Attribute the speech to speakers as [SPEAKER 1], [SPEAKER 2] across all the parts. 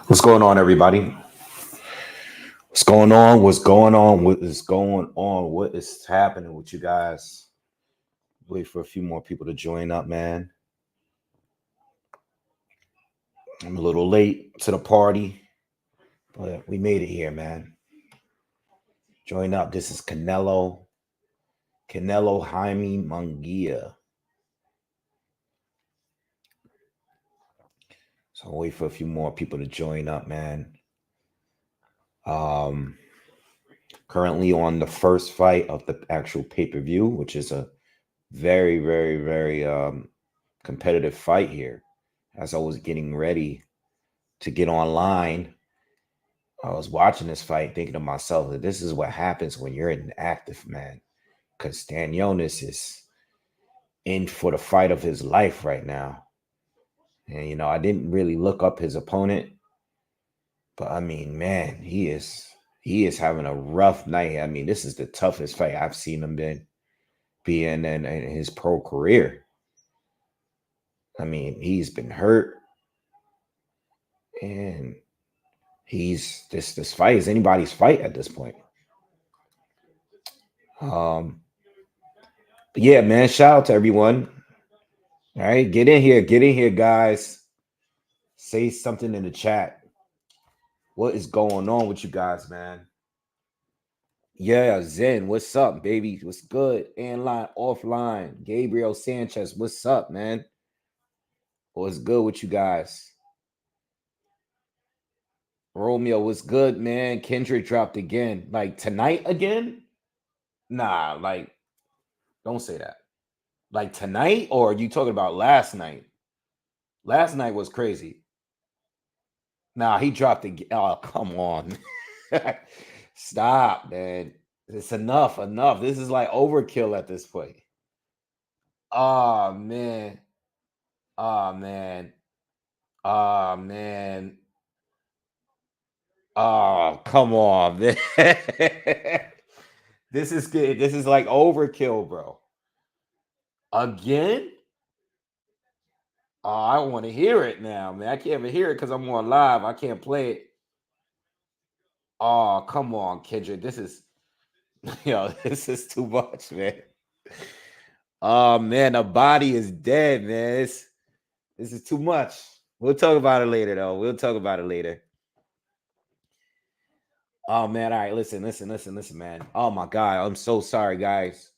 [SPEAKER 1] What's going on, everybody? What's going on? What's going on? What is going on? What is happening with you guys? Wait for a few more people to join up, man. I'm a little late to the party, but we made it here, man. Join up. This is Canelo Jaime Munguia. So I'll wait for a few more people to join up, man. Currently on the first fight of the actual pay-per-view, which is a very, very, very competitive fight here. As I was getting ready to get online, I was watching this fight thinking to myself that this is what happens when you're inactive, man. Because Stanionis is in for the fight of his life right now. And, I didn't really look up his opponent. But, I mean, man, he is having a rough night. I mean, this is the toughest fight I've seen him be in his pro career. I mean, he's been hurt. And this fight is anybody's fight at this point. But yeah, man, shout out to everyone. All right, get in here, guys. Say something in the chat. What is going on with you guys, man? Yeah, Zen, what's up, baby? What's good? Online, offline. Gabriel Sanchez, what's up, man? What's good with you guys? Romeo, what's good, man? Kendrick dropped again. Like tonight again? Nah, like, don't say that. Like tonight, or are you talking about last night? Last night was crazy. Nah, he dropped again. Oh, come on. Stop, man. It's enough. This is like overkill at this point. Oh, man. Oh, man. Oh, come on, man. This is good. This is like overkill, bro. Again? Oh, I want to hear it now, man. I can't even hear it because I'm on live. I can't play it. Oh, come on, Kendrick. This is too much, man. Oh man, the body is dead, man. This is too much. We'll talk about it later, though. Oh man, all right. Listen, man. Oh my God, I'm so sorry, guys.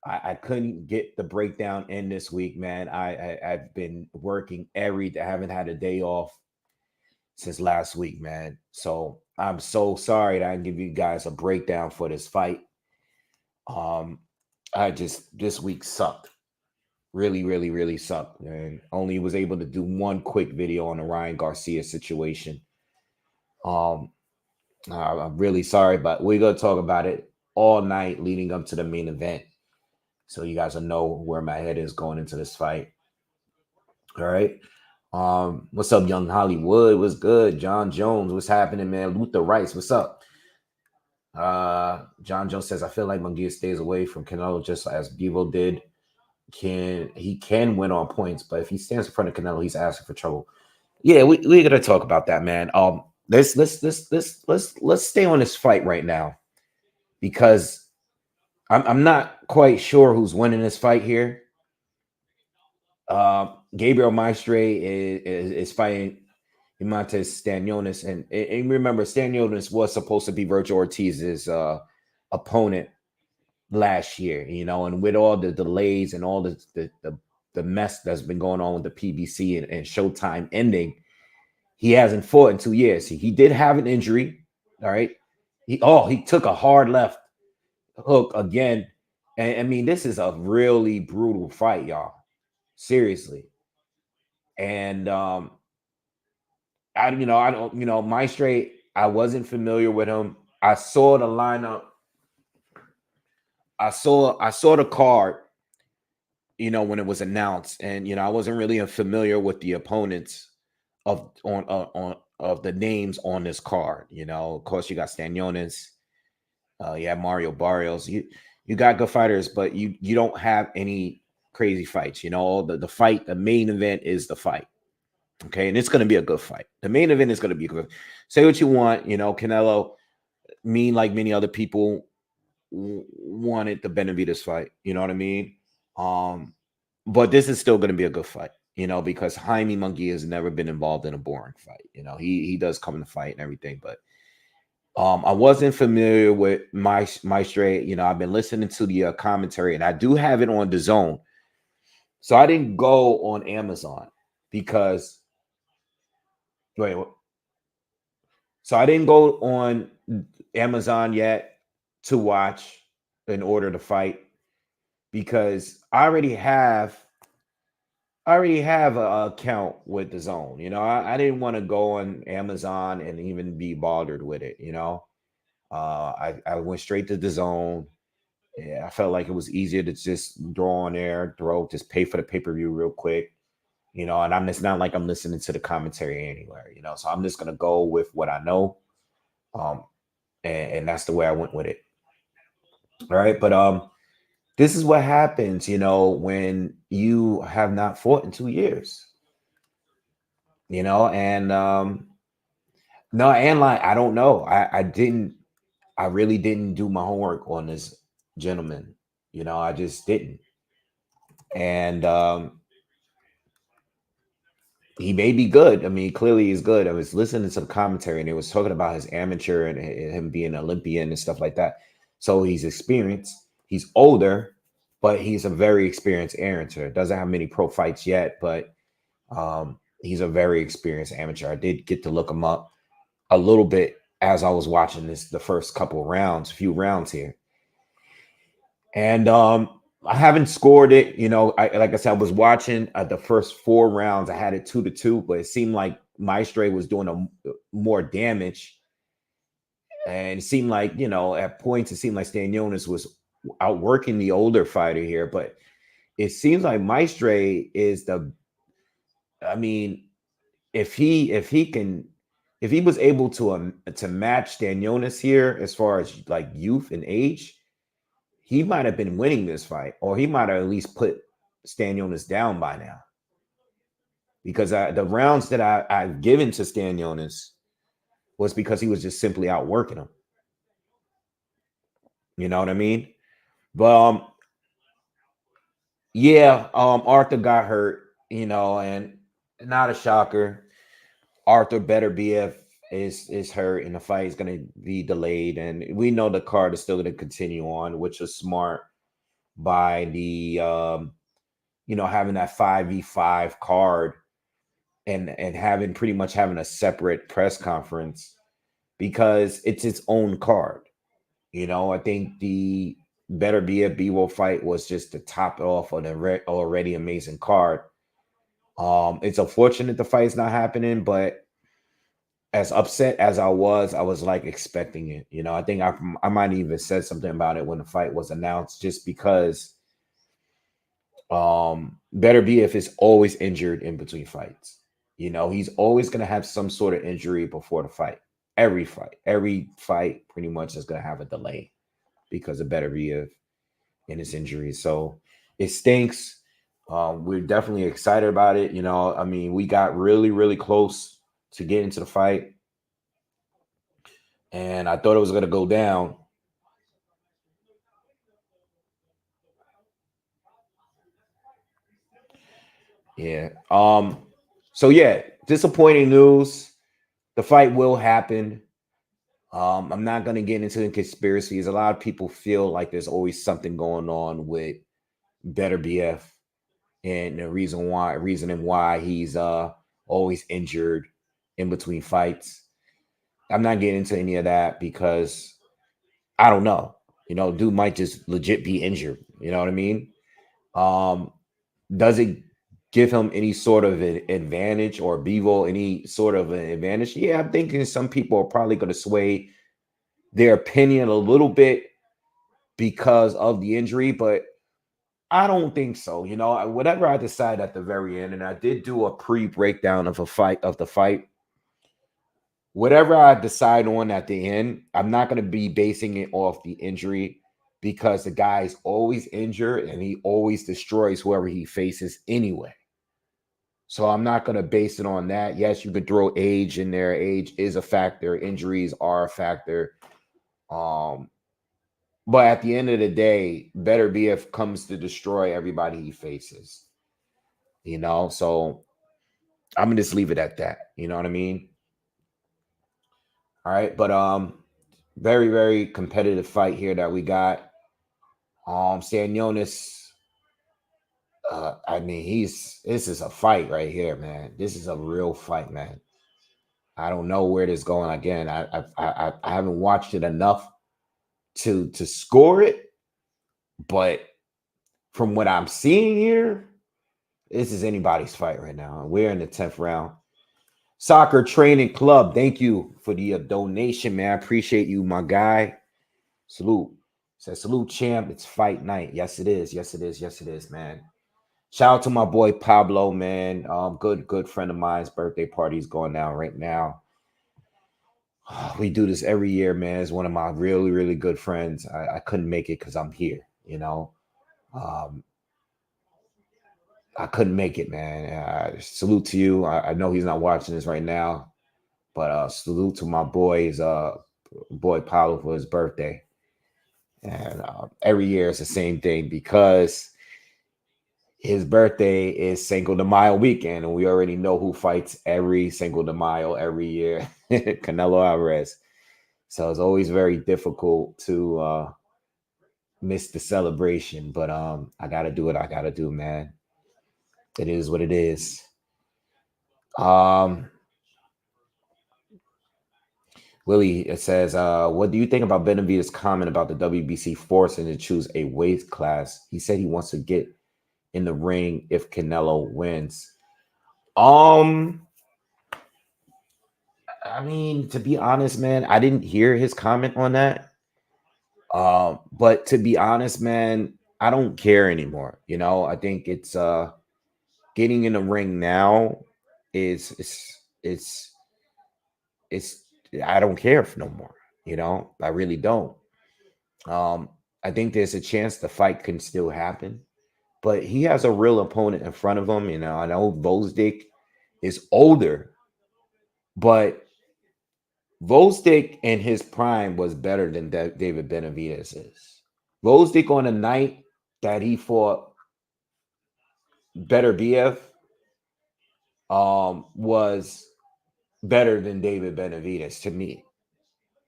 [SPEAKER 1] I couldn't get the breakdown in this week, man. I've been working I haven't had a day off since last week, man. So I'm so sorry that I didn't give you guys a breakdown for this fight. This week sucked. Really, really, really sucked. And only was able to do one quick video on the Ryan Garcia situation. I'm really sorry, but we're gonna talk about it all night leading up to the main event. So you guys will know where my head is going into this fight. All right. What's up, Young Hollywood? What's good? John Jones, what's happening, man? Luther Rice, what's up? John Jones says, I feel like Munguia stays away from Canelo just as Bivol did. He can win on points, but if he stands in front of Canelo, he's asking for trouble. Yeah, we're gonna talk about that, man. Let's stay on this fight right now because I'm not quite sure who's winning this fight here. Gabriel Maestre is fighting Imantas Stanionis, and remember, Stanionis was supposed to be Virgil Ortiz's opponent last year, and with all the delays and all the mess that's been going on with the PBC and Showtime ending, he hasn't fought in 2 years. He did have an injury, all right. He took a hard left hook again, and I mean, this is a really brutal fight, y'all. Seriously, and Maestre, I wasn't familiar with him. I saw the lineup. I saw the card, when it was announced, and I wasn't really familiar with the opponents of the names on this card. Of course, you got Stanionis, you have Mario Barrios. You got good fighters, but you don't have any crazy fights. You know, the fight, the main event is the fight. Okay, and it's going to be a good fight. The main event is going to be good. Say what you want. You know, Canelo, me like many other people, wanted the Benavidez fight. You know what I mean? Um, but this is still going to be a good fight. You know, because Jaime Munguia has never been involved in a boring fight. You know, he does come in the fight and everything, but I wasn't familiar with my straight. You know, I've been listening to the commentary, and I do have it on the Zone. So I didn't go on Amazon because wait, so I didn't go on Amazon yet to watch in order to fight because I already have a account with the Zone. You know, I didn't want to go on Amazon and even be bothered with it. You know, I went straight to the Zone. Yeah, I felt like it was easier to just throw on there, just pay for the pay per view real quick. You know, and it's not like I'm listening to the commentary anywhere. You know, so I'm just gonna go with what I know, um, and that's the way I went with it. All right, but this is what happens, you know, when you have not fought in 2 years. You know, and no, and like I don't know, I really didn't do my homework on this gentleman. You know, I just didn't, and he may be good. I mean, clearly he's good. I was listening to the commentary and it was talking about his amateur and him being an Olympian and stuff like that. So he's experienced. He's older, but he's a very experienced amateur. Doesn't have many pro fights yet, but he's a very experienced amateur. I did get to look him up a little bit as I was watching the first few rounds here. And I haven't scored it. You know, like I said, I was watching the first 4 rounds. I had it 2-2, but it seemed like Maestre was doing more damage. And it seemed like, you know, at points, it seemed like Stanionis was outworking the older fighter here. But it seems like Maestre is I mean, if he was able to match Stanionis here as far as like youth and age, he might have been winning this fight, or he might have at least put Stanionis down by now. Because the rounds that I've given to Stanionis was because he was just simply outworking him. You know what I mean? But yeah, Arthur got hurt, you know, and not a shocker. Arthur Beterbiev is hurt, and the fight is going to be delayed, and we know the card is still going to continue on, which was smart by the you know, having that 5v5 card and having pretty much having a separate press conference because it's its own card. You know, I think the Beterbiev Bivol fight was just to top it off on an already amazing card. It's unfortunate the fight's not happening, but as upset as I was like expecting it. You know, I think I might even said something about it when the fight was announced, just because Beterbiev is always injured in between fights. You know, he's always going to have some sort of injury before the fight. Every fight pretty much is going to have a delay because of Beterbiev and his injuries. So it stinks. We're definitely excited about it. You know, I mean, we got really, really close to getting to the fight, and I thought it was going to go down. Yeah. So yeah, disappointing news. The fight will happen. I'm not going to get into the conspiracies. A lot of people feel like there's always something going on with Beterbiev, and the reasoning why he's always injured in between fights. I'm not getting into any of that because I don't know. You know, dude might just legit be injured. You know what I mean? Um, does it give him any sort of an advantage, or Bivol any sort of an advantage? Yeah, I'm thinking some people are probably going to sway their opinion a little bit because of the injury, but I don't think so. You know, whatever I decide at the very end, and I did do a pre-breakdown of the fight. Whatever I decide on at the end, I'm not going to be basing it off the injury. because the guy's always injured and he always destroys whoever he faces anyway. So I'm not going to base it on that. Yes, you could throw age in there. Age is a factor. Injuries are a factor. But at the end of the day, Better BF comes to destroy everybody he faces. So I'm gonna just leave it at that. You know what I mean? All right, but very, very competitive fight here that we got. Stanionis, I mean, this is a fight right here, man. This is a real fight, man. I don't know where this is going again. I haven't watched it enough to score it, but from what I'm seeing here, this is anybody's fight right now. We're in the 10th round. Soccer Training Club, thank you for the donation, man. I appreciate you, my guy. Salute. Says salute, champ. It's fight night. Yes, it is. Yes, it is. Yes, it is, man. Shout out to my boy Pablo, man. Good friend of mine's birthday party is going down right now. We do this every year, man. It's one of my really, really good friends. I couldn't make it because I'm here, I couldn't make it, man. Salute to you. I know he's not watching this right now, but salute to my boy's boy Paulo for his birthday. And every year it's the same thing because his birthday is Cinco de Mayo weekend, and we already know who fights every Cinco de Mayo every year. Canelo Alvarez. So it's always very difficult to miss the celebration, but I gotta do what I gotta do, man. It is what it is. Willie, it says, what do you think about Benavidez' comment about the WBC forcing to choose a weight class? He said he wants to get in the ring if Canelo wins. I mean, to be honest, man, I didn't hear his comment on that. But to be honest, man, I don't care anymore. I think it's getting in the ring now is it's I don't care if no more. I really don't. I think there's a chance the fight can still happen, but he has a real opponent in front of him. I know Vosdick is older, but Vosdick in his prime was better than David Benavidez is. Vosdick on the night that he fought Better BF was better than David Benavidez to me.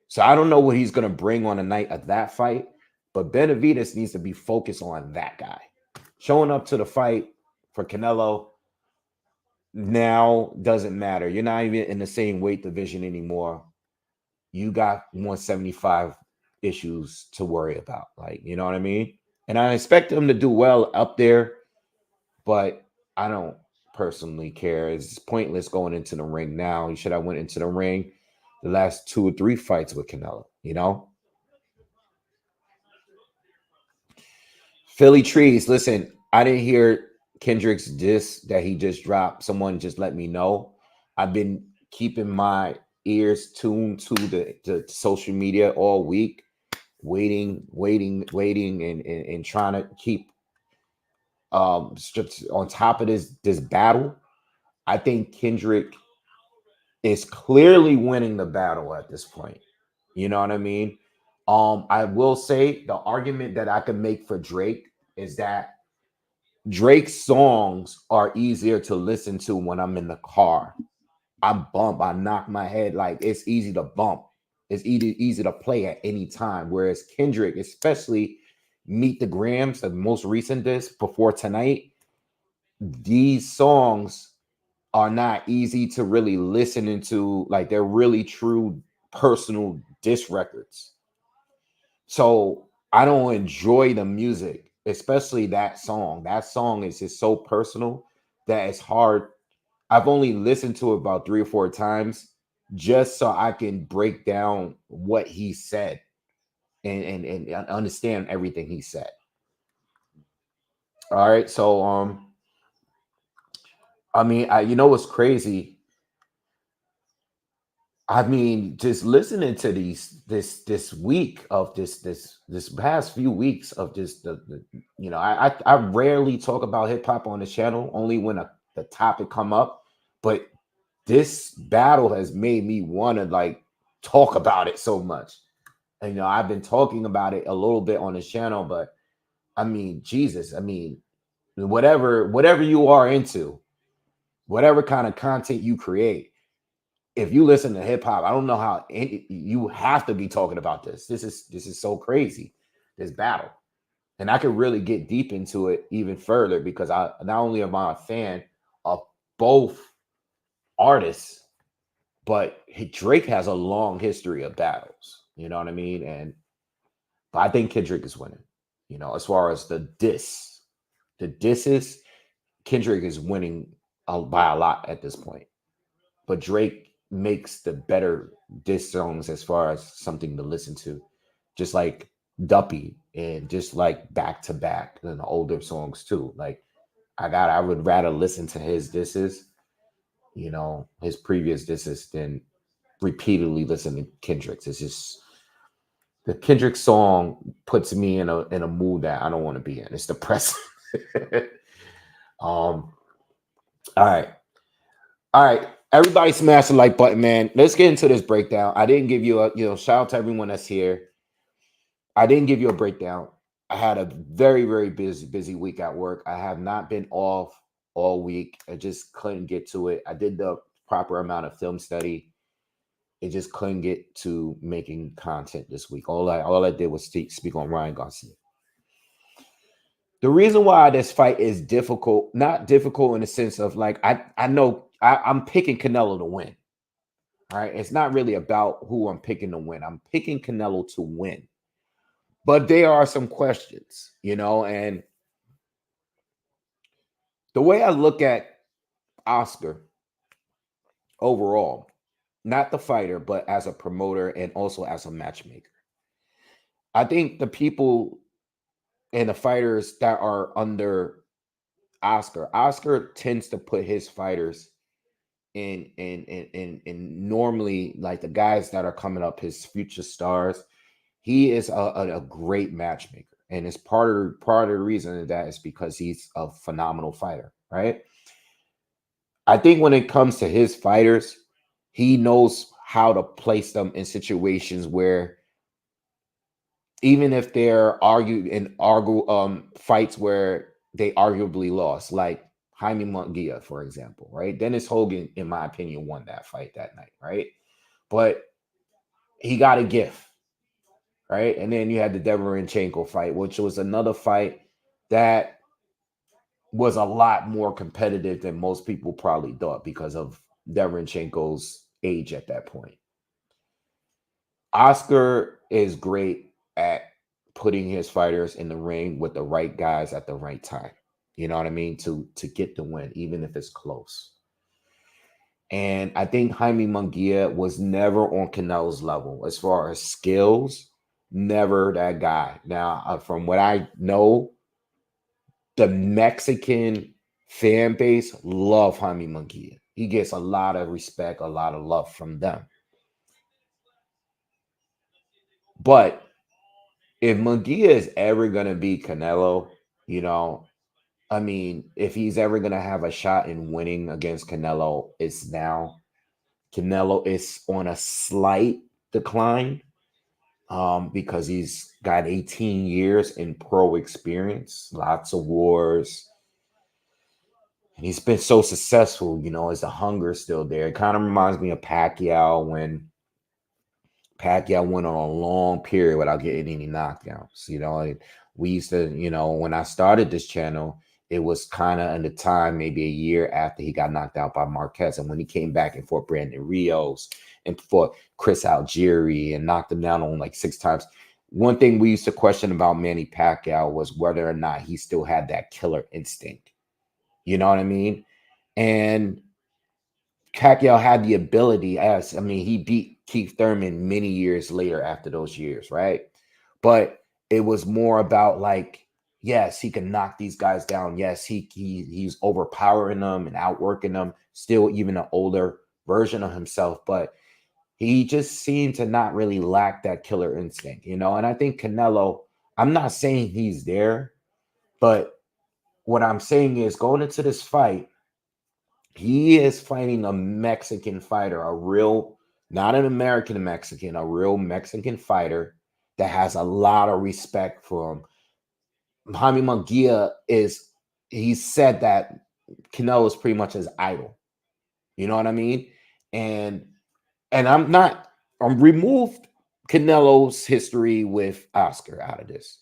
[SPEAKER 1] So I don't know what he's going to bring on the night of that fight, but Benavidez needs to be focused on that guy. Showing up to the fight for Canelo now doesn't matter. You're not even in the same weight division anymore. You got 175 issues to worry about. Like, you know what I mean? And I expect him to do well up there, but I don't personally care. It's pointless going into the ring now. He should have went into the ring the last 2 or 3 fights with Canelo, Philly Trees, listen, I didn't hear Kendrick's diss that he just dropped. Someone just let me know. I've been keeping my ears tuned to the social media all week, waiting, and trying to keep on top of this battle. I think Kendrick is clearly winning the battle at this point. You know what I mean? I will say the argument that I can make for Drake is that Drake's songs are easier to listen to when I'm in the car. I knock my head, like it's easy to bump. It's easy to play at any time. Whereas Kendrick, especially Meet the Grams, the most recent disc before tonight, these songs are not easy to really listen into. Like they're really true personal diss records. So I don't enjoy the music, especially that song. That song is just so personal that it's hard. I've only listened to it about 3 or 4 times just so I can break down what he said and understand everything he said. All right. So I mean, you know what's crazy? I mean, just listening to this week of this past few weeks of just the I rarely talk about hip hop on the channel, only when the topic come up, but this battle has made me want to like talk about it so much. And I've been talking about it a little bit on the channel, but I mean, Jesus, I mean, whatever you are into, whatever kind of content you create, if you listen to hip hop, I don't know how you have to be talking about this. This is so crazy, this battle, and I could really get deep into it even further because I not only am I a fan of both artists, but Drake has a long history of battles. You know what I mean? But I think Kendrick is winning. As far as the disses, Kendrick is winning by a lot at this point. But Drake makes the better diss songs as far as something to listen to, just like Duppy and just like Back to Back and the older songs too. Like I would rather listen to his disses, his previous disses than repeatedly listen to Kendrick's. It's just the Kendrick song puts me in a mood that I don't want to be in. It's depressing. All right. All right, everybody smash the like button, man. Let's get into this breakdown. I didn't give you shout out to everyone that's here. I didn't give you a breakdown. I had a very, very busy week at work. I have not been off all week. I just couldn't get to it. I did the proper amount of film study. It just couldn't get to making content this week. All I did was speak on Ryan Garcia. The reason why this fight is difficult, not difficult in the sense of like I know I'm picking Canelo to win. All right. It's not really about who I'm picking to win. I'm picking Canelo to win. But there are some questions, and the way I look at Oscar overall, not the fighter, but as a promoter and also as a matchmaker, I think the people and the fighters that are under Oscar tends to put his fighters in normally like the guys that are coming up, his future stars. He is a great matchmaker, and it's part of the reason of that is because he's a phenomenal fighter, right? I think when it comes to his fighters, he knows how to place them in situations where even if they're fights where they arguably lost, like Jaime Munguia, for example, right? Dennis Hogan, in my opinion, won that fight that night, right? But he got a gift, right? And then you had the Deverenchenko fight, which was another fight that was a lot more competitive than most people probably thought because of Deverenchenko's age at that point. Oscar is great at putting his fighters in the ring with the right guys at the right time. You know what I mean? To get the win, even if it's close. And I think Jaime Munguia was never on Canelo's level as far as skills. Never that guy. Now, from what I know, the Mexican fan base love Jaime Munguia. He gets a lot of respect, a lot of love from them. But if Munguia is ever going to be Canelo, I mean, if he's ever going to have a shot in winning against Canelo, it's now. Canelo is on a slight decline because he's got 18 years in pro experience, lots of wars. And he's been so successful, is the hunger still there? It kind of reminds me of Pacquiao when Pacquiao went on a long period without getting any knockdowns. We used to, when I started this channel, it was kind of in the time, maybe a year after he got knocked out by Marquez. And when he came back and fought Brandon Rios and fought Chris Algieri and knocked him down on like 6 times. One thing we used to question about Manny Pacquiao was whether or not he still had that killer instinct. You know what I mean? And Pacquiao had the ability, he beat Keith Thurman many years later after those years, right? But it was more about like, yes, he can knock these guys down. Yes, he's overpowering them and outworking them, still even an older version of himself. But He just seemed to not really lack that killer instinct, you know. And I think Canelo, I'm not saying he's there, but what I'm saying is going into this fight, he is fighting a Mexican fighter, a real, not an American Mexican, a real Mexican fighter that has a lot of respect for him. Jaime Munguia he said that Canelo is pretty much his idol. You know what I mean? And I'm removed Canelo's history with Oscar out of this.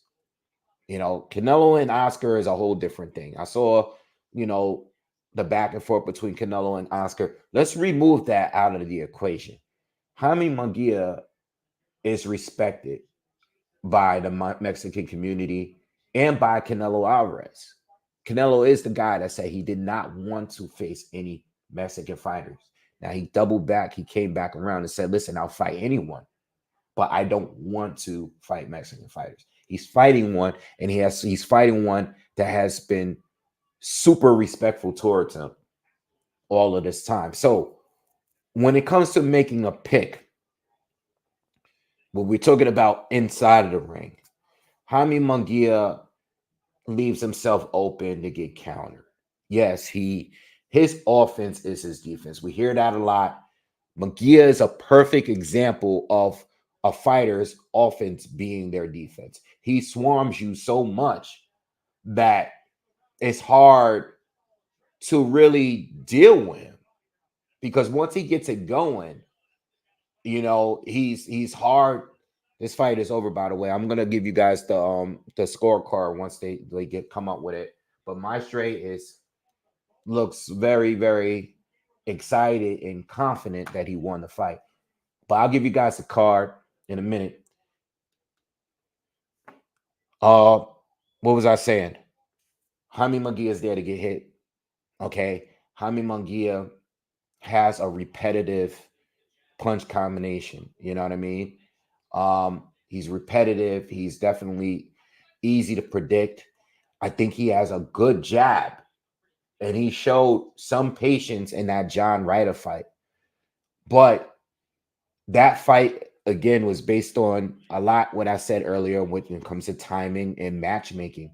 [SPEAKER 1] You know, Canelo and Oscar is a whole different thing. I saw, you know, the back and forth between Canelo and Oscar. Let's remove that out of the equation. Jaime Munguia is respected by the Mexican community and by Canelo Alvarez. Canelo is the guy that said he did not want to face any Mexican fighters. Now he doubled back. He came back around and said, listen, I'll fight anyone, but I don't want to fight Mexican fighters. He's fighting one, and he's fighting one that has been super respectful towards him all of this time. So when it comes to making a pick, when we're talking about inside of the ring, Jaime Munguia leaves himself open to get countered. Yes, his offense is his defense. We hear that a lot. Munguia is a perfect example of a fighter's offense being their defense. He swarms you so much that it's hard to really deal with him, because once he gets it going, you know, he's hard. This fight is over, by the way. I'm gonna give you guys the scorecard once they get come up with it. But my straight looks very, very excited and confident that he won the fight. But I'll give you guys the card in a minute. What was I saying? Jaime Munguia is there to get hit. Okay. Jaime Munguia has a repetitive punch combination. You know what I mean? He's repetitive. He's definitely easy to predict. I think he has a good jab, and he showed some patience in that John Ryder fight. But that fight again was based on a lot what I said earlier when it comes to timing and matchmaking.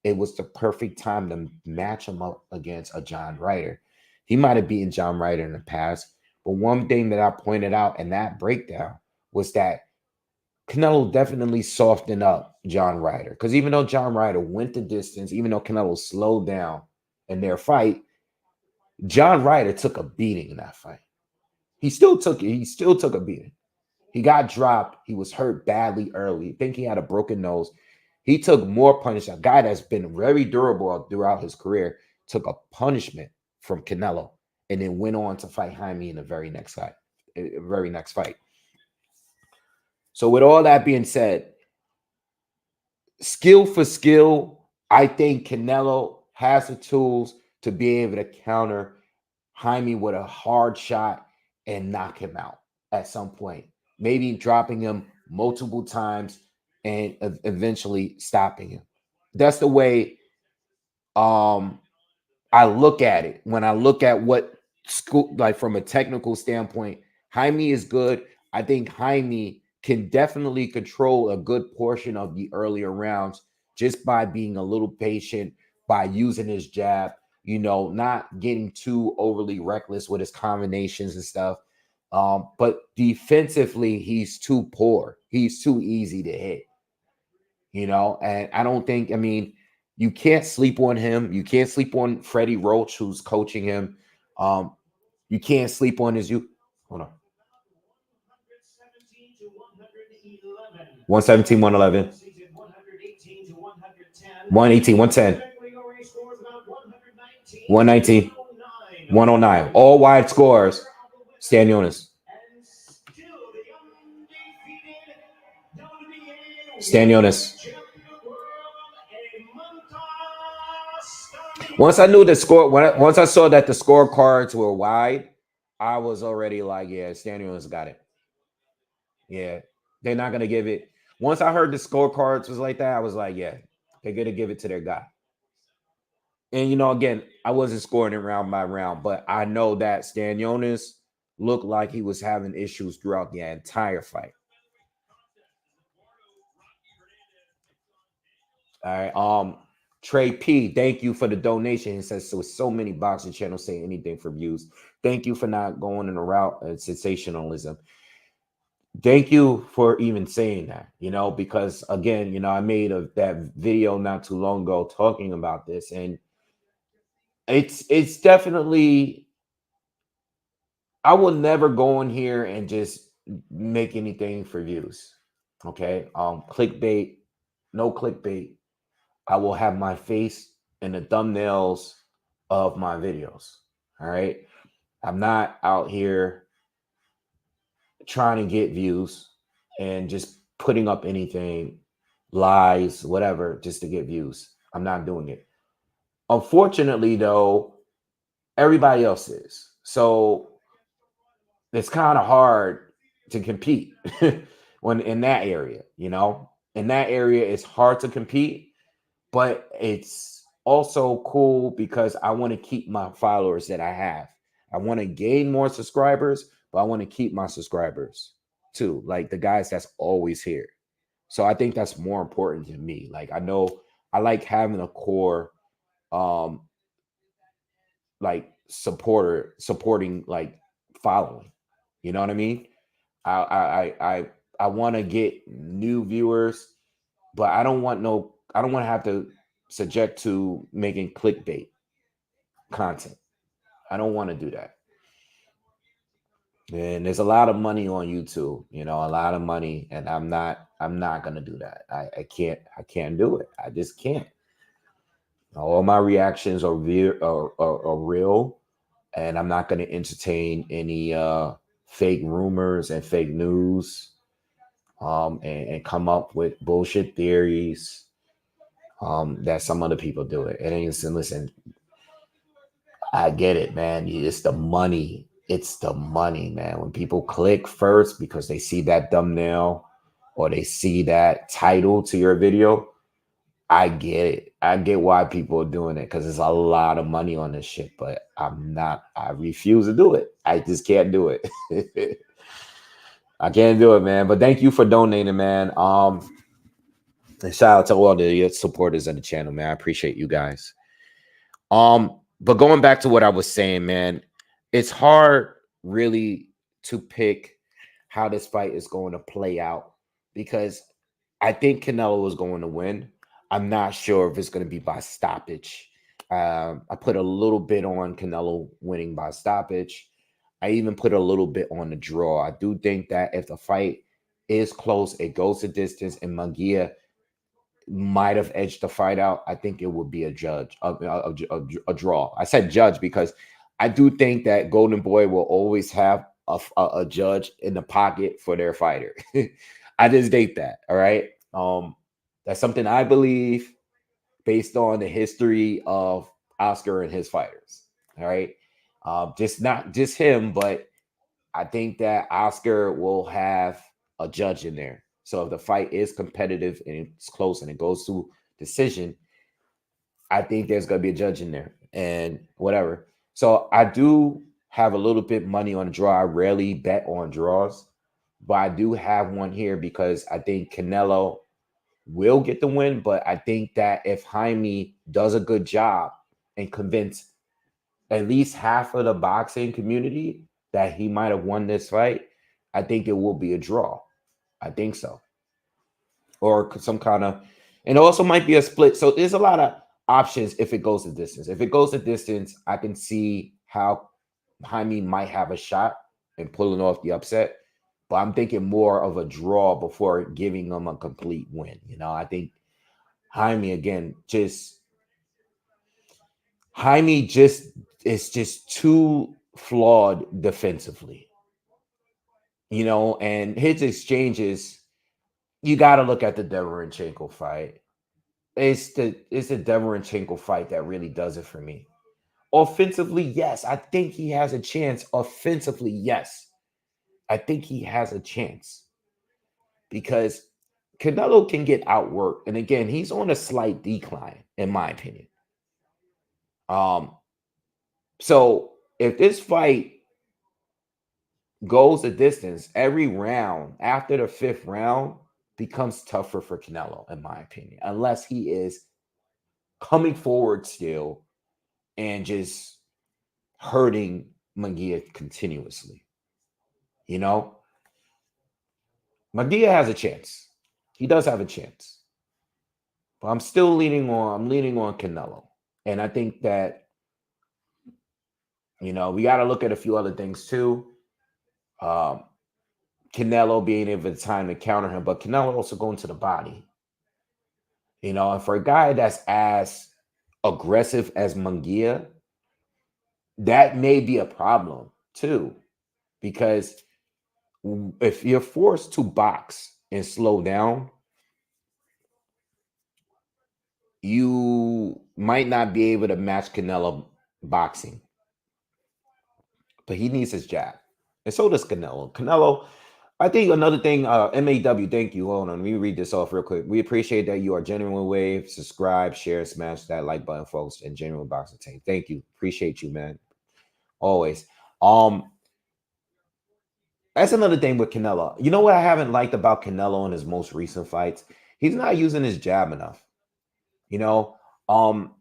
[SPEAKER 1] It was the perfect time to match him up against a John Ryder. He might have beaten John Ryder in the past, but one thing that I pointed out in that breakdown was that Canelo definitely softened up John Ryder. Because even though John Ryder went the distance, even though Canelo slowed down in their fight, John Ryder took a beating in that fight. He still took it. He still took a beating. He got dropped. He was hurt badly early. I think he had a broken nose. He took more punishment. A guy that's been very durable throughout his career took a punishment from Canelo and then went on to fight Jaime in the very next fight. So with all that being said, skill for skill, I think Canelo has the tools to be able to counter Jaime with a hard shot and knock him out at some point. Maybe dropping him multiple times and eventually stopping him. That's the way I look at it. When I look at what school, like from a technical standpoint, Jaime is good. I think Jaime can definitely control a good portion of the earlier rounds just by being a little patient, by using his jab, you know, not getting too overly reckless with his combinations and stuff. But defensively, he's too poor. He's too easy to hit, you know, and I don't think, I mean, you can't sleep on him. You can't sleep on Freddie Roach, who's coaching him. You can't sleep on his hold on. 117, 111. 118, 110. 119. 109. All wide scores. Stan Jonas. Stan Jonas. Once I knew the score, once I saw that the scorecards were wide, I was already like, yeah, Stan Jonas got it. Yeah, they're not gonna give it. Once I heard the scorecards was like that, I was like, yeah, they're gonna give it to their guy. And you know, again, I wasn't scoring it round by round, but I know that Stan Jonas looked like he was having issues throughout the entire fight. All right. Trey P, thank you for the donation. He says so many boxing channels say anything for views. Thank you for not going in a route of sensationalism. Thank you for even saying that, because again, I made that video not too long ago talking about this, and it's definitely, I will never go in here and just make anything for views. Okay. Clickbait, no clickbait. I will have my face in the thumbnails of my videos. All right. I'm not out here trying to get views and just putting up anything, lies, whatever, just to get views. I'm not doing it. Unfortunately, though, everybody else is. So it's kind of hard to compete when in that area, In that area, it's hard to compete, but it's also cool because I want to keep my followers that I have. I want to gain more subscribers, but I want to keep my subscribers too, like the guys that's always here. So I think that's more important to me. Like I know I like having a core um like supporting like following. You know what I mean? I want to get new viewers, but I don't want to have to subject to making clickbait content. I don't want to do that. And there's a lot of money on YouTube, a lot of money, and I'm not gonna do that. I can't do it. I just can't. All my reactions are real, and I'm not gonna entertain any fake rumors and fake news, and come up with bullshit theories, that some other people do it. And listen, I get it, man. It's the money. It's the money, man. When people click first because they see that thumbnail or they see that title to your video, I get it. I get why people are doing it because there's a lot of money on this shit. But I refuse to do it. I just can't do it. I can't do it, man. But thank you for donating, man. And shout out to all the supporters of the channel, man. I appreciate you guys. But going back to what I was saying, man, it's hard really to pick how this fight is going to play out because I think Canelo is going to win. I'm not sure if it's going to be by stoppage. I put a little bit on Canelo winning by stoppage. I even put a little bit on the draw. I do think that if the fight is close, it goes the distance, and Munguia might have edged the fight out, I think it would be a draw. I said judge because I do think that Golden Boy will always have a judge in the pocket for their fighter. I just think that. All right. That's something I believe based on the history of Oscar and his fighters. All right. Just not just him, but I think that Oscar will have a judge in there. So if the fight is competitive and it's close and it goes to decision, I think there's going to be a judge in there and whatever. So I do have a little bit money on a draw. I rarely bet on draws, but I do have one here because I think Canelo will get the win. But I think that if Jaime does a good job and convince at least half of the boxing community that he might have won this fight, I think it will be a draw. I think so. Or some kind of, and it also might be a split. So there's a lot of options if it goes the distance. If it goes the distance, I can see how Jaime might have a shot in pulling off the upset. But I'm thinking more of a draw before giving them a complete win. I think Jaime again Jaime is just too flawed defensively, and his exchanges, you got to look at the Deverenchenko fight. It's the Deverenchenko fight that really does it for me. Offensively, yes, I think he has a chance. Offensively, yes, I think he has a chance because Canelo can get outworked, and again, he's on a slight decline, in my opinion. So if this fight goes the distance, every round after the fifth round becomes tougher for Canelo, in my opinion, unless he is coming forward still and just hurting Munguia continuously. You know, Munguia has a chance. He does have a chance, but I'm still leaning on. I'm leaning on Canelo, and I think that we got to look at a few other things too. Um, Canelo being able to time to counter him, but Canelo also going to the body. And for a guy that's as aggressive as Munguia, that may be a problem too, because if you're forced to box and slow down, you might not be able to match Canelo boxing, but he needs his jab. And so does Canelo. Canelo, I think another thing, MAW, thank you. Hold on, let me read this off real quick. We appreciate that you are Genuine Wave. Subscribe, share, smash that like button, folks, and Genuine Boxing Team. Thank you. Appreciate you, man. Always. That's another thing with Canelo. You know what I haven't liked about Canelo in his most recent fights? He's not using his jab enough. You know, um,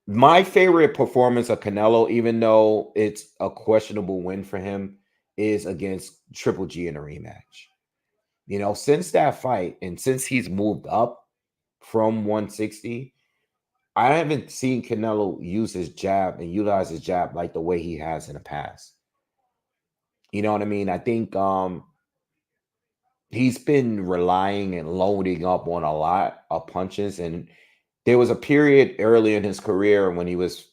[SPEAKER 1] my favorite performance of Canelo, even though it's a questionable win for him, is against Triple G in a rematch. Since that fight and since he's moved up from 160, I haven't seen Canelo use his jab and utilize his jab like the way he has in the past. You know what I mean? I think he's been relying and loading up on a lot of punches. And there was a period early in his career when he was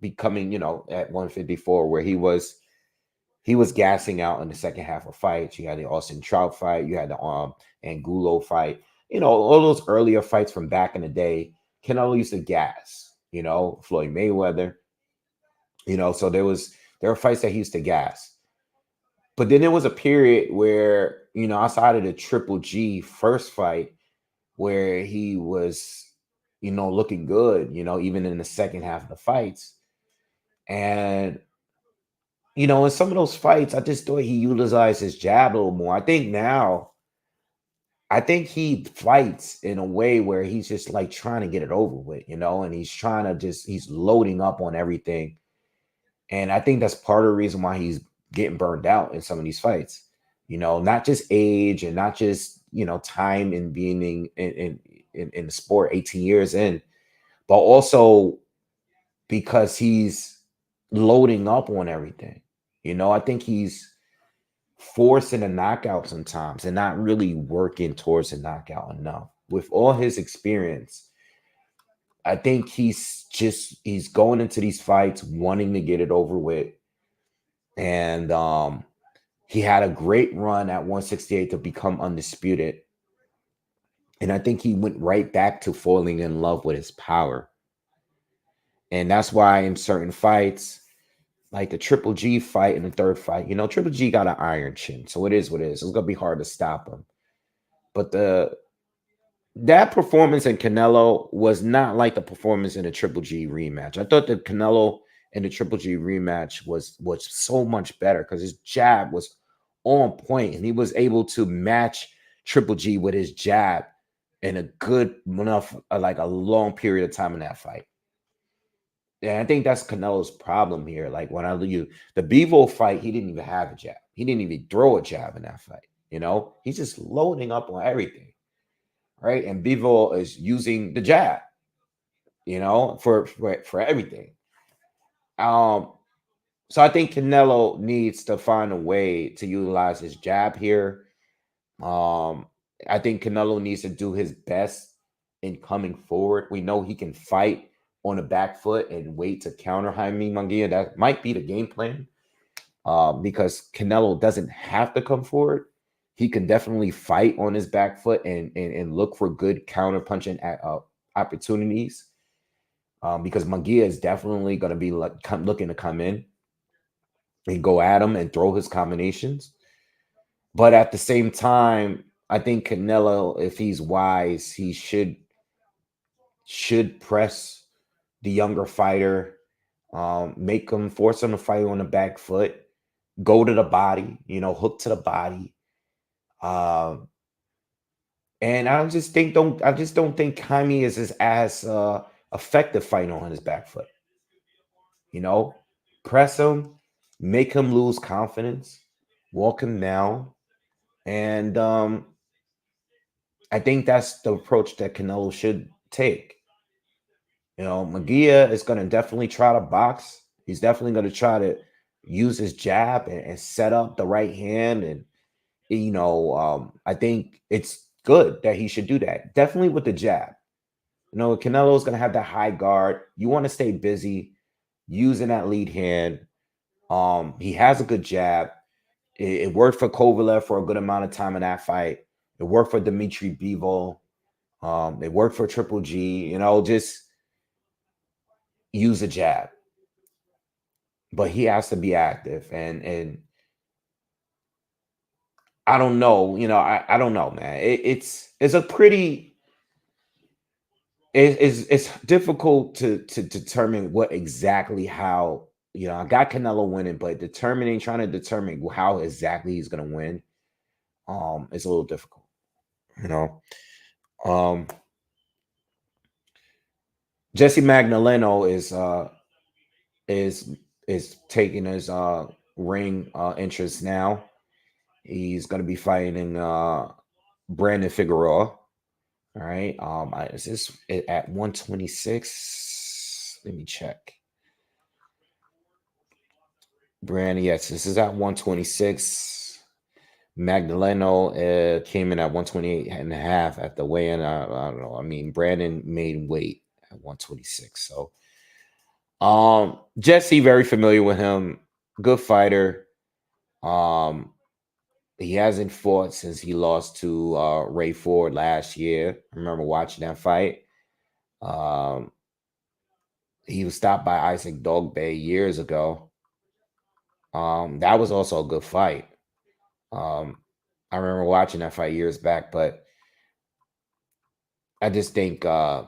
[SPEAKER 1] becoming, at 154, where he was gassing out in the second half of fights. You had the Austin Trout fight, you had the Angulo fight, all those earlier fights from back in the day. Canelo used to gas, Floyd Mayweather, so there were fights that he used to gas. But then there was a period where, outside of the Triple G first fight, where he was, looking good, even in the second half of the fights. And, in some of those fights, I just thought he utilized his jab a little more. I think he fights in a way where he's just like trying to get it over with, and he's loading up on everything. And I think that's part of the reason why he's getting burned out in some of these fights. Not just age and not just, time in being in the sport 18 years in, but also because he's loading up on everything. I think he's forcing a knockout sometimes and not really working towards a knockout enough. With all his experience, I think he's going into these fights wanting to get it over with. And he had a great run at 168 to become undisputed. And I think he went right back to falling in love with his power. And that's why in certain fights, like the Triple G fight and the third fight, Triple G got an iron chin. So it is what it is. It's going to be hard to stop him. But that performance in Canelo was not like the performance in the Triple G rematch. I thought the Canelo in the Triple G rematch was so much better because his jab was on point and he was able to match Triple G with his jab in a good enough, like a long period of time in that fight. And I think that's Canelo's problem here. Like when the Bivol fight, he didn't even have a jab. He didn't even throw a jab in that fight. He's just loading up on everything, right? And Bivol is using the jab, for everything. So I think Canelo needs to find a way to utilize his jab here. I think Canelo needs to do his best in coming forward. We know he can fight on the back foot and wait to counter Jaime Munguia. That might be the game plan, because Canelo doesn't have to come forward. He can definitely fight on his back foot and look for good counter punching opportunities, because Munguia is definitely going to be looking to come in and go at him and throw his combinations. But at the same time, I think Canelo, if he's wise, he should press the younger fighter, force him to fight on the back foot, go to the body, you know, hook to the body. Um, and I just don't think Jaime is as effective fighting on his back foot. You know, press him, make him lose confidence, walk him down, and I think that's the approach that Canelo should take. You know, Munguia is going to definitely try to box. He's definitely going to try to use his jab and set up the right hand. And, I think it's good that he should do that. Definitely with the jab. You know, Canelo's going to have that high guard. You want to stay busy using that lead hand. He has a good jab. It worked for Kovalev for a good amount of time in that fight. It worked for Dimitri Bivol. It worked for Triple G. You know, just use a jab, but he has to be active. And I don't know. You know, I don't know, man. It's a pretty it's difficult to determine what exactly how, you know, I got Canelo winning, but trying to determine how exactly he's gonna win is a little difficult, you know. Um Jesse Magdaleno is is taking his ring interest now. He's gonna be fighting Brandon Figueroa. All right. Is this at 126? Let me check. Brandon, yes, this is at 126. Magdaleno came in at 128 and a half at the weigh-in. I don't know. I mean, Brandon made weight at 126. So Jesse, very familiar with him. Good fighter. Um, he hasn't fought since he lost to Ray Ford last year. I remember watching that fight. Um, he was stopped by Isaac Dogbe years ago. That was also a good fight. Um, I remember watching that fight years back, but I just think I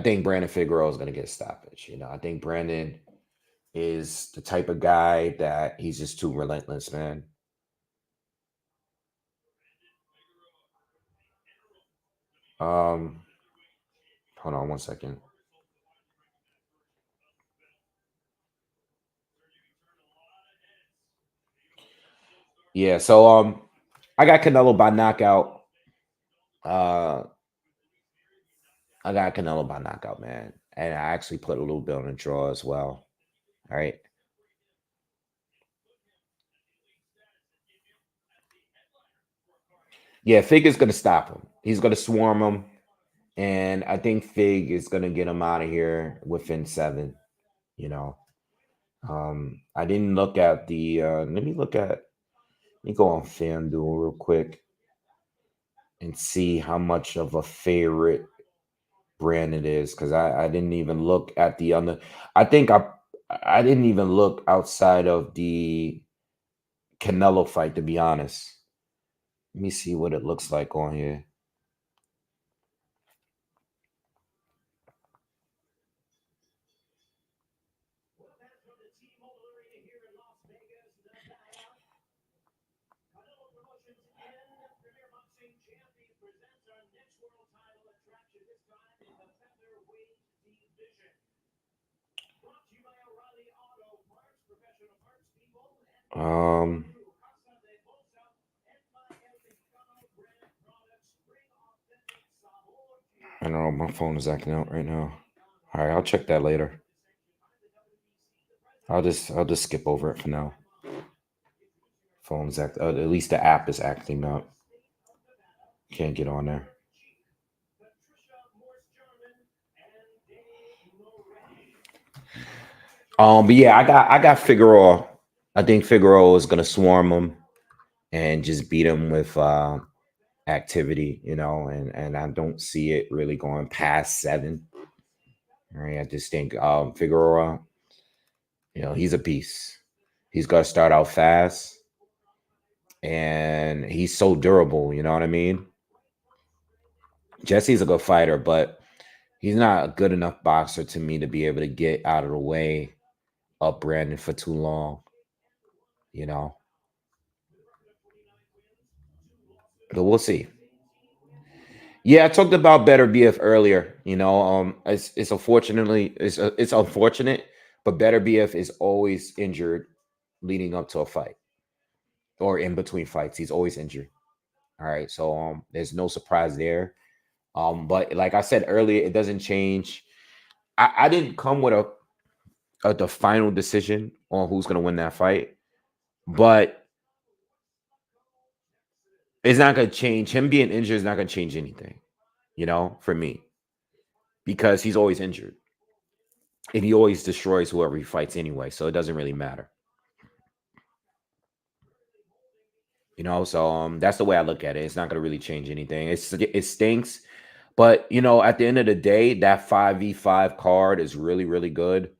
[SPEAKER 1] think Brandon Figueroa is going to get stoppage. You know, I think Brandon is the type of guy that he's just too relentless, man. Um, Hold on one second. Yeah, so I got Canelo by knockout. Uh I got Canelo by knockout, man. And I actually put a little bit on the draw as well. All right. Yeah, Fig is gonna stop him. He's gonna swarm him. And I think Fig is gonna get him out of here within 7, you know. I didn't look at the let me go on FanDuel real quick and see how much of a favorite brand it is, because I didn't even look at the other. I think I didn't even look outside of the Canelo fight, to be honest. Let me see what it looks like on here. Um, I don't know. My phone is acting out right now. All right, I'll check that later. I'll just skip over it for now. Phone's at least the app is acting up. Can't get on there. But yeah, I got Figueroa. I think Figueroa is gonna swarm him and just beat him with activity, you know, and I don't see it really going past 7. All right, I just think Figueroa, you know, he's a beast. He's gonna start out fast, and he's so durable. You know what I mean? Jesse's a good fighter, but he's not a good enough boxer to me to be able to get out of the way of Brandon for too long. you know. But we'll see. Yeah, I talked about better BF earlier. It's unfortunately it's unfortunate, but better BF is always injured leading up to a fight or in between fights. He's always injured. All right, so there's no surprise there. But like I said earlier, it doesn't change. I didn't come with the final decision on who's gonna win that fight, but it's not gonna change. Him being injured is not gonna change anything, for me, because he's always injured. And he always destroys whoever he fights anyway, so it doesn't really matter. So that's the way I look at it. It's not going to really change anything. It stinks, but at the end of the day, that 5v5 card is really really good.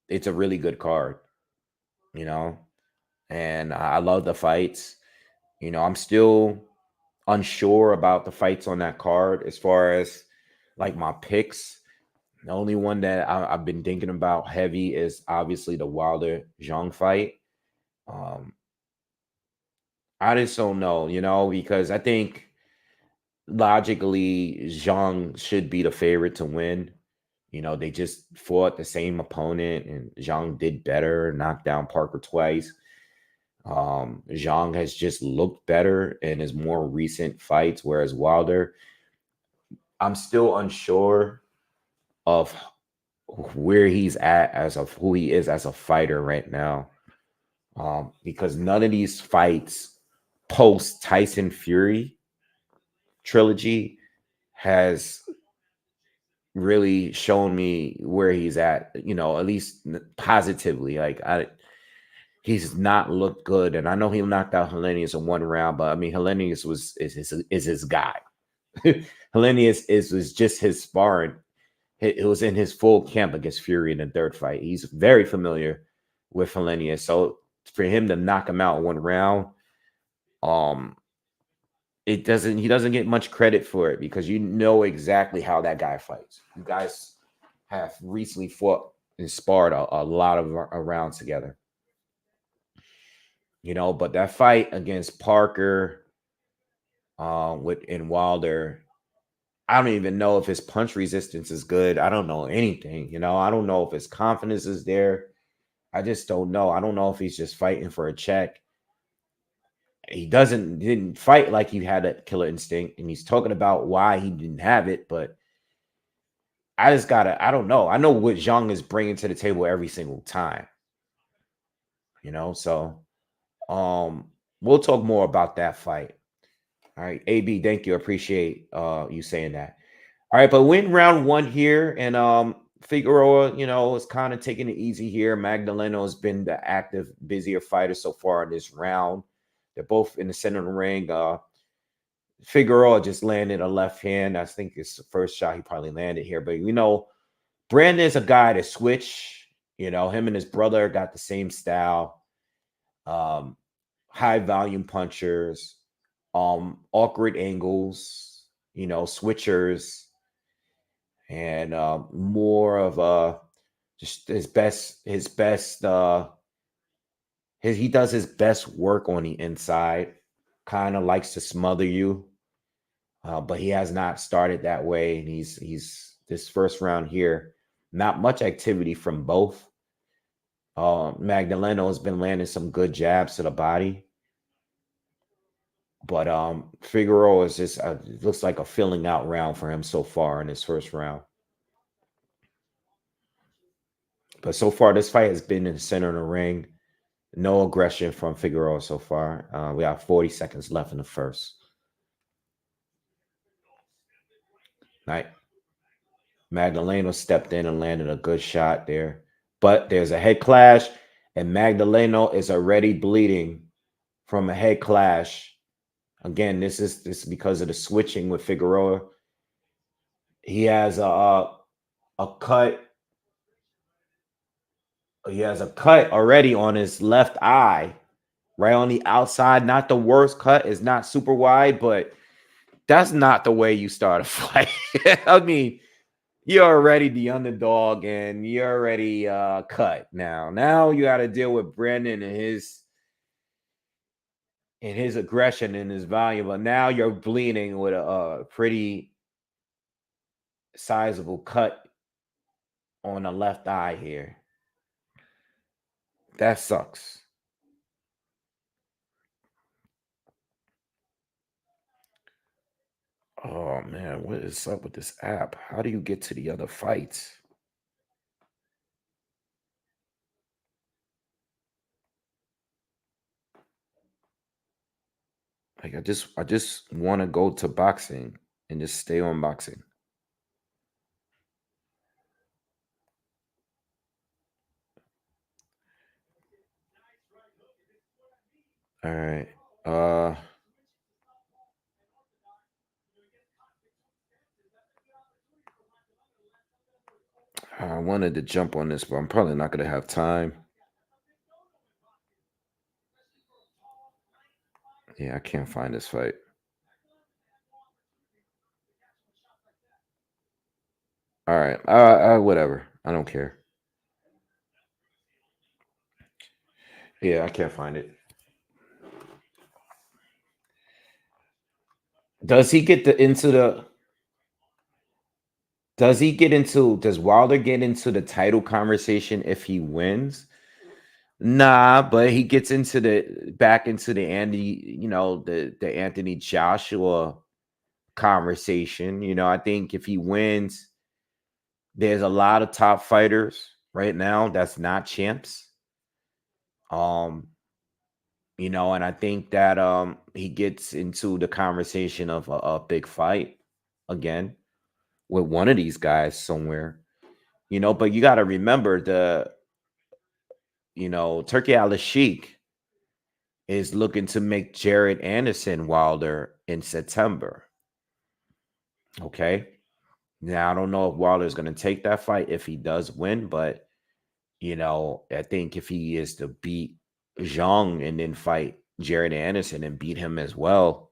[SPEAKER 1] It's a really good card, you know, and I love the fights. I'm still unsure about the fights on that card as far as like my picks. The only one that I've been thinking about heavy is obviously the Wilder Zhang fight. Um, I just don't know, because I think logically Zhang should be the favorite to win. They just fought the same opponent and Zhang did better, knocked down Parker twice. Zhang has just looked better in his more recent fights, whereas Wilder, I'm still unsure of where he's at as of who he is as a fighter right now. Because none of these fights post Tyson Fury trilogy has really shown me where he's at, at least positively. He's not looked good. And I know he knocked out Hellenius in one round, but I mean, Hellenius is his guy. Hellenius was just his sparring. It was in his full camp against Fury in the third fight. He's very familiar with Hellenius. So for him to knock him out in one round, he doesn't get much credit for it because you know exactly how that guy fights. You guys have recently fought and sparred a lot of rounds together. But that fight against Parker in Wilder, I don't even know if his punch resistance is good. I don't know anything. I don't know if his confidence is there. I just don't know. I don't know if he's just fighting for a check. He didn't fight like he had a killer instinct, and he's talking about why he didn't have it. But I don't know. I know what Zhang is bringing to the table every single time. So we'll talk more about that fight. All right, AB, thank you. I appreciate you saying that. All right, but win round one here, and Figueroa, is kind of taking it easy here. Magdaleno has been the active, busier fighter so far in this round. They're both in the center of the ring. Figueroa just landed a left hand. I think it's the first shot he probably landed here. But Brandon is a guy to switch. Him and his brother got the same style. High volume punchers, awkward angles, switchers, and more of just he does his best work on the inside, kind of likes to smother you, but he has not started that way. And he's this first round here, not much activity from both. Magdaleno has been landing some good jabs to the body, but Figueroa is just looks like a filling out round for him so far in his first round. But so far, this fight has been in the center of the ring. No aggression from Figueroa so far. We have 40 seconds left in the first. Right. Magdaleno stepped in and landed a good shot there. But there's a head clash, and Magdaleno is already bleeding from a head clash. Again, this is because of the switching with Figueroa. He has a cut. He has a cut already on his left eye, right on the outside. Not the worst cut. It's not super wide, but that's not the way you start a fight. I mean, you're already the underdog and you're already cut now. Now you got to deal with Brandon and his aggression and his volume. But now you're bleeding with a pretty sizable cut on the left eye here. That sucks. Oh man, what is up with this app? How do you get to the other fights? Like I just want to go to boxing and just stay on boxing. All right. Uh I wanted to jump on this, but I'm probably not gonna have time. Yeah, I can't find this fight. All right. Whatever. I don't care. Yeah, I can't find it. Does he get the into the does Wilder get into the title conversation if he wins? Nah, but he gets into the back into the the Anthony Joshua conversation. I think if he wins, there's a lot of top fighters right now that's not champs. Um, and I think that he gets into the conversation of a big fight again with one of these guys somewhere. But you got to remember Turkey Al Sheikh is looking to make Jared Anderson Wilder in September. Okay. Now I don't know if Wilder's going to take that fight if he does win, but I think if he is to beat Zhang and then fight Jared Anderson and beat him as well,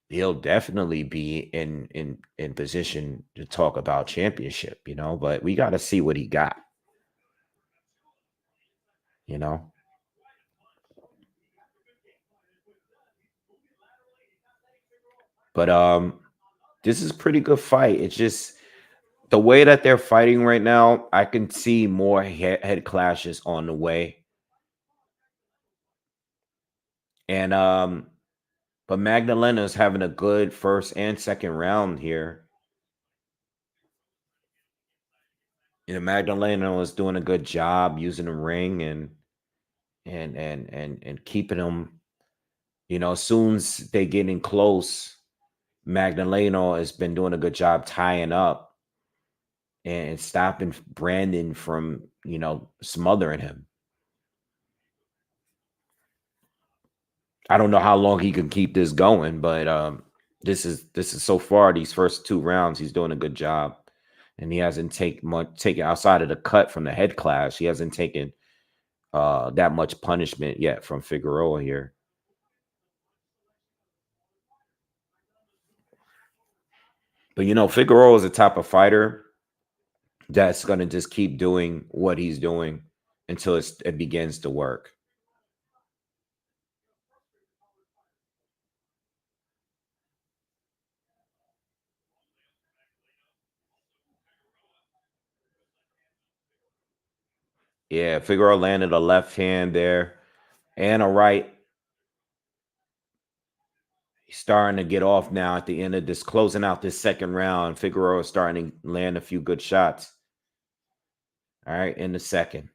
[SPEAKER 1] he'll definitely be in position to talk about championship. But we got to see what he got. You know. But this is pretty good fight. It's just the way that they're fighting right now. I can see more head clashes on the way, and but Magdaleno is having a good first and second round here. Magdaleno is doing a good job using the ring and keeping them. As soon as they get in close, Magdaleno has been doing a good job tying up and stopping Brandon from smothering him. I don't know how long he can keep this going, but this is so far these first two rounds he's doing a good job, and he hasn't taken outside of the cut from the head clash. He hasn't taken that much punishment yet from Figueroa here. But Figueroa is a type of fighter that's gonna just keep doing what he's doing until it begins to work. Yeah, Figueroa landed a left hand there and a right. He's starting to get off now at the end of this, closing out this second round. Figueroa is starting to land a few good shots. All right, in the second.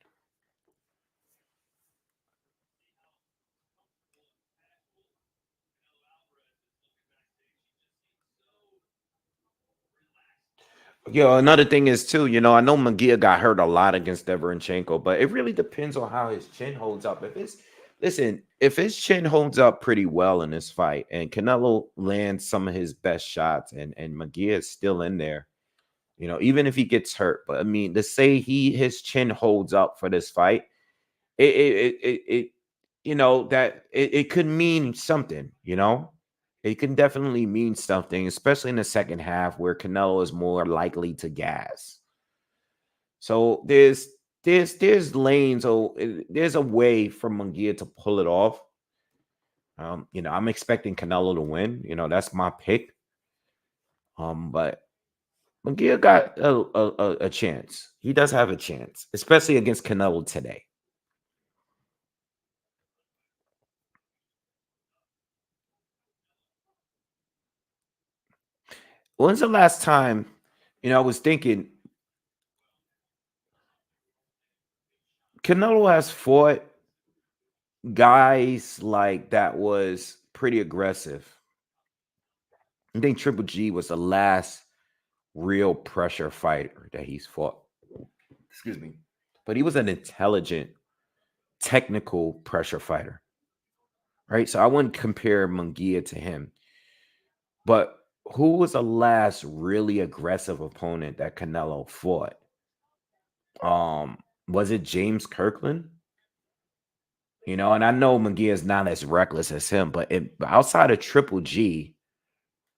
[SPEAKER 1] Another thing is too, I know Munguia got hurt a lot against Deverenchenko, but it really depends on how his chin holds up. If his chin holds up pretty well in this fight, and Canelo lands some of his best shots, and Munguia is still in there, even if he gets hurt. But I mean, to say his chin holds up for this fight, it that it could mean something. it can definitely mean something, especially in the second half where Canelo is more likely to gas. So there's lanes, there's a way for Munguia to pull it off. I'm expecting Canelo to win. That's my pick. But Munguia got a chance. He does have a chance, especially against Canelo today. When's the last time? I was thinking Canelo has fought guys like that was pretty aggressive. I think Triple G was the last real pressure fighter that he's fought. Excuse me. But he was an intelligent, technical pressure fighter, right? So I wouldn't compare Munguia to him. But who was the last really aggressive opponent that Canelo fought? Was it James Kirkland? And I know Munguia is not as reckless as him, but outside of Triple G,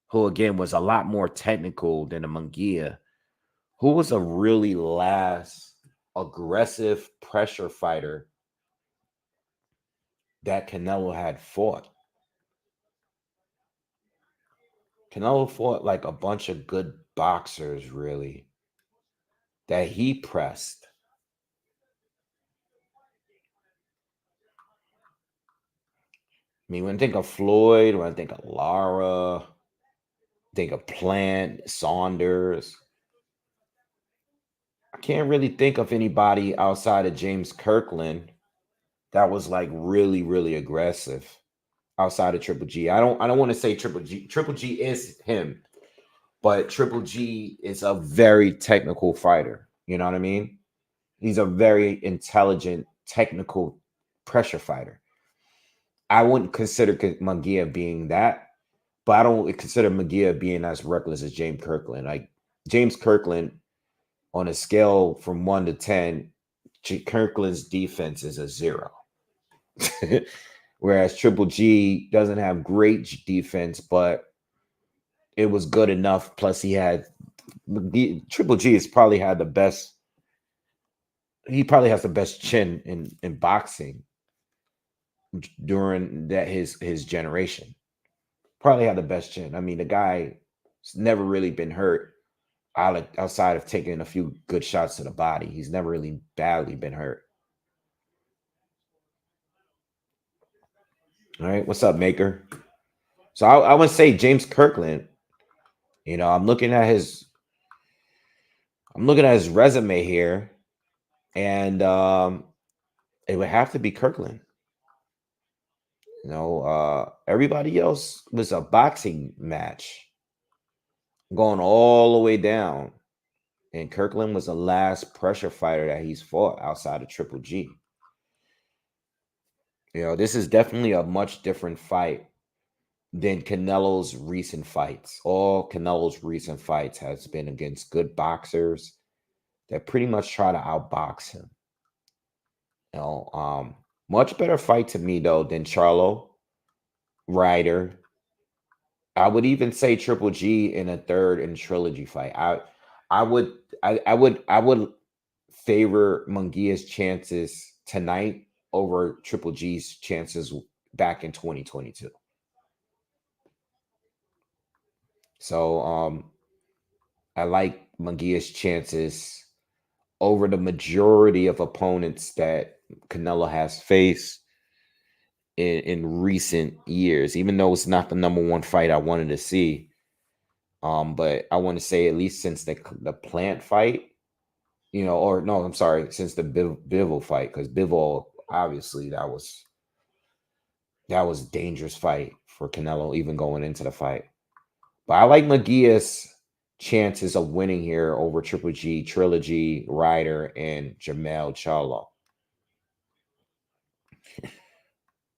[SPEAKER 1] who again was a lot more technical than a Munguia, who was a really last aggressive pressure fighter that Canelo had fought? Canelo fought like a bunch of good boxers, really, that he pressed. I mean, when I think of Floyd, when I think of Lara, think of Plant, Saunders, I can't really think of anybody outside of James Kirkland that was like really, really aggressive outside of Triple G. I don't want to say Triple G. Triple G is him, but Triple G is a very technical fighter. You know what I mean? He's a very intelligent, technical pressure fighter. I wouldn't consider Munguia being that, but I don't consider Munguia being as reckless as James Kirkland. Like James Kirkland, on a scale from 1 to 10, Kirkland's defense is a 0. Whereas Triple G doesn't have great defense, but it was good enough. Plus, Triple G has probably had the best. He probably has the best chin in boxing during his generation. Probably had the best chin. I mean, the guy's never really been hurt outside of taking a few good shots to the body. He's never really badly been hurt. All right, what's up, Maker? So I would say James Kirkland. I'm looking at his resume here, and it would have to be Kirkland. Everybody else was a boxing match going all the way down, and Kirkland was the last pressure fighter that he's fought outside of Triple G. This is definitely a much different fight than Canelo's recent fights. All Canelo's recent fights has been against good boxers that pretty much try to outbox him. Much better fight to me though than Charlo, Ryder. I would even say Triple G in a third and trilogy fight. I would favor Munguia's chances tonight over Triple G's chances back in 2022. So I like Munguia's chances over the majority of opponents that Canelo has faced in recent years, even though it's not the number one fight I wanted to see. But I want to say at least since the Plant fight, or no, I'm sorry, since the Bivol fight, because Bivol, obviously that was a dangerous fight for Canelo even going into the fight. But I like Munguia's chances of winning here over Triple G, Trilogy, Ryder, and Jamel Charlo.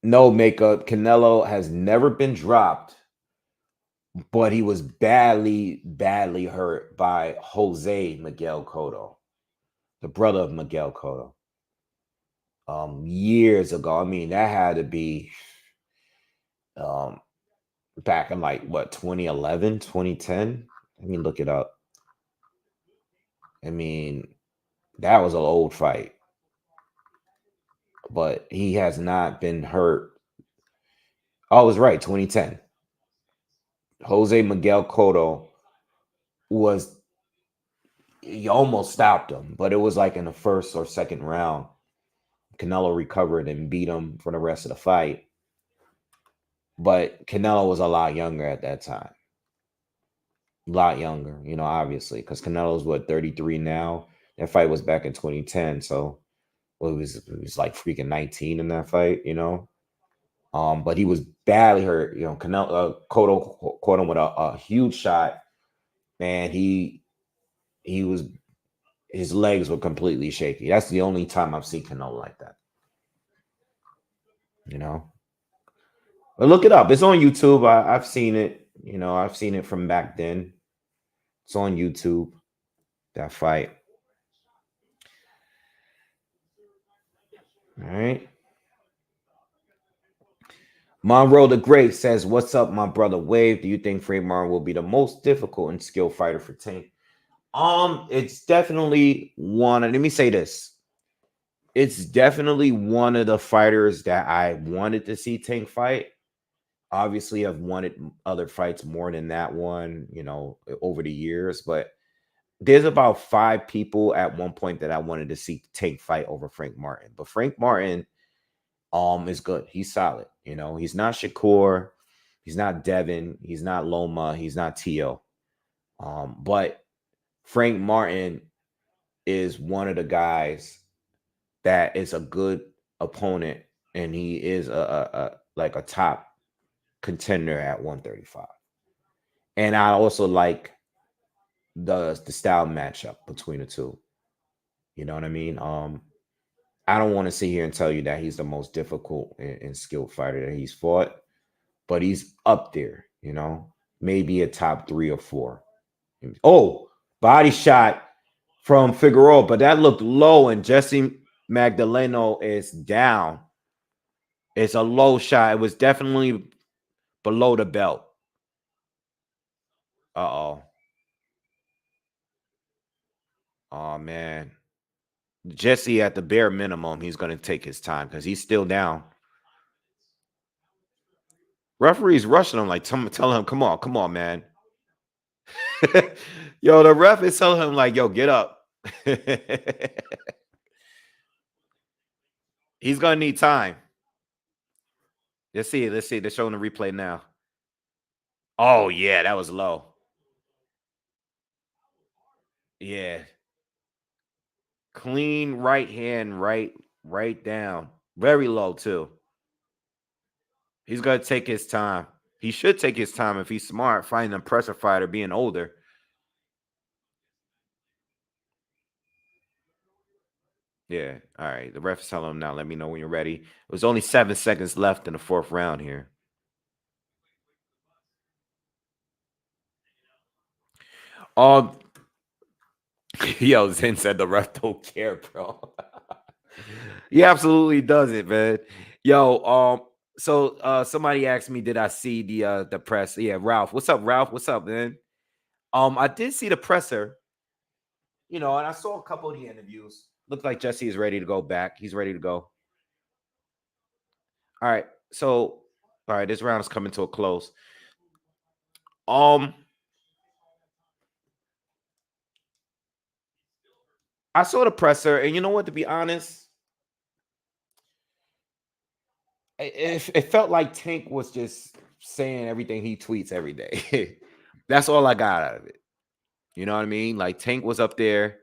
[SPEAKER 1] No makeup. Canelo has never been dropped, but he was badly, badly hurt by Jose Miguel Cotto, the brother of Miguel Cotto. Years ago. I mean, that had to be back in like what 2011, 2010. Let me look it up. I mean, that was an old fight, but he has not been hurt. Oh, I was right, 2010. Jose Miguel Cotto was he almost stopped him, but it was like in the first or second round. Canelo recovered and beat him for the rest of the fight. But Canelo was a lot younger at that time. A lot younger, obviously, because Canelo's what 33 now. That fight was back in 2010, so well, it was like freaking 19 in that fight. But he was badly hurt. Canelo Cotto caught him with a huge shot, and he was his legs were completely shaky. That's the only time I've seen Canelo like that. You know, but look it up. It's on YouTube. I've seen it. I've seen it from back then. It's on YouTube. That fight. All right. Monroe the Great says, "What's up, my brother Wave? Do you think Frank Martin will be the most difficult and skilled fighter for Tank?" It's definitely one. Let me say this. It's definitely one of the fighters that I wanted to see Tank fight. Obviously, I've wanted other fights more than that one, over the years. But there's about 5 people at one point that I wanted to see Tank fight over Frank Martin. But Frank Martin, is good. He's solid. He's not Shakur, he's not Devin, he's not Loma, he's not Tio. But Frank Martin is one of the guys that is a good opponent, and he is a like a top contender at 135. And I also like the style matchup between the two. You know what I mean? I don't want to sit here and tell you that he's the most difficult and skilled fighter that he's fought, but he's up there, maybe a top 3 or 4. Oh, body shot from Figueroa, but that looked low, and Jesse Magdaleno is down. It's a low shot. It was definitely below the belt. Uh-oh. Oh, man. Jesse, at the bare minimum, he's going to take his time because he's still down. Referee's rushing him, like, tell him, come on, man. Yo, the ref is telling him, like, yo, get up. He's going to need time. Let's see. They're showing the replay now. Oh, yeah, that was low. Yeah. Clean right hand, right down. Very low, too. He's going to take his time. He should take his time if he's smart, finding a pressure fighter, being older. Yeah. All right. The ref is telling him now, let me know when you're ready. It was only 7 seconds left in the 4th round here. Yo, Zen said the ref don't care, bro. He absolutely doesn't, man. Yo, so somebody asked me, did I see the press? Yeah, Ralph. What's up, Ralph? What's up, man? I did see the presser, and I saw a couple of the interviews. Looked like Jesse is ready to go back. He's ready to go. All right. So, all right, this round is coming to a close. I saw the presser, and you know what? To be honest, it felt like Tank was just saying everything he tweets every day. That's all I got out of it. You know what I mean? Like Tank was up there,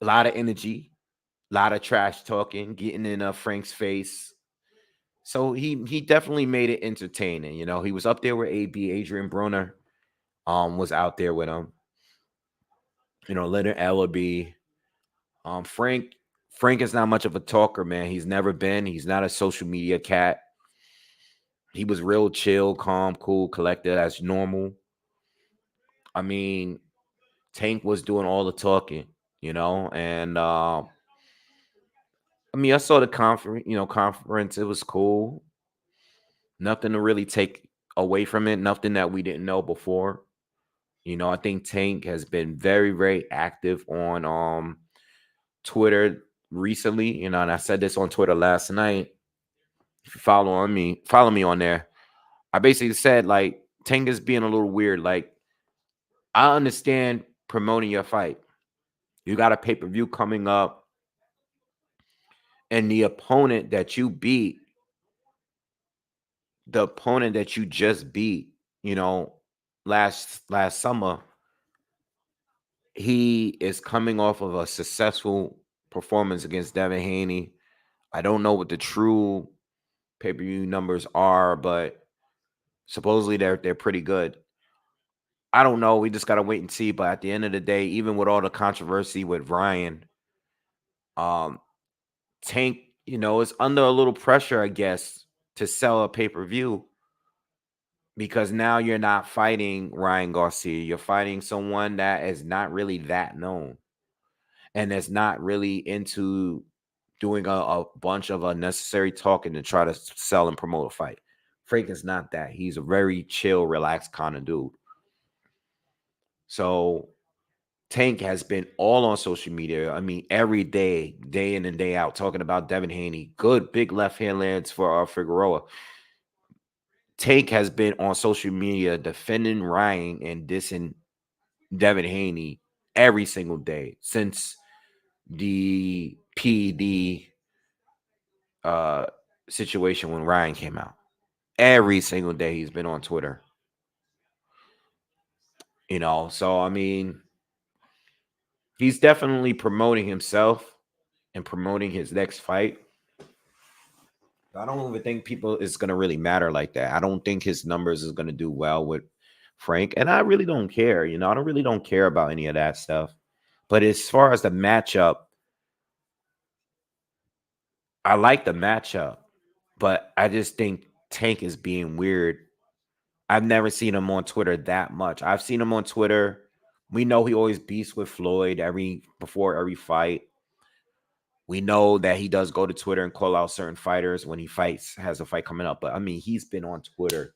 [SPEAKER 1] a lot of energy, a lot of trash talking, getting in Frank's face. So he definitely made it entertaining. He was up there with AB, Adrian Brunner, was out there with him. Leonard Ellaby. Frank is not much of a talker, man. He's never been. He's not a social media cat. He was real chill, calm, cool, collected as normal. I mean, Tank was doing all the talking, and I mean, I saw the conference. It was cool. Nothing to really take away from it, nothing that we didn't know before. You know, I think Tank has been very, very active on Twitter recently. You know, and I said this on Twitter last night. If you follow me on there. I basically said like Tank is being a little weird. Like, I understand promoting your fight. You got a pay-per-view coming up, and the opponent that you just beat, you know, last summer, he is coming off of a successful performance against Devin Haney. I don't know what the true pay-per-view numbers are, but supposedly they're pretty good. I don't know. We just gotta wait and see. But at the end of the day, even with all the controversy with Ryan, um, Tank, you know, is under a little pressure, I guess, to sell a pay-per-view because now you're not fighting Ryan Garcia. You're fighting someone that is not really that known and is not really into doing a bunch of unnecessary talking to try to sell and promote a fight. Frank is not that. He's a very chill, relaxed kind of dude. So Tank has been all on social media. I mean, every day, day in and day out, talking about Devin Haney. Good big left hand lands for Figueroa. Tank has been on social media defending Ryan and dissing Devin Haney every single day since the PD situation when Ryan came out. Every single day he's been on Twitter. You know, so I mean, he's definitely promoting himself and promoting his next fight. I don't even think people is gonna really matter like that. I don't think his numbers is gonna do well with Frank, and I really don't care. You know, I don't care about any of that stuff. But as far as the matchup, I like the matchup, but I just think Tank is being weird. I've never seen him on Twitter that much. I've seen him on Twitter. We know he always beats with Floyd before every fight. We know that he does go to Twitter and call out certain fighters when he has a fight coming up. But I mean, he's been on Twitter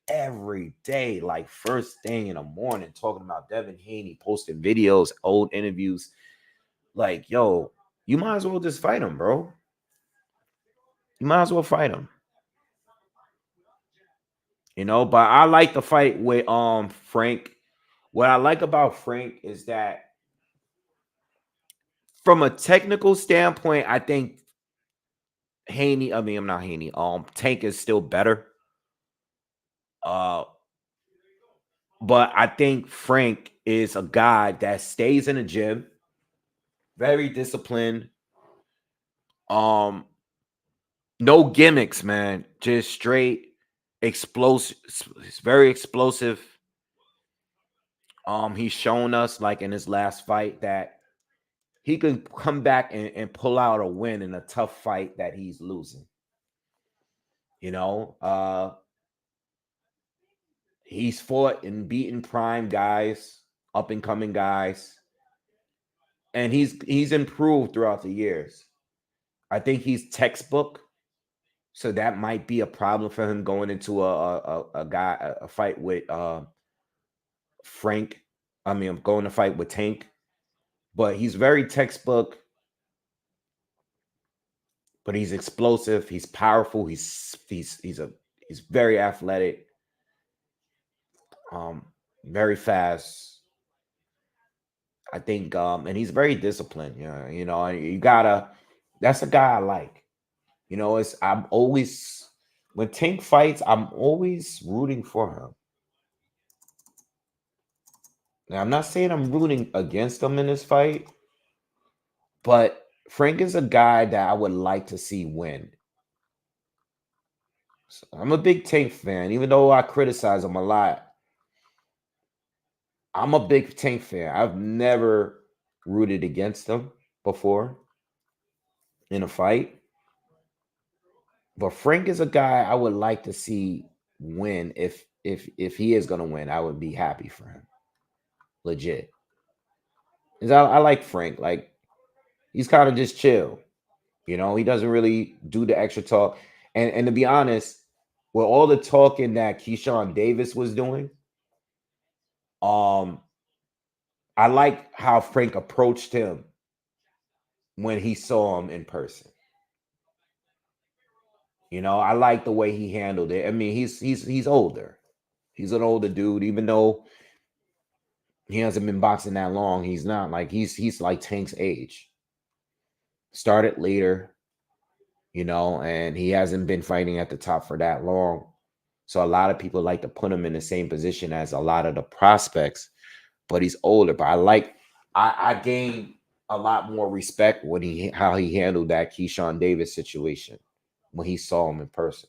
[SPEAKER 1] every day, like first thing in the morning, talking about Devin Haney, posting videos, old interviews. Like, yo, you might as well just fight him, bro. You might as well fight him. You know, but I like the fight with Frank. What I like about Frank is that from a technical standpoint, I think I'm not Haney. Tank is still better. Uh, but I think Frank is a guy that stays in the gym, very disciplined. Um, no gimmicks, man. Just straight explosive. It's very explosive. He's shown us like in his last fight that he can come back and pull out a win in a tough fight that he's losing. You know, he's fought and beaten prime guys, up and coming guys, and he's improved throughout the years. I think he's textbook, so that might be a problem for him going into a fight with Frank. I mean, I'm going to fight with Tank, but he's very textbook. But he's explosive. He's powerful. He's very athletic. Um, very fast. I think, and he's very disciplined. You know, and you gotta. That's a guy I like. You know, I'm always when Tank fights, I'm always rooting for him. Now, I'm not saying I'm rooting against him in this fight, but Frank is a guy that I would like to see win. So I'm a big Tank fan, even though I criticize him a lot. I'm a big Tank fan. I've never rooted against him before in a fight. But Frank is a guy I would like to see win. If he is gonna win, I would be happy for him. Legit. 'Cause I like Frank. Like he's kind of just chill. You know, he doesn't really do the extra talk. And to be honest, with all the talking that Keyshawn Davis was doing, um, I like how Frank approached him when he saw him in person. You know, I like the way he handled it. I mean, he's older. He's an older dude, even though he hasn't been boxing that long. He's not like he's like Tank's age. Started later, you know, and he hasn't been fighting at the top for that long. So a lot of people like to put him in the same position as a lot of the prospects, but he's older. But I gained a lot more respect when how he handled that Keyshawn Davis situation when he saw him in person.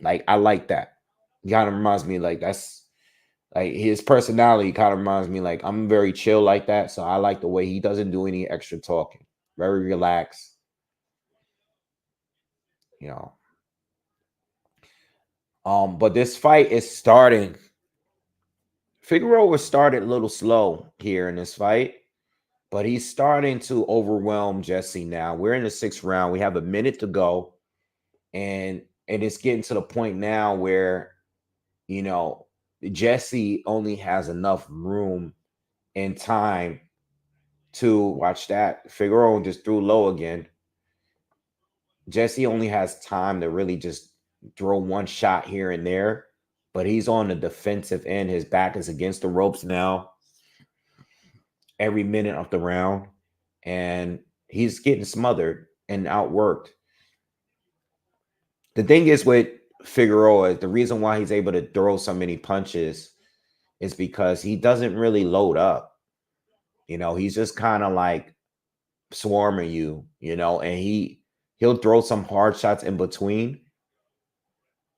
[SPEAKER 1] Like I like that. He kind of reminds me like that's like his personality kind of reminds me like I'm very chill like that. So I like the way he doesn't do any extra talking. Very relaxed, you know. But this fight is starting. Figueroa started a little slow here in this fight, but he's starting to overwhelm Jesse now. We're in the 6th round. We have a minute to go, and it's getting to the point now where you know Jesse only has enough room and time to watch that. Figueroa just threw low again. Jesse only has time to really just throw one shot here and there, but he's on the defensive end. His back is against the ropes now every minute of the round, and he's getting smothered and outworked. The thing is with Figueroa, the reason why he's able to throw so many punches is because he doesn't really load up. You know, he's just kind of like swarming you, you know, and he'll throw some hard shots in between.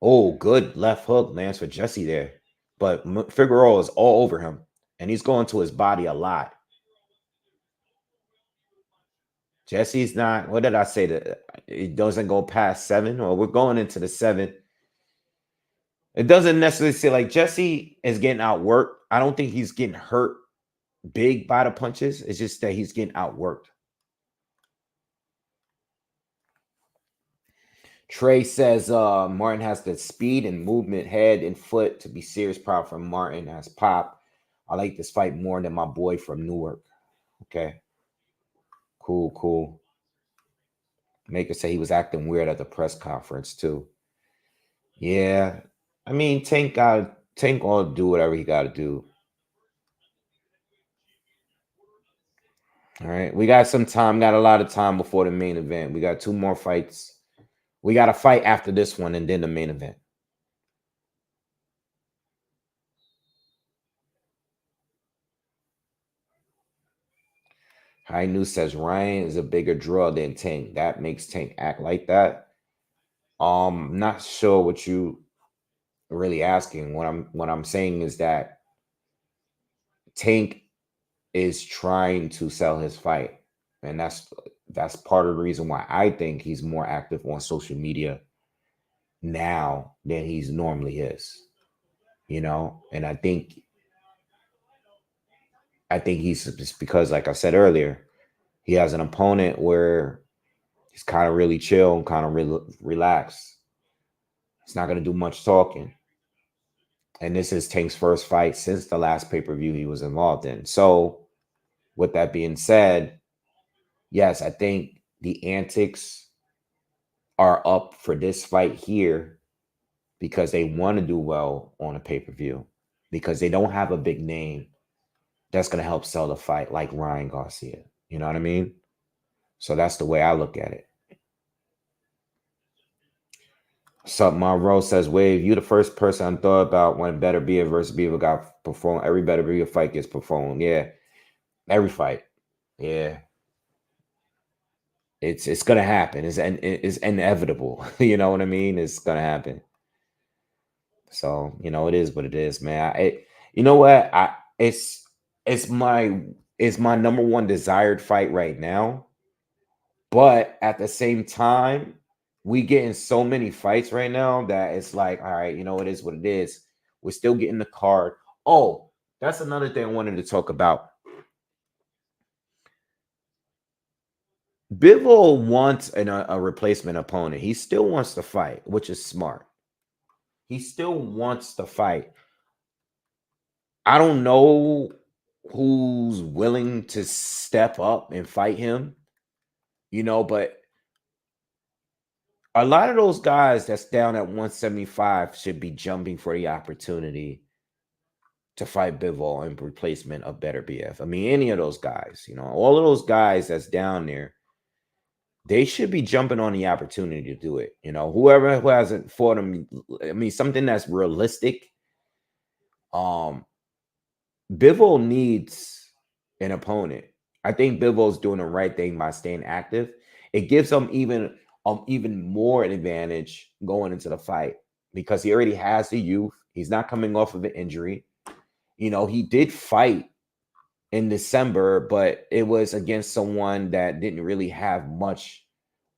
[SPEAKER 1] Oh, good left hook lands for Jesse there. But Figueroa is all over him, and he's going to his body a lot. Jesse's not, what did I say? That it doesn't go past 7, or we're going into the 7th. It doesn't necessarily say like Jesse is getting outworked. I don't think he's getting hurt big by the punches. It's just that he's getting outworked. Trey says Martin has the speed and movement, head and foot to be serious problem from Martin has pop. I like this fight more than my boy from Newark. Okay. Cool, cool. Maker say he was acting weird at the press conference too. Yeah. I mean, Tank gonna do whatever he gotta do. All right. We got some time, got a lot of time before the main event. We got 2 more fights. We got a fight after this one and then the main event. High News says Ryan is a bigger draw than Tank. That makes Tank act like that. Not sure what you really asking. What I'm saying is that Tank is trying to sell his fight, and that's part of the reason why I think he's more active on social media now than he's normally is. You know, and I think he's just because, like I said earlier, he has an opponent where he's kind of really chill and kind of relaxed. He's not going to do much talking. And this is Tank's first fight since the last pay-per-view he was involved in. So, with that being said, yes, I think the antics are up for this fight here because they want to do well on a pay-per-view because they don't have a big name that's going to help sell the fight like Ryan Garcia. You know what I mean? So that's the way I look at it. Sup, Monroe says, Wave, you the first person I thought about when Better Be It versus Bivol got performed. Every Better Be It fight gets performed. Yeah. Every fight. Yeah. It's gonna happen. It's inevitable. You know what I mean? It's gonna happen. So, it is what it is, man. You know what? It's my it's my number one desired fight right now. But at the same time, we getting so many fights right now that it's like, all right, it is what it is. We're still getting the card. Oh, that's another thing I wanted to talk about. Bivol wants a replacement opponent. He still wants to fight, which is smart. He still wants to fight. I don't know who's willing to step up and fight him, but a lot of those guys that's down at 175 should be jumping for the opportunity to fight Bivol in replacement of Better BF. I mean, any of those guys, all of those guys that's down there, they should be jumping on the opportunity to do it. Whoever who hasn't fought him, I mean, something that's realistic. Bivol needs an opponent. I think Bivol's doing the right thing by staying active. It gives him even more an advantage going into the fight because he already has the youth. He's not coming off of an injury. He did fight in December, but it was against someone that didn't really have much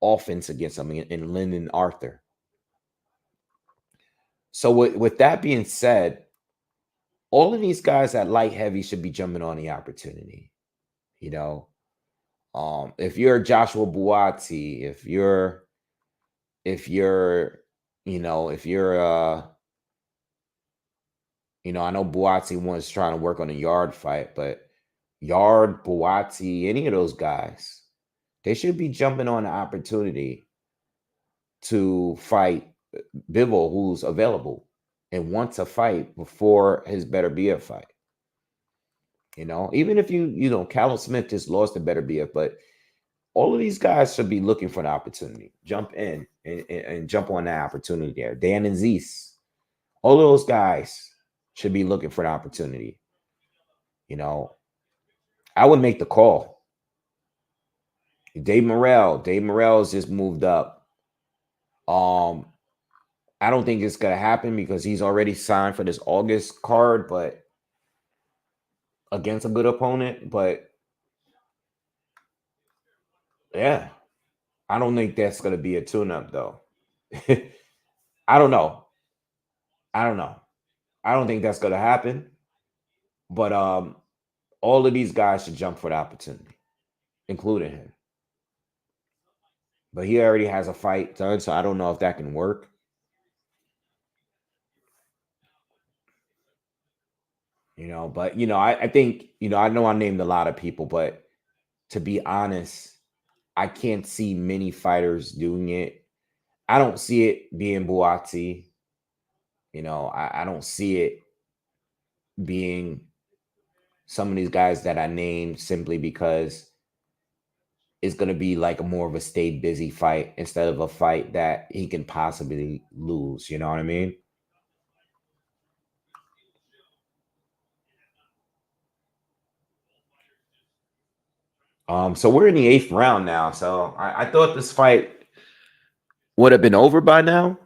[SPEAKER 1] offense against him in Lyndon Arthur. So with that being said, all of these guys at light heavy should be jumping on the opportunity. If you're Joshua Buatsi, if you're I know Buatsi was trying to work on a yard fight, but Yard, Buatsi, any of those guys, they should be jumping on the opportunity to fight Bivol, who's available and wants a fight before his Better BF fight. Even if Callum Smith just lost to Better BF, but all of these guys should be looking for an opportunity. Jump in and jump on that opportunity there. Dan and Zeus, all of those guys should be looking for an opportunity. I would make the call. Dave Morrell's just moved up. I don't think it's gonna happen because he's already signed for this August card, but against a good opponent. But yeah, I don't think that's gonna be a tune-up though. I don't know. I don't think that's gonna happen. But all of these guys should jump for the opportunity, including him. But he already has a fight done, so I don't know if that can work. But I think, I know I named a lot of people, but to be honest, I can't see many fighters doing it. I don't see it being Buatsi. I don't see it being some of these guys that I named simply because it's going to be like a more of a stay busy fight instead of a fight that he can possibly lose. You know what I mean? So we're in the 8th round now. So I thought this fight would have been over by now.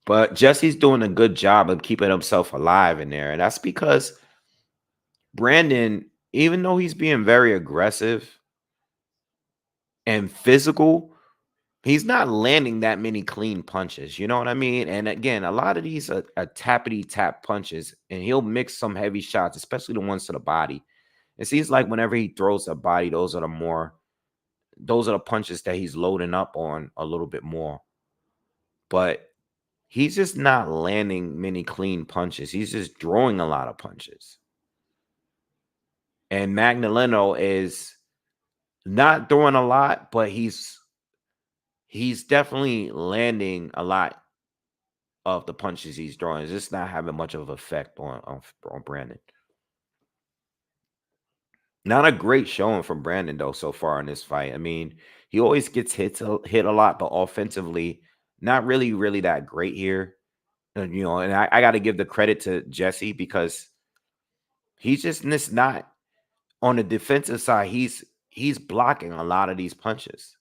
[SPEAKER 1] But Jesse's doing a good job of keeping himself alive in there. And that's because Brandon, even though he's being very aggressive and physical, he's not landing that many clean punches. You know what I mean? And again, a lot of these are tappity tap punches, and he'll mix some heavy shots, especially the ones to the body. It seems like whenever he throws a body, those are the punches that he's loading up on a little bit more. But he's just not landing many clean punches. He's just throwing a lot of punches. And Magdaleno is not throwing a lot, but he's definitely landing a lot of the punches he's throwing. It's just not having much of an effect on Brandon. Not a great showing from Brandon though so far in this fight. I mean, he always gets hit a lot, but offensively, not really that great here. And I got to give the credit to Jesse because he's just not on the defensive side. He's blocking a lot of these punches.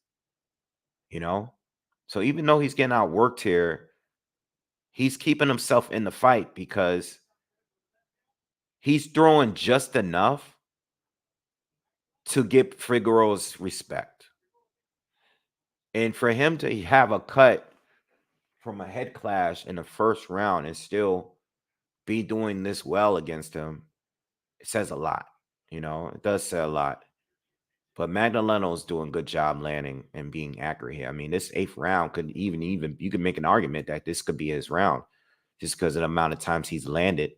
[SPEAKER 1] So even though he's getting outworked here, he's keeping himself in the fight because he's throwing just enough to get Figueroa's respect. And for him to have a cut from a head clash in the first round and still be doing this well against him, it says a lot. It does say a lot. But Magdaleno's doing a good job landing and being accurate here. I mean, this 8th round could even you could make an argument that this could be his round just because of the amount of times he's landed.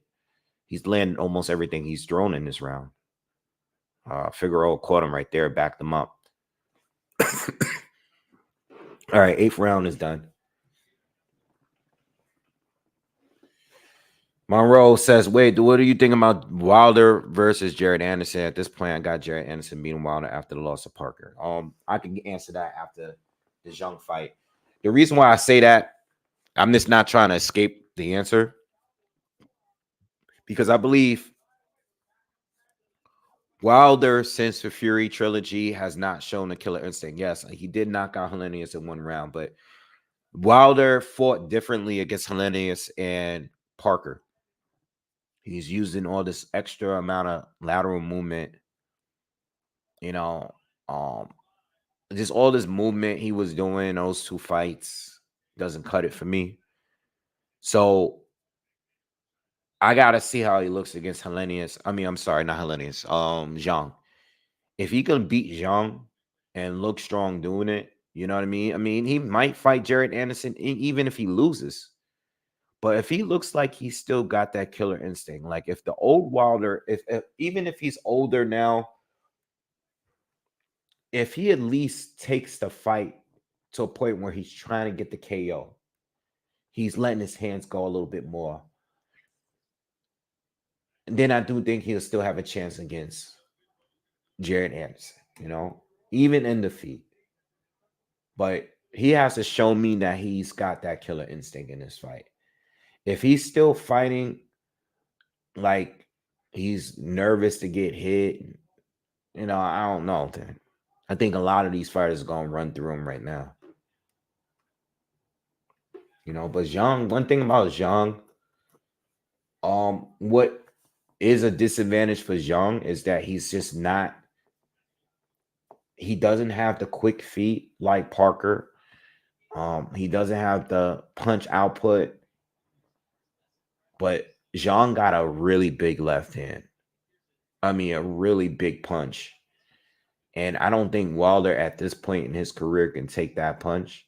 [SPEAKER 1] He's landed almost everything he's thrown in this round. Figueroa caught him right there, backed him up. All right, 8th round is done. Monroe says, wait, what do you think about Wilder versus Jared Anderson? At this point, I got Jared Anderson beating Wilder after the loss of Parker. I can answer that after the Young fight. The reason why I say that, I'm just not trying to escape the answer, because I believe Wilder, since the Fury trilogy, has not shown a killer instinct. Yes, he did knock out Helenius in 1 round, but Wilder fought differently against Helenius and Parker. He's using all this extra amount of lateral movement, you know, just all this movement he was doing in those 2 fights doesn't cut it for me. So I gotta see how he looks against Helenius. I mean, I'm sorry, not Helenius. Zhang. If he can beat Zhang and look strong doing it, you know what I mean? I mean, he might fight Jared Anderson even if he loses. But if he looks like he's still got that killer instinct, like if the old Wilder, if even if he's older now, if he at least takes the fight to a point where he's trying to get the KO, he's letting his hands go a little bit more, and then I do think he'll still have a chance against Jared Anderson, you know, even in defeat. But he has to show me that he's got that killer instinct in this fight. If he's still fighting like he's nervous to get hit, you know, I don't know. Then I think a lot of these fighters are gonna run through him right now. You know, but Zhang, one thing about Zhang, what is a disadvantage for Zhang is that he's just not, he doesn't have the quick feet like Parker. He doesn't have the punch output, but Zhang got a really big left hand. I mean, a really big punch. And I don't think Wilder at this point in his career can take that punch,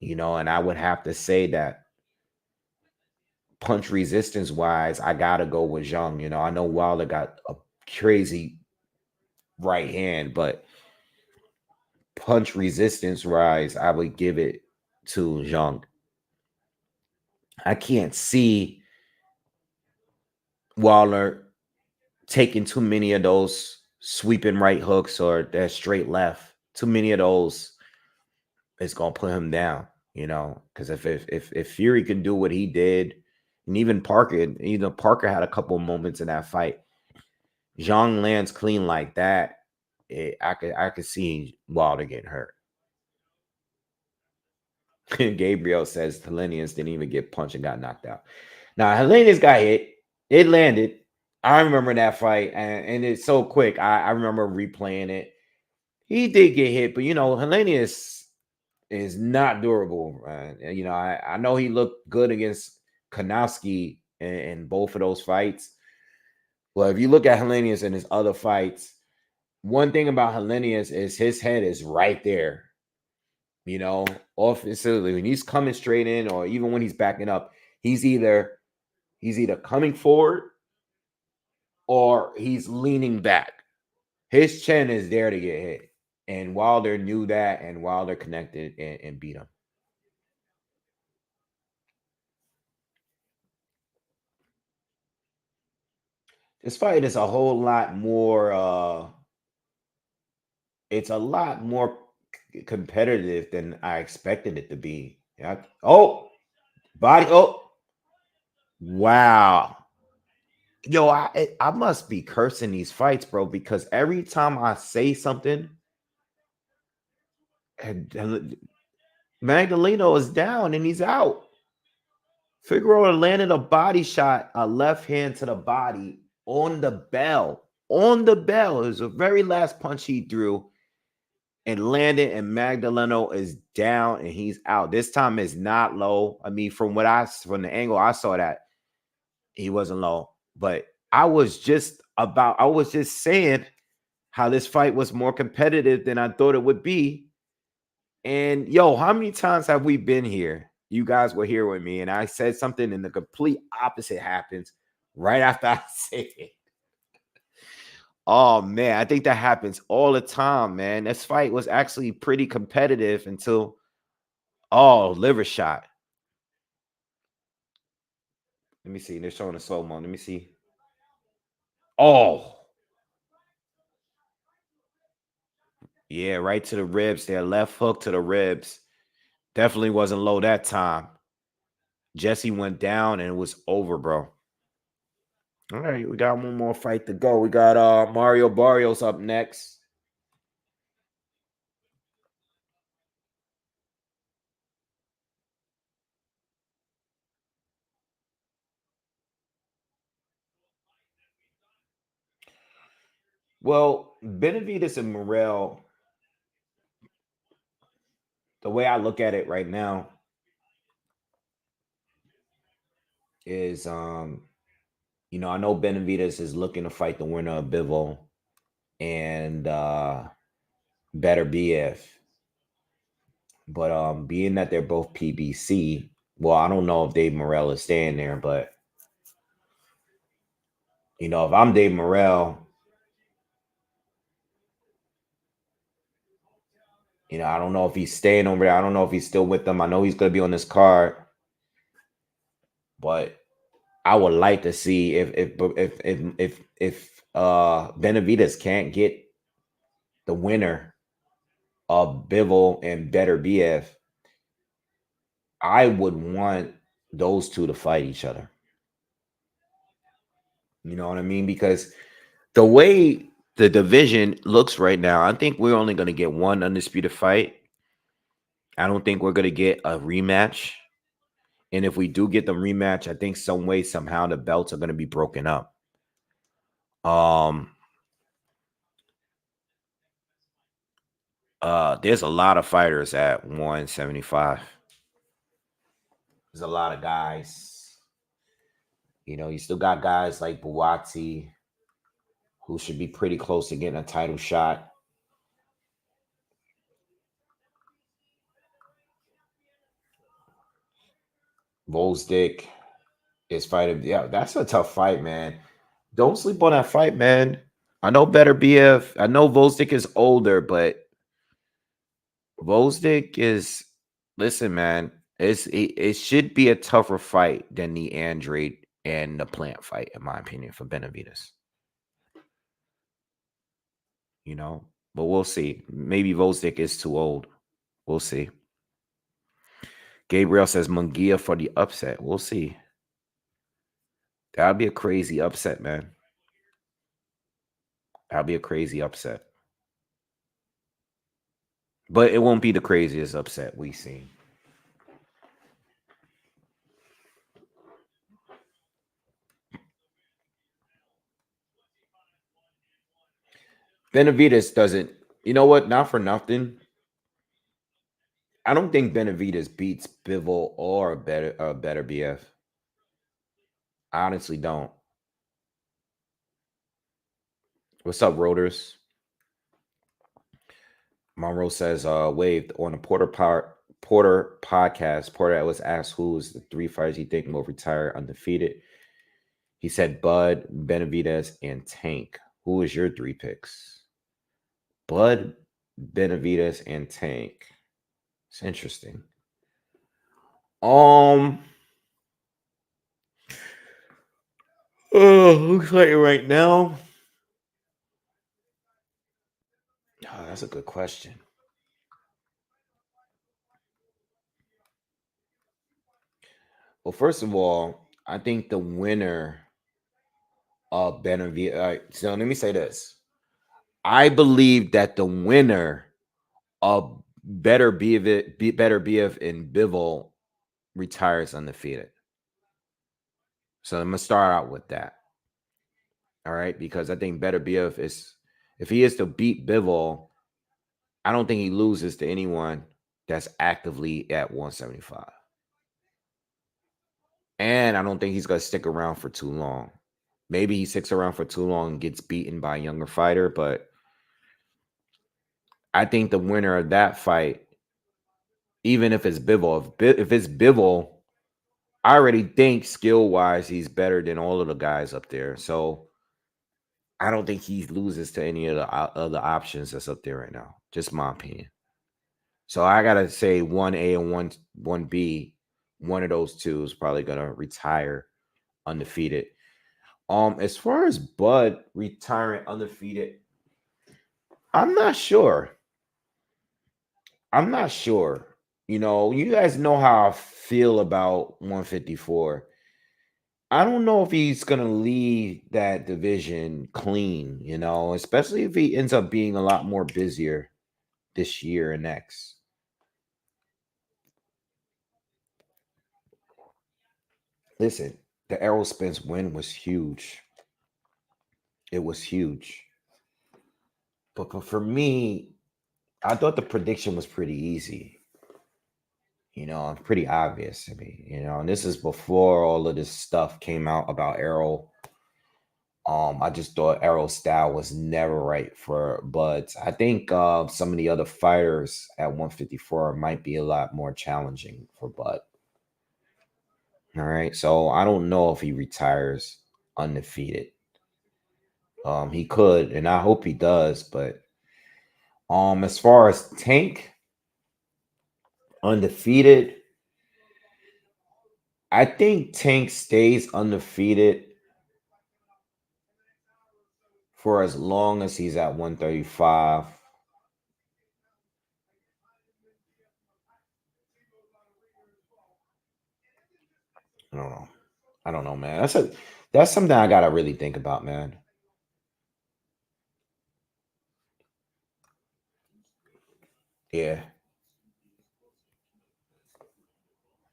[SPEAKER 1] you know, and I would have to say that punch resistance wise, I got to go with Zhang. You know, I know Wilder got a crazy right hand, but punch resistance wise, I would give it to Zhang. I can't see Wilder taking too many of those sweeping right hooks or that straight left. Too many of those is gonna put him down, you know. Because if Fury can do what he did, and even Parker, you know, Parker had a couple of moments in that fight. Zhang lands clean like that, I could see Wilder getting hurt. Gabriel says Helenius didn't even get punched and got knocked out. Now Helenius got hit. It landed. I remember that fight, and it's so quick. I remember replaying it. He did get hit, but you know, Helenius is not durable. You know, I know he looked good against Kanowski in both of those fights. Well, if you look at Helenius in his other fights, one thing about Helenius is his head is right there. You know, offensively, when he's coming straight in, or even when he's backing up, he's either coming forward or he's leaning back. His chin is there to get hit. And Wilder knew that, and Wilder connected and beat him. This fight is a whole lot more, it's a lot more competitive than I expected it to be. Yeah. Oh, body. Oh, wow. Yo, I must be cursing these fights, bro, because every time I say something, and Magdaleno is down and he's out. Figueroa landed a body shot, a left hand to the body on the bell. On the bell. It was the very last punch he threw and landed, and Magdaleno is down and he's out. This time is not low. I mean, from the angle I saw that, he wasn't low. But I was just saying how this fight was more competitive than I thought it would be. And yo, how many times have we been here? You guys were here with me, and I said something, and the complete opposite happens right after I say it. Oh man, I think that happens all the time, man. This fight was actually pretty competitive until liver shot. Let me see. They're showing a slow mo. Let me see. Oh, yeah, right to the ribs there. Left hook to the ribs. Definitely wasn't low that time. Jesse went down and it was over, bro. All right, we got one more fight to go. We got Mario Barrios up next. Well, Benavides and Morrell, the way I look at it right now is I know Benavides is looking to fight the winner of Bivol and Better BF. But being that they're both PBC, well, I don't know if Dave Morrell is staying there, but if I'm Dave Morrell, I don't know if he's staying over there. I don't know if he's still with them. I know he's gonna be on this card, but I would like to see if Benavides can't get the winner of Bivol and Better BF, I would want those two to fight each other. You know what I mean? Because the way the division looks right now, I think we're only going to get one undisputed fight. I don't think we're going to get a rematch. And if we do get the rematch, I think some way, somehow the belts are going to be broken up. There's a lot of fighters at 175. There's a lot of guys. You still got guys like Buati, who should be pretty close to getting a title shot. Volsdick is fighting. Yeah, that's a tough fight, man. Don't sleep on that fight, man. I know Better BF. I know Volsdick is older, but Volsdick is. Listen, man. It should be a tougher fight than the Andrade and the Plant fight, in my opinion, for Benavides. But we'll see. Maybe Volsdick is too old. We'll see. Gabriel says Munguia for the upset. We'll see. That'd be a crazy upset, man. That'd be a crazy upset. But it won't be the craziest upset we've seen. Benavides doesn't. You know what? Not for nothing. I don't think Benavides beats Bivol or better BF. I honestly don't. What's up, Rotors? Monroe says, waved on a Porter podcast. Porter was asked who's the three fighters he think will retire undefeated. He said Bud, Benavides, and Tank. Who is your three picks? Bud, Benavides, and Tank. It's interesting. Looks like right now. Oh, that's a good question. Well, first of all, I think the winner of Benavides. So let me say this: I believe that the winner of Better BF and Bivol retires undefeated. So I'm gonna start out with that. All right, because I think Better BF is, if he is to beat Bivol, I don't think he loses to anyone that's actively at 175. And I don't think he's going to stick around for too long. Maybe he sticks around for too long and gets beaten by a younger fighter, but I think the winner of that fight, even if it's Bivol, if it's Bivol, I already think skill wise he's better than all of the guys up there. So I don't think he loses to any of the other options that's up there right now. Just my opinion. So I gotta say 1A and 1B, one of those two is probably gonna retire undefeated. As far as Bud retiring undefeated, I'm not sure. I'm not sure. You guys know how I feel about 154. I don't know if he's gonna leave that division clean, especially if he ends up being a lot more busier this year and next. Listen, the Errol Spence win was huge. It was huge. But for me, I thought the prediction was pretty easy. Pretty obvious. And this is before all of this stuff came out about Errol. I just thought Errol's style was never right for Buds. I think some of the other fighters at 154 might be a lot more challenging for Bud. All right. So I don't know if he retires undefeated. He could, and I hope he does, but as far as Tank undefeated, I think Tank stays undefeated for as long as he's at 135. I don't know. I don't know, man. That's something I gotta really think about, man. Yeah.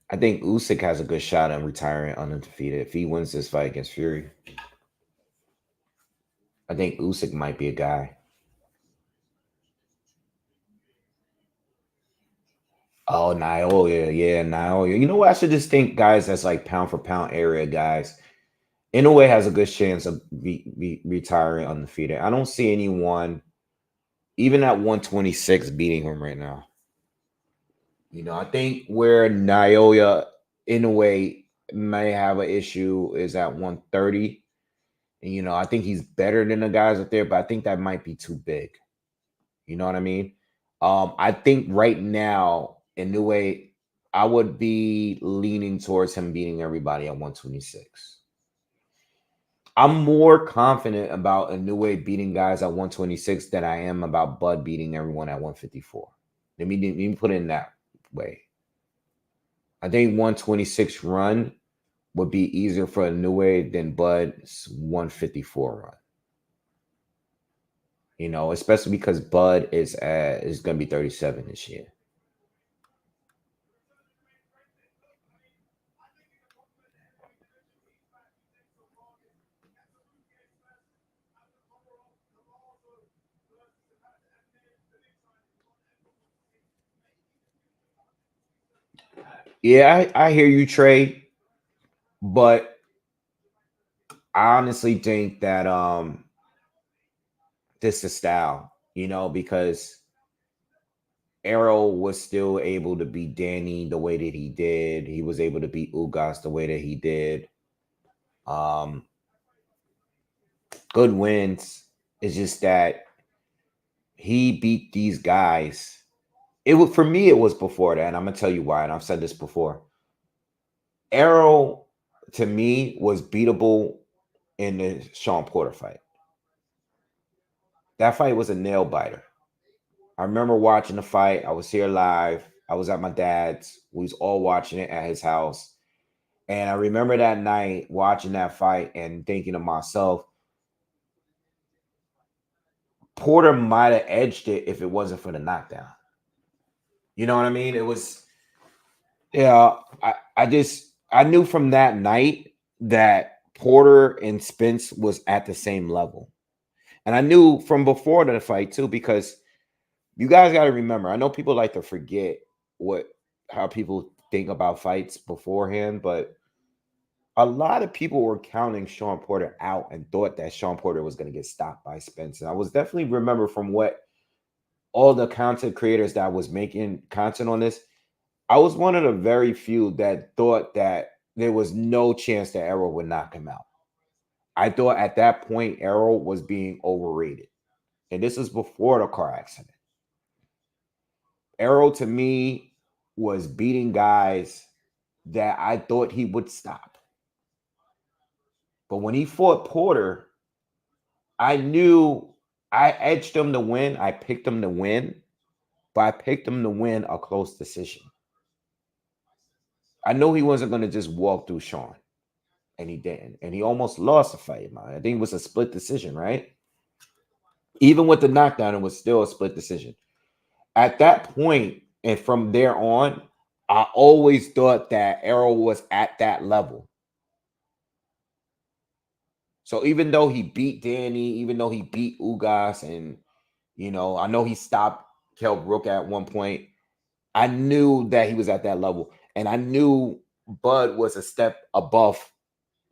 [SPEAKER 1] I think Usyk has a good shot at retiring undefeated if he wins this fight against Fury. I think Usyk might be a guy. Oh, Naoya, yeah, Naoya. You know what? I should just think guys that's like pound for pound area guys. Inoue has a good chance of retiring undefeated. I don't see anyone, even at 126, beating him right now. I think where Naoya Inoue may have an issue is at 130. And, I think he's better than the guys up there, but I think that might be too big. You know what I mean? I think right now, Inoue, I would be leaning towards him beating everybody at 126. I'm more confident about Inoue beating guys at 126 than I am about Bud beating everyone at 154. Let me put it in that way. I think 126 run would be easier for Inoue than Bud's 154 run. Especially because Bud is going to be 37 this year. Yeah, I hear you, Trey, but I honestly think that this is style, because Errol was still able to beat Danny the way that he did. He was able to beat Ugas the way that he did. Um, Good wins. It's just that he beat these guys. For me, it was before that, and I'm gonna tell you why. And I've said this before. Errol, to me, was beatable in the Sean Porter fight. That fight was a nail biter. I remember watching the fight. I was here live. I was at my dad's. We was all watching it at his house. And I remember that night watching that fight and thinking to myself, Porter might have edged it if it wasn't for the knockdown. You know what I mean? It was, yeah. I knew from that night that Porter and Spence was at the same level. And I knew from before the fight too, because you guys got to remember, I know people like to forget how people think about fights beforehand, but a lot of people were counting Sean Porter out and thought that Sean Porter was going to get stopped by Spence. And I was definitely remember from what all the content creators that was making content on this, I was one of the very few that thought that there was no chance that Errol would knock him out. I thought at that point Errol was being overrated. And this is before the car accident. Errol to me was beating guys that I thought he would stop. But when he fought Porter, I knew I edged him to win. I picked him to win, but I picked him to win a close decision. I knew he wasn't going to just walk through Sean, and he didn't. And he almost lost the fight. I think it was a split decision, right? Even with the knockdown, it was still a split decision. At that point, and from there on, I always thought that Errol was at that level. So even though he beat Danny, even though he beat Ugas, and I know he stopped Kell Brook at one point, I knew that he was at that level. And I knew Bud was a step above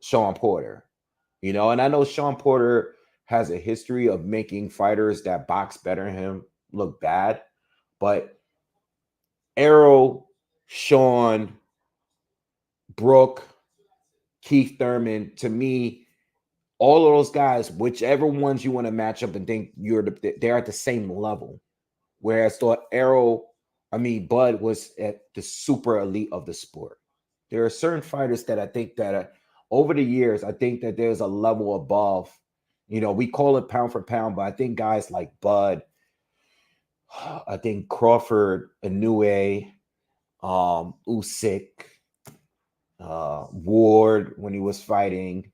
[SPEAKER 1] Sean Porter. And I know Sean Porter has a history of making fighters that box better than him look bad. But Errol, Sean, Brook, Keith Thurman, to me, all of those guys, whichever ones you want to match up and think they're at the same level. Whereas thought Bud was at the super elite of the sport. There are certain fighters that I think that over the years, I think that there's a level above. We call it pound for pound, but I think guys like Bud, I think Crawford, Inoue, Usyk, Ward when he was fighting,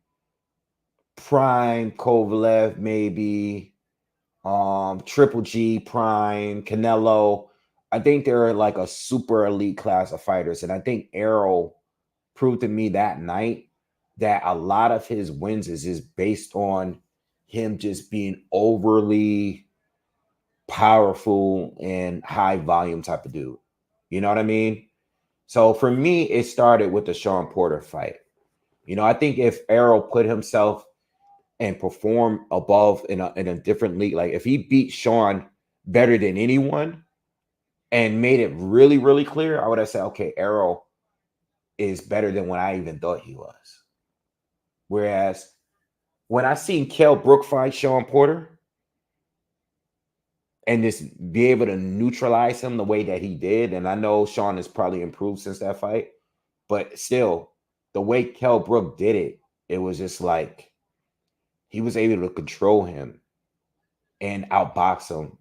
[SPEAKER 1] Prime, Kovalev, maybe, Triple G, Prime, Canelo. I think they're like a super elite class of fighters. And I think Errol proved to me that night that a lot of his wins is based on him just being overly powerful and high volume type of dude. You know what I mean? So for me, it started with the Sean Porter fight. I think if Errol put himself and performed above in a different league, like if he beat Sean better than anyone and made it really, really clear, I would have said, okay, Errol is better than what I even thought he was. Whereas when I seen Kell Brook fight Sean Porter and just be able to neutralize him the way that he did, and I know Sean has probably improved since that fight, but still, the way Kell Brook did it, it was just like he was able to control him and outbox him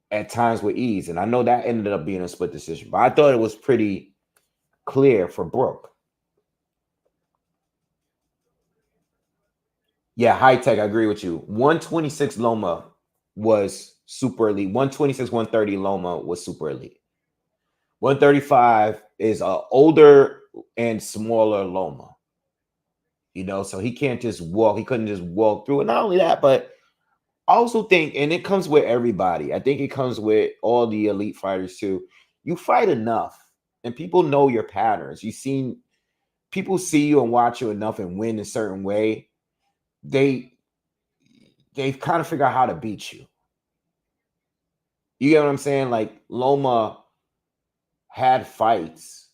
[SPEAKER 1] at times with ease. And I know that ended up being a split decision, but I thought it was pretty clear for Brook. Yeah, high tech. I agree with you. 126 Loma was super elite. 126, 130 Loma was super elite. 135 is a older and smaller Loma. So he can't just walk. He couldn't just walk through it. Not only that, but I also think, and it comes with everybody. I think it comes with all the elite fighters too. You fight enough, and people know your patterns. People see you and watch you enough and win a certain way. They've kind of figured out how to beat you. You get what I'm saying? Like Loma had fights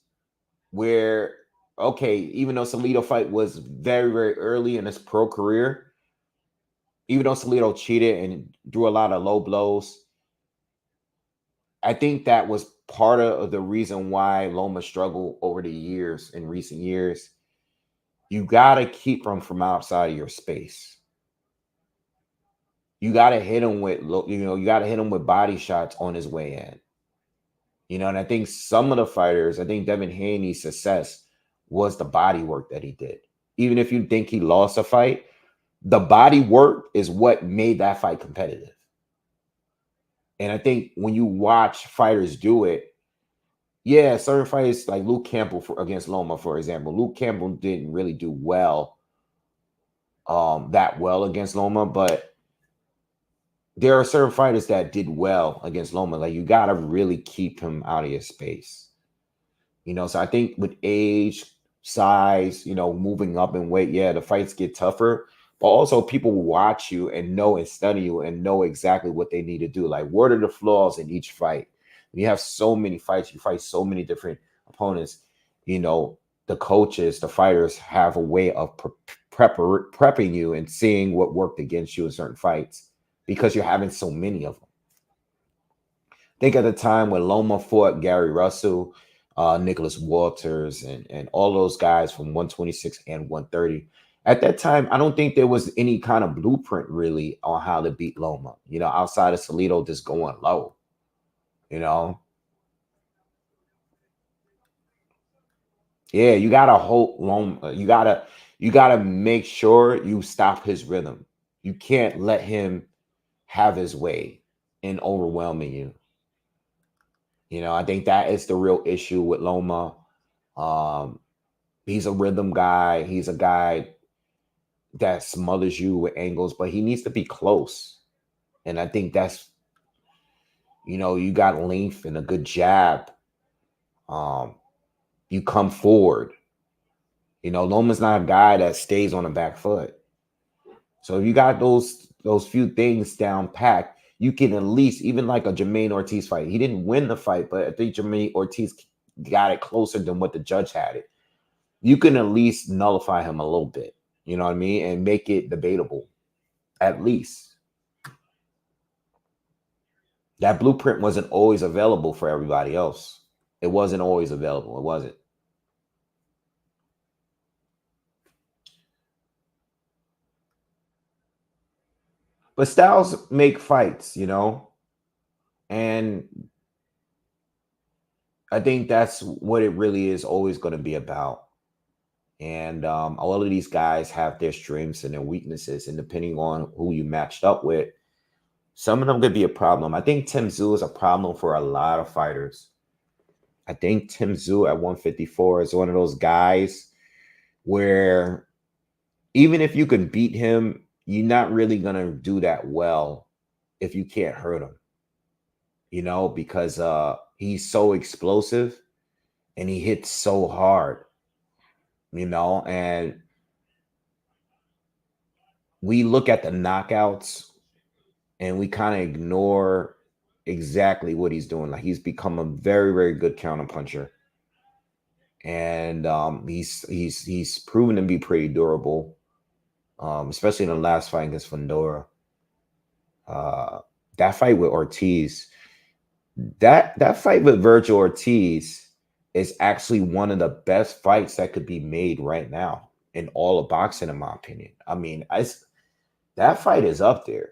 [SPEAKER 1] where, okay, even though Salido fight was very, very early in his pro career, even though Salido cheated and drew a lot of low blows, I think that was part of the reason why Loma struggled over the years, in recent years. You got to keep him from outside of your space. You got to hit him with, you got to hit him with body shots on his way in. And I think some of the fighters, I think Devin Haney's success was the body work that he did. Even if you think he lost a fight, the body work is what made that fight competitive. And I think when you watch fighters do it, yeah, certain fights like Luke Campbell against Loma, for example, Luke Campbell didn't really do that well against Loma, but there are certain fighters that did well against Loma. Like you got to really keep him out of your space. So I think with age, size, moving up in weight, yeah, the fights get tougher. but also people will watch you and know and study you and know exactly what they need to do. Like, what are the flaws in each fight? When you have so many fights, you fight so many different opponents. You know, the coaches, the fighters have a way of prepping you and seeing what worked against you in certain fights because you're having so many of them. Think at the time when Loma fought Gary Russell, Nicholas Walters, and all those guys from 126 and 130. At that time, I don't think there was any kind of blueprint really on how to beat Loma, you know, outside of Salido just going low, you know. Yeah, you gotta hold Loma. You gotta make sure you stop his rhythm. You can't let him have his way in overwhelming you. You know, I think that is the real issue with Loma. Um, he's a rhythm guy. He's a guy that smothers you with angles, but he needs to be close. And I think that's, you know, you got length and a good jab. Um, you come forward. You know, Loma's not a guy that stays on the back foot. So if you got those few things down packed, you can at least, even like a Jermaine Ortiz fight. He didn't win the fight, but I think Jermaine Ortiz got it closer than what the judge had it. You can at least nullify him a little bit. You know what I mean? And make it debatable. At least. That blueprint wasn't always available for everybody else. It wasn't always available. It wasn't. But styles make fights, you know? And I think that's what it really is always going to be about. And all of these guys have their strengths and their weaknesses. And depending on who you matched up with, some of them could be a problem. I think Tim Tszyu is a problem for a lot of fighters. I think Tim Tszyu at 154 is one of those guys where even if you can beat him, you're not really going to do that well if you can't hurt him, you know, because he's so explosive and he hits so hard, you know, and we look at the knockouts and we kind of ignore exactly what he's doing. Like, he's become a very, very good counterpuncher. And he's proven to be pretty durable, especially in the last fight against Fundora. Uh, that fight with Ortiz, that fight with Virgil Ortiz is actually one of the best fights that could be made right now in all of boxing, in my opinion. I mean, that fight is up there.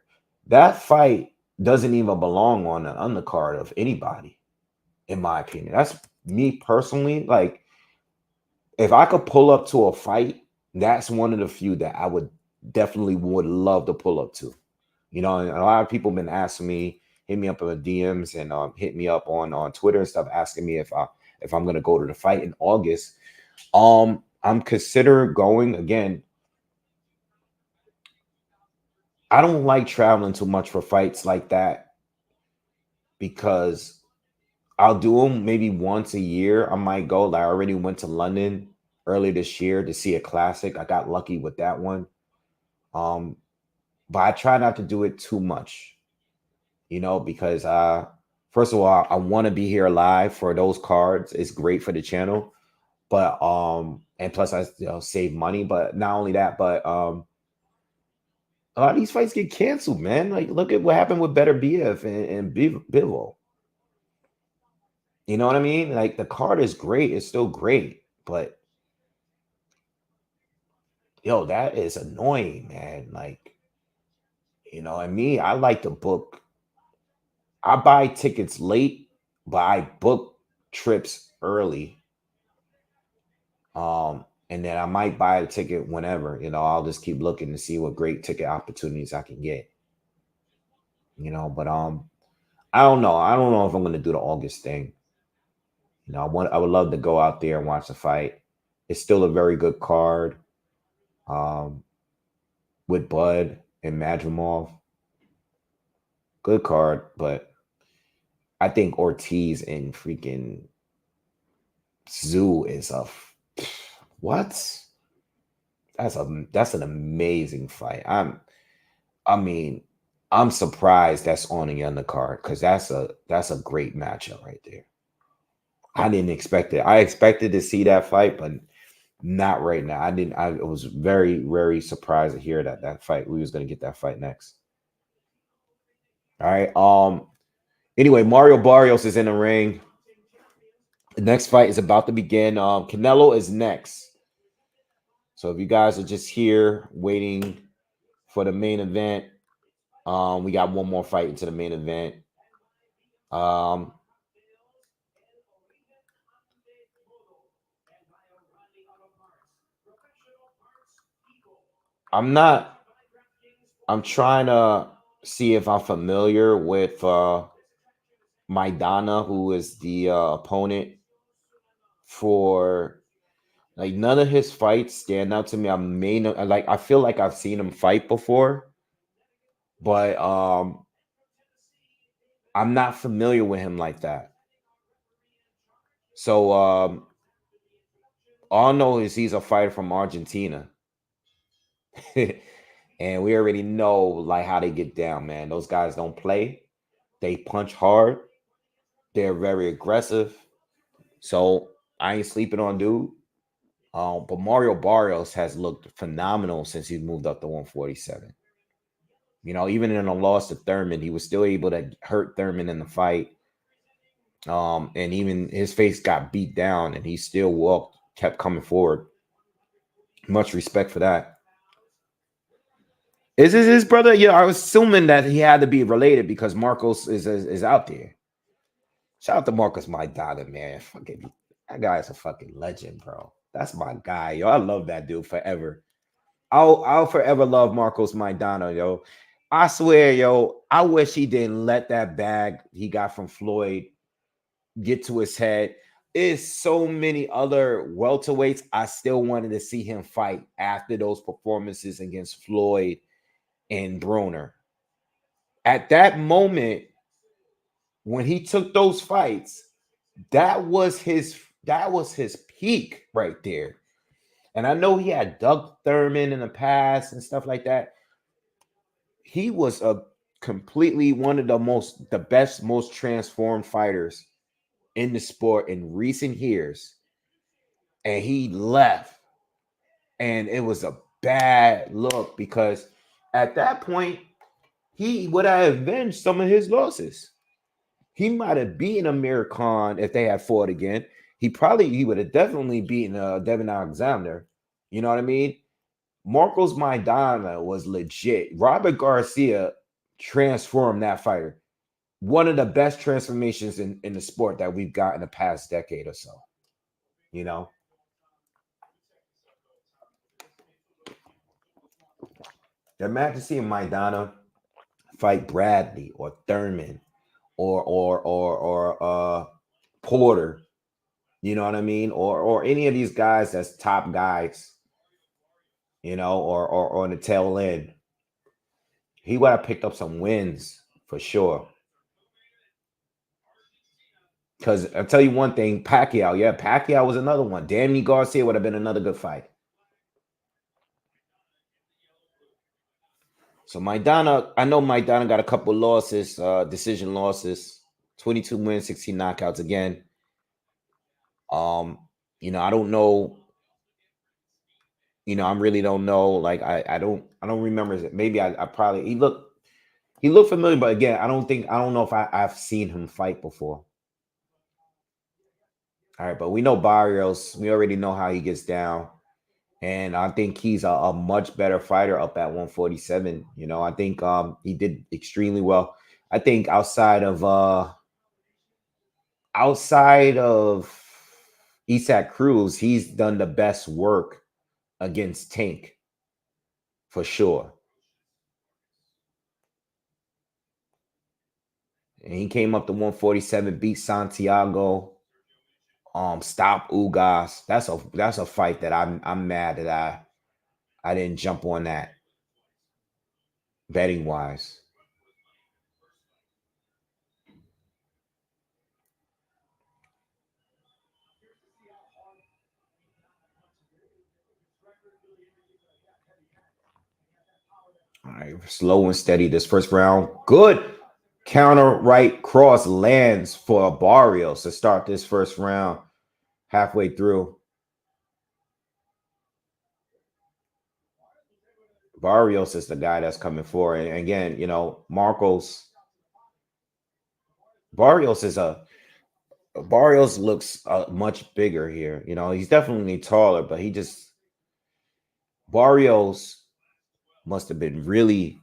[SPEAKER 1] That fight doesn't even belong on an undercard of anybody, in my opinion. That's me personally. Like, if I could pull up to a fight, that's one of the few that I would definitely would love to pull up to. You know, and a lot of people have been asking me, hit me up in the DMs and hit me up on Twitter and stuff, asking me if I'm gonna go to the fight in August. I'm considering going again. I don't like traveling too much for fights like that because I'll do them maybe once a year. I might go. Like, I already went to London earlier this year to see a classic. I got lucky with that one. Um, but I try not to do it too much, you know, because first of all, I want to be here live for those cards. It's great for the channel, but and plus I, you know, save money. But not only that, but a lot of these fights get canceled, man. Like, look at what happened with Better BF and Bivol. You know what I mean? Like, the card is great, it's still great, but yo, that is annoying, man. Like, you know, and me, I like to book. I buy tickets late, but I book trips early. And then I might buy a ticket whenever, you know, I'll just keep looking to see what great ticket opportunities I can get. You know, but I don't know. I don't know if I'm gonna do the August thing. You know, I would love to go out there and watch the fight. It's still a very good card. Um, with Bud and Madrimov. Good card, but I think Ortiz and freaking Zoo is what? That's an amazing fight. I mean, I'm surprised that's on the undercard because that's a great matchup right there. I didn't expect it. I expected to see that fight, but not right now. I didn't. I was very, very surprised to hear that fight. We was gonna get that fight next. All right. Anyway, Mario Barrios is in the ring. The next fight is about to begin. Canelo is next. So if you guys are just here waiting for the main event, we got one more fight into the main event. Um, I'm not. I'm trying to see if I'm familiar with Maidana, who is the opponent for like none of his fights stand out to me. I feel like I've seen him fight before, but I'm not familiar with him like that. So all I know is he's a fighter from Argentina. And we already know like how they get down, man. Those guys don't play. They punch hard. They're very aggressive. So I ain't sleeping on dude. But Mario Barrios has looked phenomenal since he's moved up to 147. Even in a loss to Thurman, he was still able to hurt Thurman in the fight. And even his face got beat down, and he still kept coming forward. Much respect for that. Is this his brother? Yeah, I was assuming that he had to be related because Marcos is out there. Shout out to Marcos Maidana, man. Fucking that guy's a fucking legend, bro. That's my guy, yo. I love that dude forever. I'll forever love Marcos Maidana, yo. I swear, yo, I wish he didn't let that bag he got from Floyd get to his head. Is so many other welterweights I still wanted to see him fight after those performances against Floyd and Broner. At that moment, when he took those fights, that was his peak right there. And I know he had Doug Thurman in the past and stuff like that. He was a completely one of the best, most transformed fighters in the sport in recent years. And he left. And it was a bad look because at that point, he would have avenged some of his losses. He might have beaten Amir Khan if they had fought again. He would have definitely beaten Devin Alexander. You know what I mean? Marcos Maidana was legit. Robert Garcia transformed that fighter. One of the best transformations in the sport that we've got in the past decade or so. You know, imagine seeing Maidana fight Bradley or Thurman or Porter. You know what I mean? Or any of these guys that's top guys. Or on the tail end. He would have picked up some wins for sure. Because I'll tell you one thing, Pacquiao, yeah, Pacquiao was another one. Danny Garcia would have been another good fight. So Maidana, I know Maidana got a couple losses, decision losses, 22 wins, 16 knockouts again. Um, I don't know. I really don't know. Like I don't remember. Maybe I probably he looked familiar, but again, I don't know if I've seen him fight before. All right, but we know Barrios. We already know how he gets down. And I think he's a much better fighter up at 147. I think he did extremely well. I think outside of Isaac Cruz, he's done the best work against Tank for sure. And he came up to 147, beat Santiago, stop Ugas. That's a fight that I'm mad that I didn't jump on that betting wise. All right, slow and steady this first round. Good counter right cross lands for Barrios to start this first round halfway through. Barrios is the guy that's coming forward. And again, you know, Barrios is a Barrios looks much bigger here. You know, he's definitely taller, but Barrios must have been really,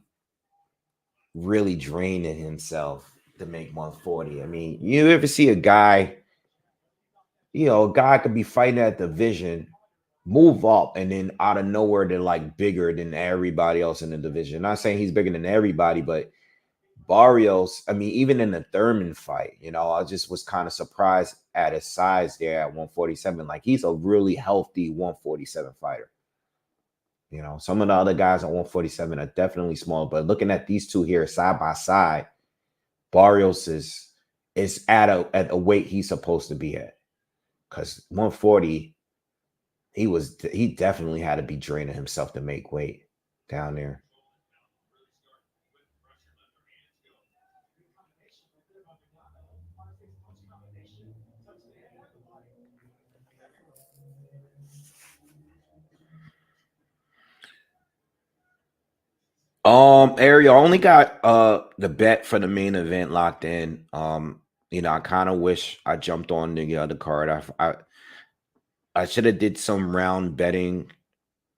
[SPEAKER 1] really draining himself to make 140. I mean, you ever see a guy, you know, a guy could be fighting at division, move up, and then out of nowhere, they're like bigger than everybody else in the division. Not saying he's bigger than everybody, but Barrios, I mean, even in the Thurman fight, you know, I just was kind of surprised at his size there at 147. Like, he's a really healthy 147 fighter. You know, some of the other guys at 147 are definitely small, but looking at these two here side by side, Barrios is at a weight he's supposed to be at. Because 140, he definitely had to be draining himself to make weight down there. Ariel, I only got the bet for the main event locked in. You know, I kind of wish I jumped on the other card. I should have did some round betting.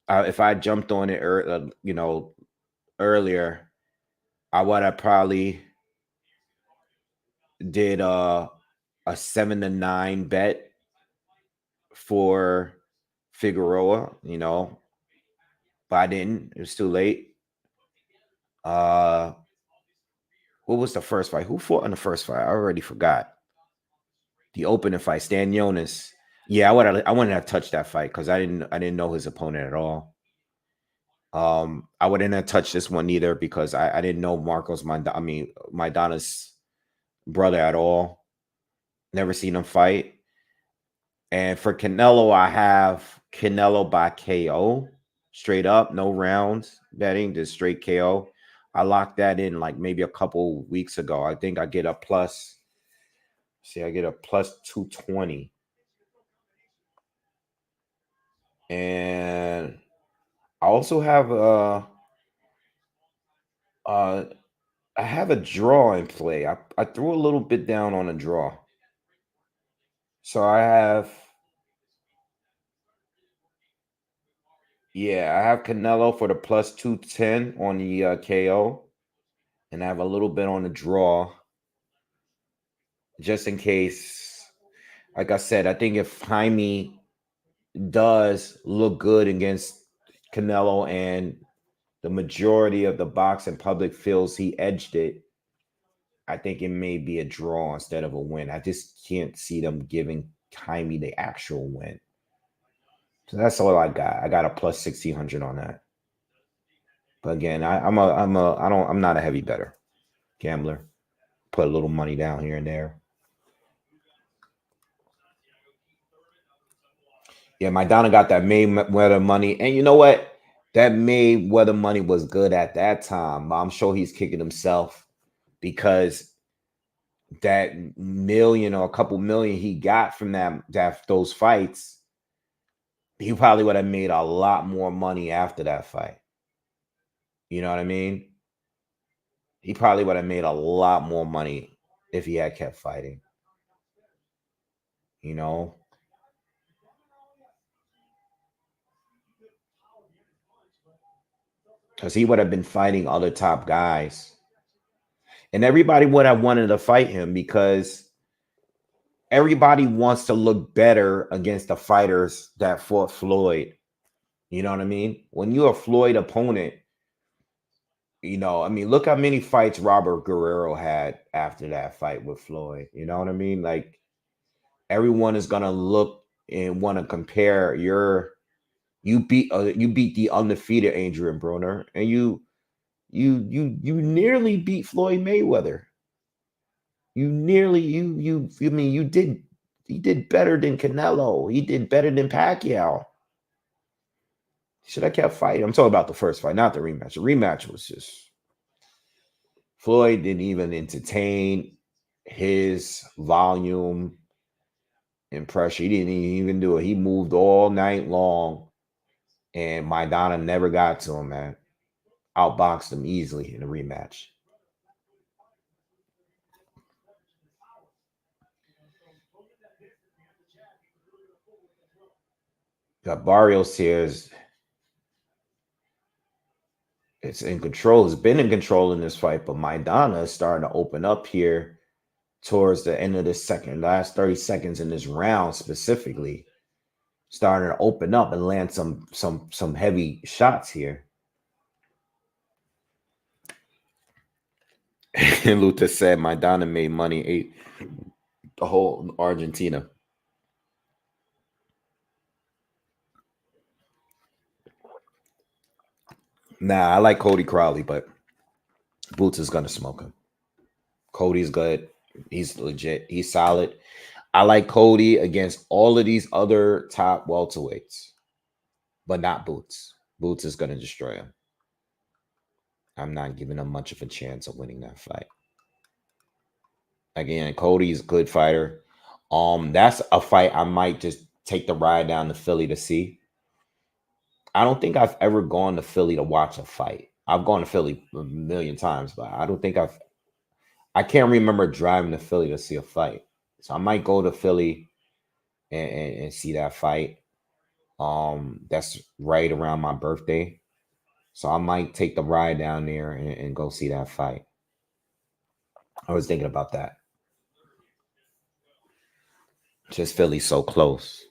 [SPEAKER 1] If I jumped on it, you know, earlier, I would have probably did a 7-9 bet for Figueroa. You know, but I didn't. It was too late. Uh, what was the first fight? Who fought in the first fight? I already forgot. The opening fight, Stan Jonas. Yeah, I wouldn't have touched that fight because I didn't know his opponent at all. I wouldn't have touched this one either because I didn't know Maidana's brother at all. Never seen him fight. And for Canelo, I have Canelo by KO, straight up, no rounds betting, just straight KO. I locked that in like maybe a couple weeks ago. I think I get a plus. See, I get a plus 220. And I also have uh I have a draw in play. I threw a little bit down on a draw. So I have, yeah, I have Canelo for the plus 210 on the KO. And I have a little bit on the draw just in case. Like I said, I think if Jaime does look good against Canelo and the majority of the boxing public feels he edged it, I think it may be a draw instead of a win. I just can't see them giving Jaime the actual win. So that's all I got. I got a plus 1600 on that. But again, I'm not a heavy better gambler. Put a little money down here and there. Yeah, Maidana got that Mayweather money, and you know what? That Mayweather money was good at that time. I'm sure he's kicking himself because that million or a couple million he got from those fights, he probably would have made a lot more money after that fight. You know what I mean? He probably would have made a lot more money if he had kept fighting. You know, because he would have been fighting other top guys, and everybody would have wanted to fight him because everybody wants to look better against the fighters that fought Floyd. You know what I mean? When you're a Floyd opponent, you know, I mean, look how many fights Robert Guerrero had after that fight with Floyd. You know what I mean? Like, everyone is gonna look and want to compare you beat the undefeated Adrian Broner, and you nearly beat Floyd Mayweather. You nearly I mean you did better than Canelo. He did better than Pacquiao. Should have kept fighting. I'm talking about the first fight, not the rematch. The rematch was just Floyd didn't even entertain his volume and pressure. He didn't even do it. He moved all night long, and Maidana never got to him, man. Outboxed him easily in the rematch. Got Barrios here. It's in control. It's been in control in this fight, but Maidana is starting to open up here towards the end of the second, last 30 seconds in this round specifically. Starting to open up and land some heavy shots here. And Luther said Maidana made money, ate the whole Argentina. Nah, I like Cody Crowley, but Boots is gonna smoke him. Cody's good. He's legit. He's solid. I like Cody against all of these other top welterweights, but not Boots. Boots is gonna destroy him. I'm not giving him much of a chance of winning that fight. Again, Cody's a good fighter. That's a fight I might just take the ride down to Philly to see. I don't think I've ever gone to Philly to watch a fight. I've gone to Philly a million times, but I don't think I can't remember driving to Philly to see a fight. So I might go to Philly and see that fight. That's right around my birthday. So I might take the ride down there and go see that fight. I was thinking about that. Just Philly's so close.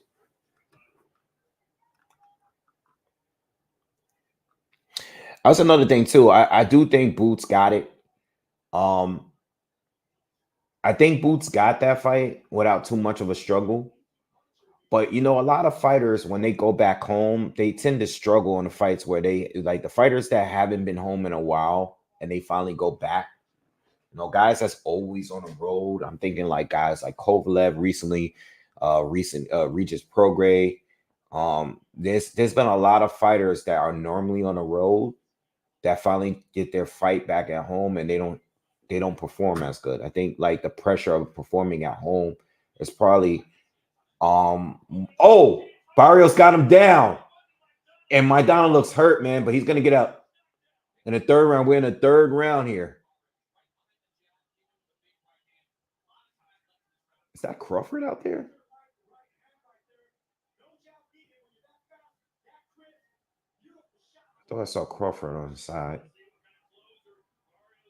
[SPEAKER 1] That's another thing too. I do think Boots got it. Um, I think Boots got that fight without too much of a struggle. But you know, a lot of fighters when they go back home, they tend to struggle in the fights where they like the fighters that haven't been home in a while and they finally go back. You know, guys that's always on the road. I'm thinking like guys like Kovalev recently, Regis Prograis. There's been a lot of fighters that are normally on the road that finally get their fight back at home and they don't perform as good. I think like the pressure of performing at home is probably oh, Barrios got him down. And Maidana looks hurt, man, but he's gonna get up in the third round. We're in the third round here. Is that Crawford out there? I thought I saw Crawford on the side.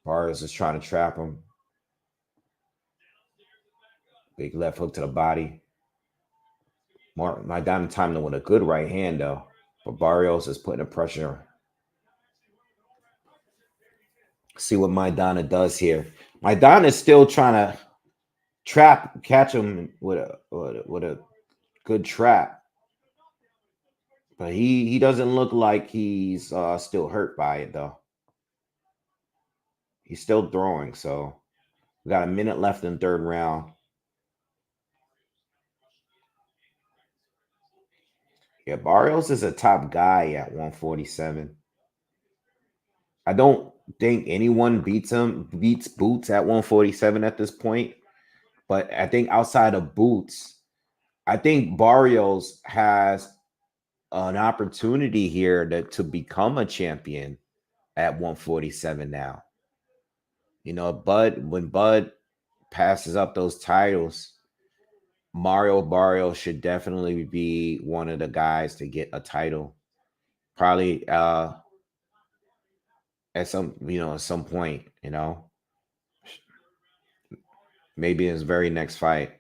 [SPEAKER 1] Barrios is trying to trap him. Big left hook to the body. Maidana timed him with a good right hand though. But Barrios is putting the pressure. See what Maidana does here. Maidana is still trying to catch him with a good trap. But he doesn't look like he's still hurt by it though. He's still throwing, so we got a minute left in the third round. Yeah, Barrios is a top guy at 147. I don't think anyone beats Boots at 147 at this point. But I think outside of Boots, I think Barrios has an opportunity here to become a champion at 147 now. You know, when Bud passes up those titles, Mario Barrios should definitely be one of the guys to get a title. Probably at some point, maybe in his very next fight.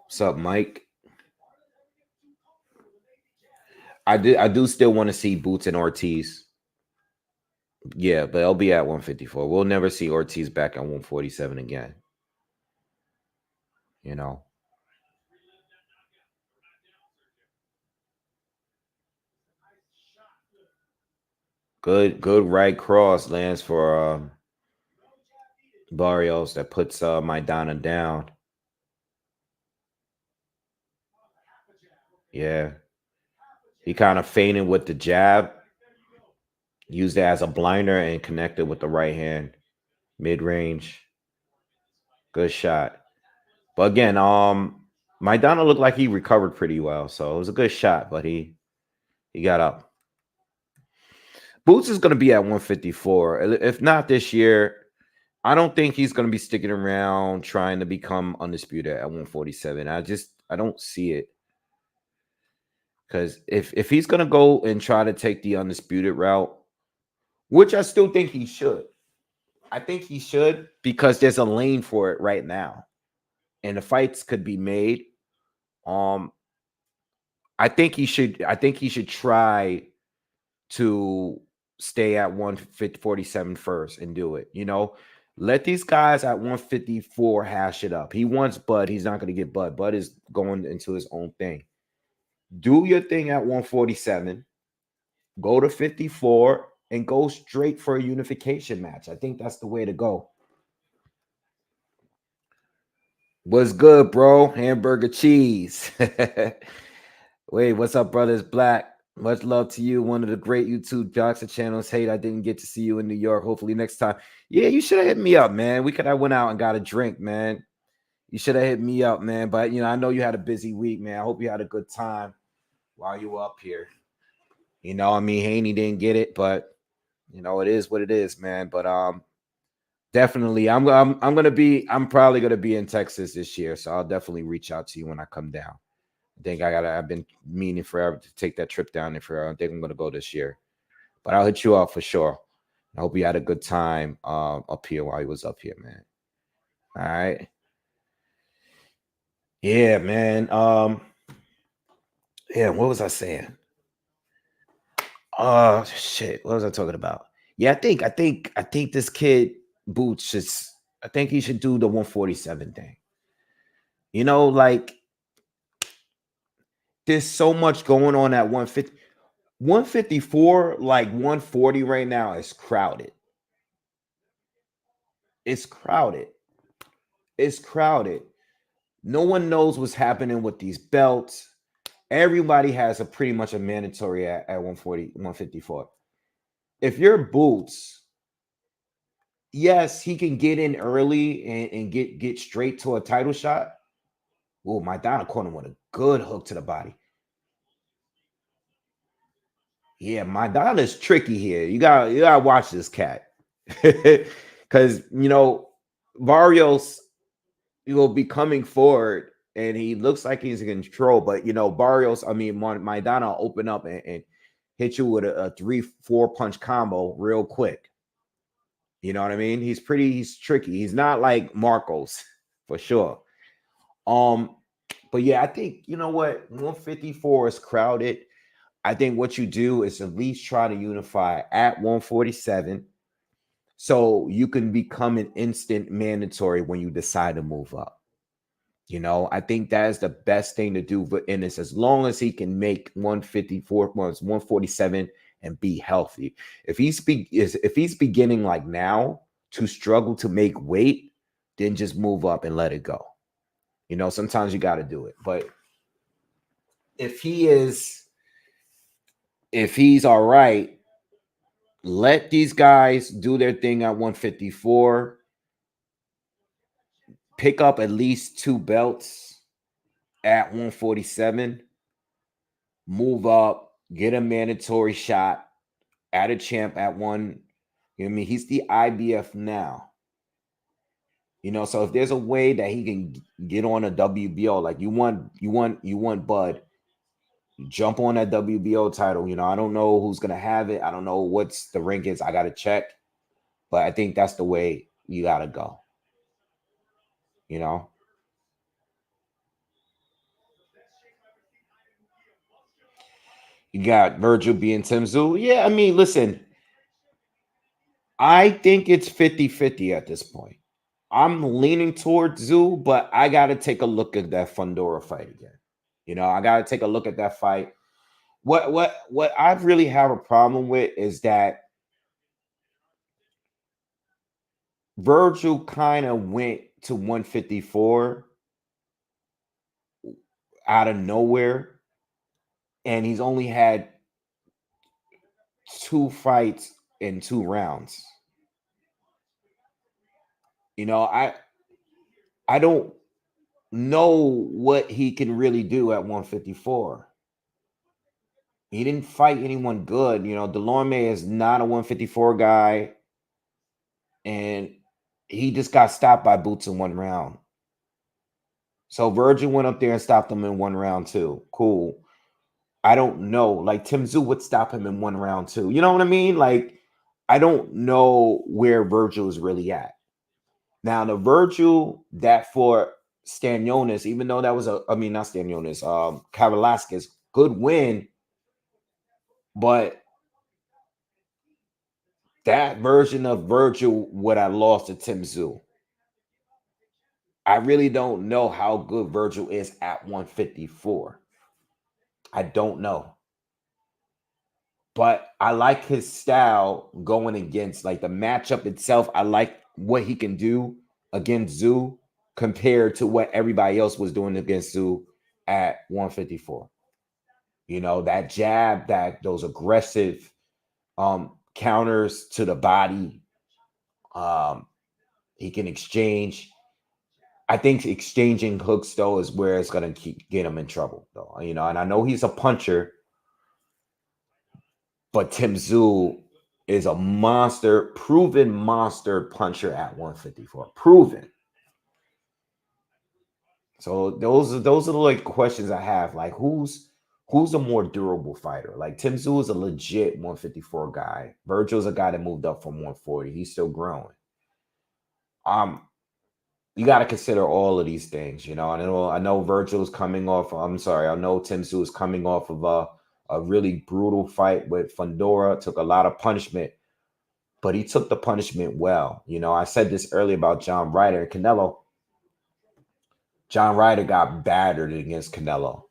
[SPEAKER 1] What's up, Mike? I do still want to see Boots and Ortiz. Yeah, but it'll be at 154. We'll never see Ortiz back at 147 again. You know. Good right cross lands for Barrios that puts Maidana down. Yeah. He kind of feinted with the jab, used it as a blinder, and connected with the right hand. Mid range. Good shot. But again, Maidana looked like he recovered pretty well. So it was a good shot, but he got up. Boots is going to be at 154. If not this year, I don't think he's going to be sticking around trying to become undisputed at 147. I don't see it. Because if he's going to go and try to take the undisputed route, which I still think he should, I think he should because there's a lane for it right now, and the fights could be made. Um, I think he should. I think he should try to stay at 147 first and do it. Let these guys at 154 hash it up. He wants Bud. He's not going to get Bud. Bud is going into his own thing. Do your thing at 147. Go to 54 and go straight for a unification match. I think that's the way to go. What's good, bro? Hamburger cheese. Wait, what's up, brothers? Black. Much love to you. One of the great YouTube boxing channels. Hate I didn't get to see you in New York. Hopefully next time. Yeah, you should have hit me up, man. We could have went out and got a drink, man. You should have hit me up, man. But I know you had a busy week, man. I hope you had a good time while you were up here. Haney didn't get it, but it is what it is, man. But definitely, I'm probably gonna be in Texas this year, so I'll definitely reach out to you when I come down. I've been meaning forever to take that trip down there for. I think I'm gonna go this year, but I'll hit you up for sure. I hope you had a good time up here while he was up here, man. All right. Yeah, man. Yeah, what was I saying? Shit. What was I talking about? Yeah, I think this kid Boots I think he should do the 147 thing. Like there's so much going on at 150. 154, like 140 right now is crowded. It's crowded. It's crowded. No one knows what's happening with these belts. Everybody has a pretty much a mandatory at 140, 154. If you're Boots, yes, he can get in early and get straight to a title shot. Oh, Maidana caught him with a good hook to the body. Yeah, Maidana's tricky here. You gotta watch this cat. Because Barrios will be coming forward and he looks like he's in control, but Barrios, Maidana open up and hit you with a 3-4 punch combo real quick. You know what I mean? He's tricky. He's not like Marcos for sure. But yeah, I think what 154 is crowded. I think what you do is at least try to unify at 147 so you can become an instant mandatory when you decide to move up. I think that is the best thing to do for Ennis as long as he can make 154, 147 and be healthy. If he's beginning like now to struggle to make weight, then just move up and let it go. Sometimes you got to do it. But if he's all right, let these guys do their thing at 154. Pick up at least 2 belts at 147. Move up, get a mandatory shot at a champ at one. He's the IBF now. So if there's a way that he can get on a WBO, like you want Bud, jump on that WBO title. I don't know who's gonna have it. I don't know what's the rankings. I gotta check, but I think that's the way you gotta go. You know, you got Virgil being Tim Tszyu. Yeah, listen, I think it's 50-50 at this point. I'm leaning towards Zoo, but I got to take a look at that Fundora fight again. I got to take a look at that fight. What I really have a problem with is that Virgil kind of went to 154 out of nowhere. and he's only had 2 fights in 2 rounds. You know, I don't know what he can really do at 154. He didn't fight anyone good. You know, Delorme is not a 154 guy, and he just got stopped by Boots in 1 round. So Virgil went up there and stopped him in 1 round too. Cool. I don't know. Like Tim Tszyu would stop him in 1 round too. You know what I mean? Like, I don't know where Virgil is really at. Now, the Virgil that for Stanionis, even though that was not Stanionis, Kavalasquez, good win, but that version of Virgil would have lost to Tim Tszyu. I really don't know how good Virgil is at 154. I don't know. But I like his style going against, like, the matchup itself. I like what he can do against Tszyu compared to what everybody else was doing against Tszyu at 154. You know, that jab, those aggressive counters to the body. He can exchange. I think exchanging hooks, though, is where it's going to get him in trouble, though. You know, and I know he's a puncher, but Tim Tszyu is a monster, proven monster puncher at 154. Proven. So those are the like questions I have. Like, who's a more durable fighter? Like, Tim Tszyu is a legit 154 guy. Virgil's a guy that moved up from 140. He's still growing. You got to consider all of these things, you know. I know Virgil's coming off. I'm sorry. I know Tim Tszyu is coming off of a really brutal fight with Fundora. Took a lot of punishment, but he took the punishment well. You know, I said this earlier about John Ryder and Canelo. John Ryder got battered against Canelo,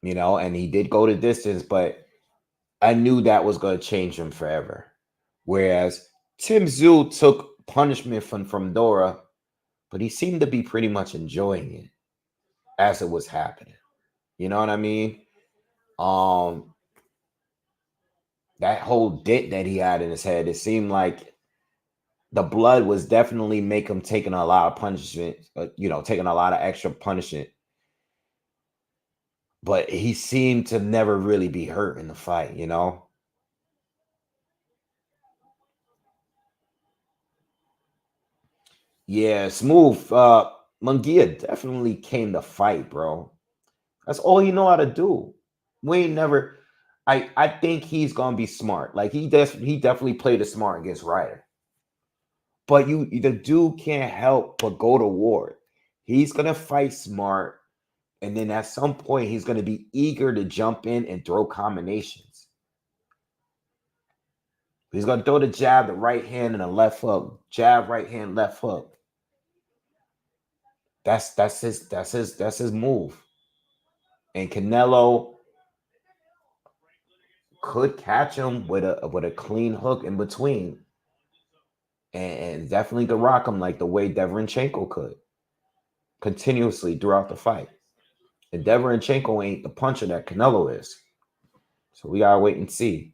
[SPEAKER 1] you know, and he did go the distance, but I knew that was going to change him forever. Whereas Tim Tszyu took punishment from Dora, but he seemed to be pretty much enjoying it as it was happening. You know what I mean? That whole dent that he had in his head, it seemed like the blood was definitely make him taking a lot of punishment, taking a lot of extra punishment. But he seemed to never really be hurt in the fight, you know? Yeah, smooth. Munguia definitely came to fight, bro. That's all he know how to do. We ain't never. I think he's gonna be smart. Like, he definitely played it smart against Ryder. But the dude can't help but go to war. He's gonna fight smart, and then at some point he's gonna be eager to jump in and throw combinations. He's gonna throw the jab, the right hand, and the left hook. Jab, right hand, left hook. That's his move. And Canelo could catch him with a clean hook in between, and definitely could rock him like the way Deverenchenko could, continuously throughout the fight. And Deverenchenko ain't the puncher that Canelo is, so we gotta wait and see.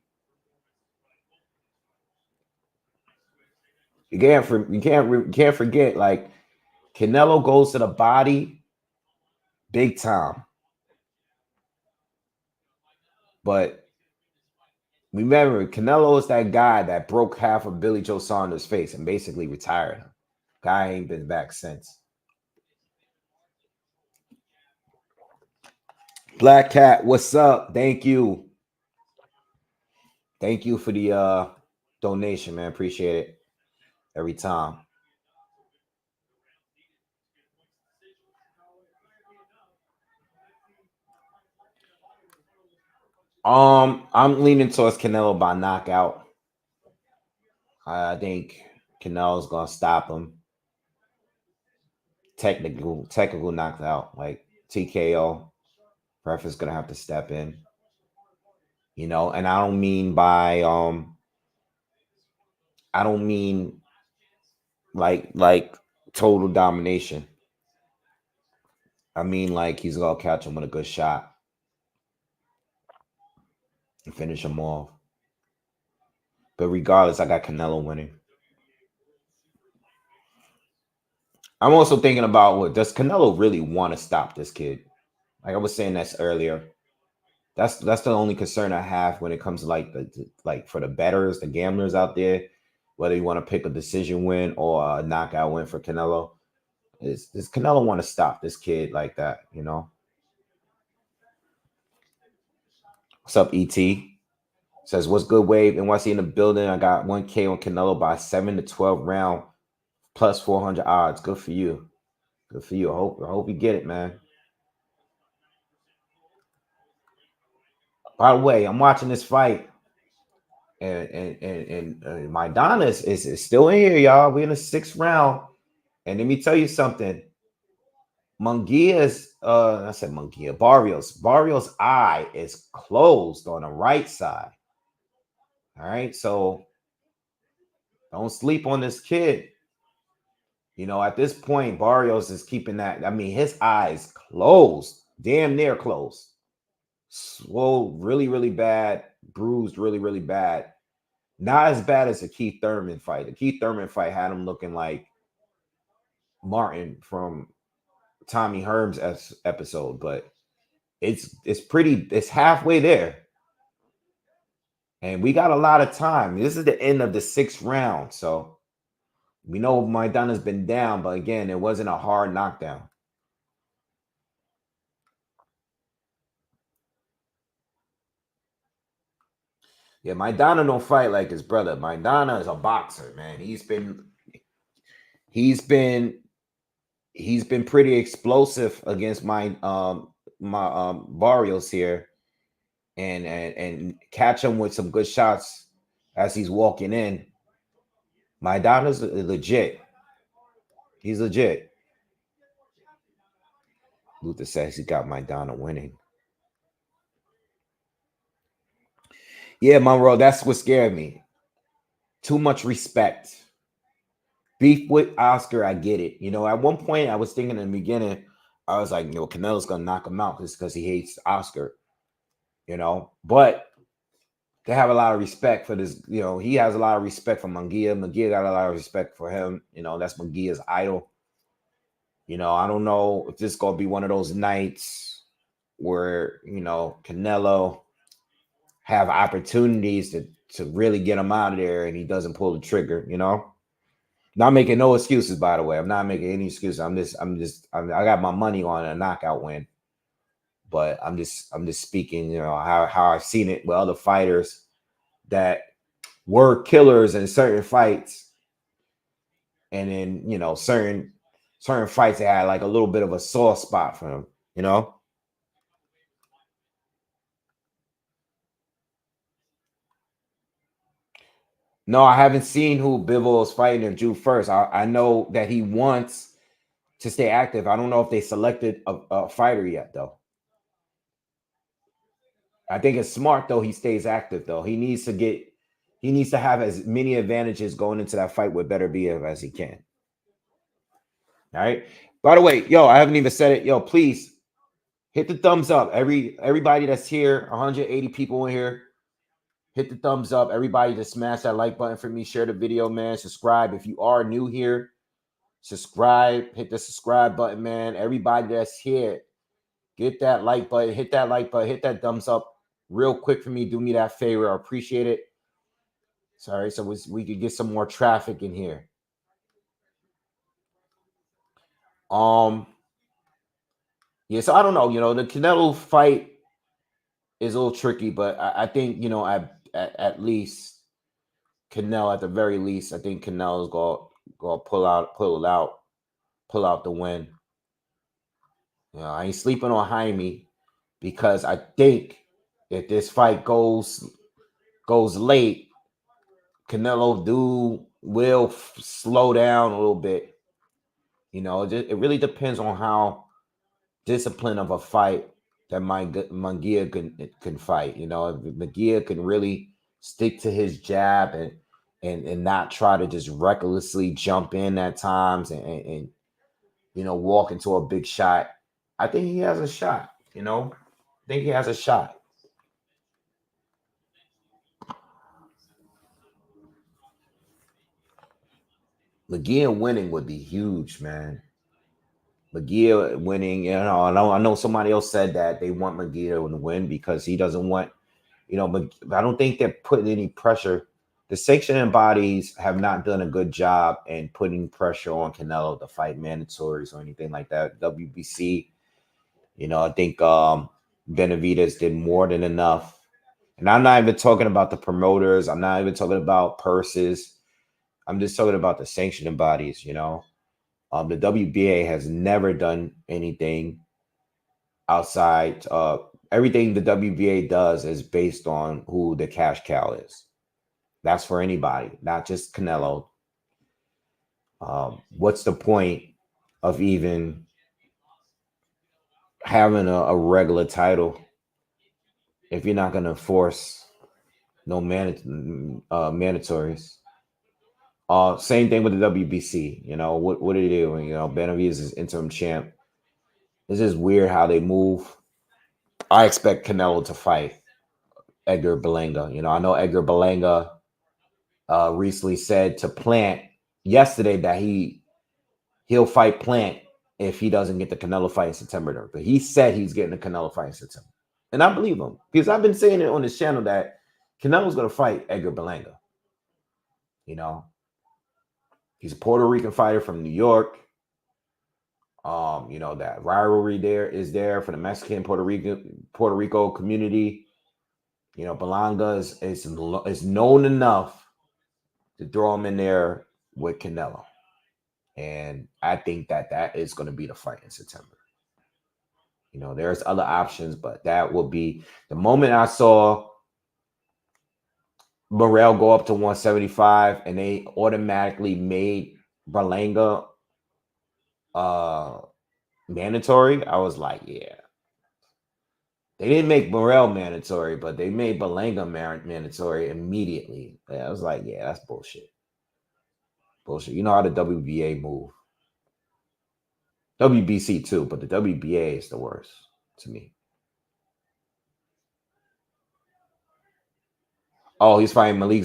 [SPEAKER 1] You can't forget, like, Canelo goes to the body big time, but remember, Canelo is that guy that broke half of Billy Joe Saunders' face and basically retired him. Guy ain't been back since. Black Cat, what's up? Thank you. Thank you for the donation, man. Appreciate it every time. I'm leaning towards Canelo by knockout. I think Canelo's gonna stop him. Technical knockout, like TKO. Ref is gonna have to step in. You know, and I don't mean like total domination. I mean, like, he's gonna catch him with a good shot. and finish him off. But regardless, I got Canelo winning. I'm also thinking about what does Canelo really want to stop this kid? Like I was saying that's earlier. That's the only concern I have when it comes to like for the bettors, the gamblers out there, whether you want to pick a decision win or a knockout win for Canelo. Does Canelo want to stop this kid like that? What's up, ET? Says what's good, Wave? NYC in the building. I got 1K on Canelo by 7 to 12 round plus 400 odds. Good for you. Good for you. I hope you get it, man. By the way, I'm watching this fight, and Maidana is still in here, y'all. We're in the 6th round, and let me tell you something. Munguia's, I said Munguia, Barrios' eye is closed on the right side. All right, so don't sleep on this kid. At this point, Barrios is keeping that. I mean, his eyes closed, damn near closed. Swole really, really bad, bruised really, really bad. Not as bad as the Keith Thurman fight. The Keith Thurman fight had him looking like Martin from Tommy Hearns episode, but it's halfway there. And we got a lot of time. This is the end of the 6th round. So we know Maidana's been down, but again, it wasn't a hard knockdown. Yeah, Maidana don't fight like his brother. Maidana is a boxer, man. He's been pretty explosive against my Barrios here, and catch him with some good shots as he's walking in. Maidana's legit. He's legit. Luther says he got Maidana winning. Yeah, Monroe, that's what scared me. Too much respect. Beef with Oscar, I get it. At one point I was thinking in the beginning, I was like, Canelo's gonna knock him out just because he hates Oscar. But they have a lot of respect for this. He has a lot of respect for Munguia. Munguia got a lot of respect for him. That's Munguia's idol. I don't know if this is gonna be one of those nights where Canelo have opportunities to really get him out of there and he doesn't pull the trigger. Not making no excuses, by the way. I'm not making any excuses. I got my money on a knockout win, but I'm just speaking, how I've seen it with other fighters that were killers in certain fights, and then certain fights that had like a little bit of a sore spot for them. No, I haven't seen who Bivol is fighting in June 1st. I know that he wants to stay active. I don't know if they selected a fighter yet, though. I think it's smart, though, he stays active, though. He needs to have as many advantages going into that fight with Better Be as he can. All right. By the way, yo, I haven't even said it. Yo, please hit the thumbs up. Everybody that's here, 180 people in here, hit the thumbs up. Everybody just smash that like button for me. Share the video, man. Subscribe. If you are new here, subscribe. Hit the subscribe button, man. Everybody that's here, get that like button. Hit that like button. Hit that thumbs up real quick for me. Do me that favor. I appreciate it. Sorry, so we could get some more traffic in here. Yeah, so I don't know. The Canelo fight is a little tricky, but I think at least Canelo, at the very least, I think Canelo's gonna pull out the win. I ain't sleeping on Jaime because I think if this fight goes late, Canelo will slow down a little bit. It really depends on how disciplined of a fight that Munguia can fight. If Munguia can really stick to his jab and not try to just recklessly jump in at times and walk into a big shot, I think he has a shot. I think he has a shot. Munguia winning would be huge, man. Munguia winning, I know somebody else said that they want Munguia to win because he doesn't want, I don't think they're putting any pressure. The sanctioning bodies have not done a good job in putting pressure on Canelo to fight mandatories or anything like that. WBC, I think Benavidez did more than enough. And I'm not even talking about the promoters. I'm not even talking about purses. I'm just talking about the sanctioning bodies. The WBA has never done anything outside. Everything the WBA does is based on who the cash cow is. That's for anybody, not just Canelo. What's the point of even having a regular title if you're not going to force no mandatories? Same thing with the WBC. What are they doing? Benavidez is interim champ. It's just weird how they move. I expect Canelo to fight Edgar Berlanga. I know Edgar Berlanga recently said to Plant yesterday that he'll fight Plant if he doesn't get the Canelo fight in September. But he said he's getting the Canelo fight in September. And I believe him because I've been saying it on this channel that Canelo's going to fight Edgar Berlanga. He's a Puerto Rican fighter from New York. That rivalry there is there for the Mexican Puerto Rico community. Berlanga is known enough to throw him in there with Canelo. And I think that is going to be the fight in September. There's other options, but that will be the moment I saw Morrell go up to 175 and they automatically made Berlanga mandatory. I was like, yeah. They didn't make Morrell mandatory, but they made Berlanga mandatory immediately. I was like, yeah, that's bullshit. Bullshit. You know how the WBA move. WBC too, but the WBA is the worst to me. Oh, he's fighting Malik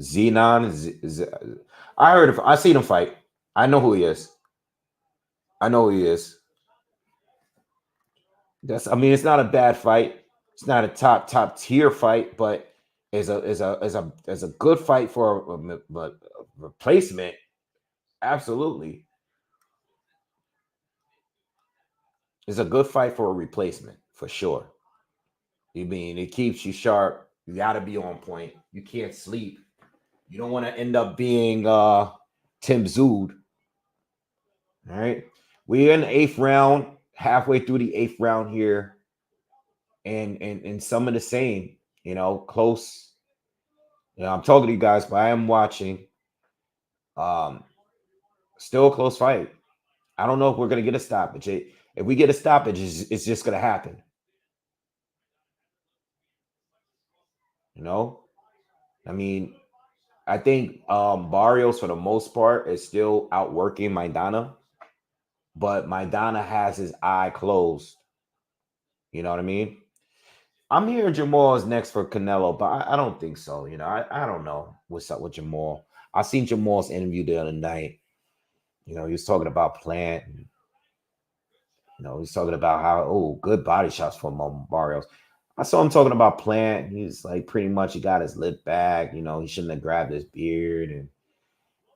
[SPEAKER 1] Zenon. I heard of. I seen him fight. I know who he is. I know who he is. It's not a bad fight. It's not a top tier fight, but is a good fight for a replacement. Absolutely, it's a good fight for a replacement for sure. It keeps you sharp. You got to be on point. You can't sleep. You don't want to end up being Tim Zood. All right. We're in the 8th round, halfway through the 8th round here. And some of the same, close. I'm talking to you guys, but I am watching. Still a close fight. I don't know if we're gonna get a stoppage. If we get a stoppage, it's just gonna happen. I think Barrios for the most part is still outworking Maidana, but Maidana has his eye closed. You know what I mean? I'm hearing Jamal is next for Canelo, but I don't think so. I don't know what's up with Jamal. I seen Jamal's interview the other night. He was talking about Plant. He's talking about how good body shots from Barrios. I saw him talking about Plant. He's like pretty much he got his lip back. He shouldn't have grabbed his beard, and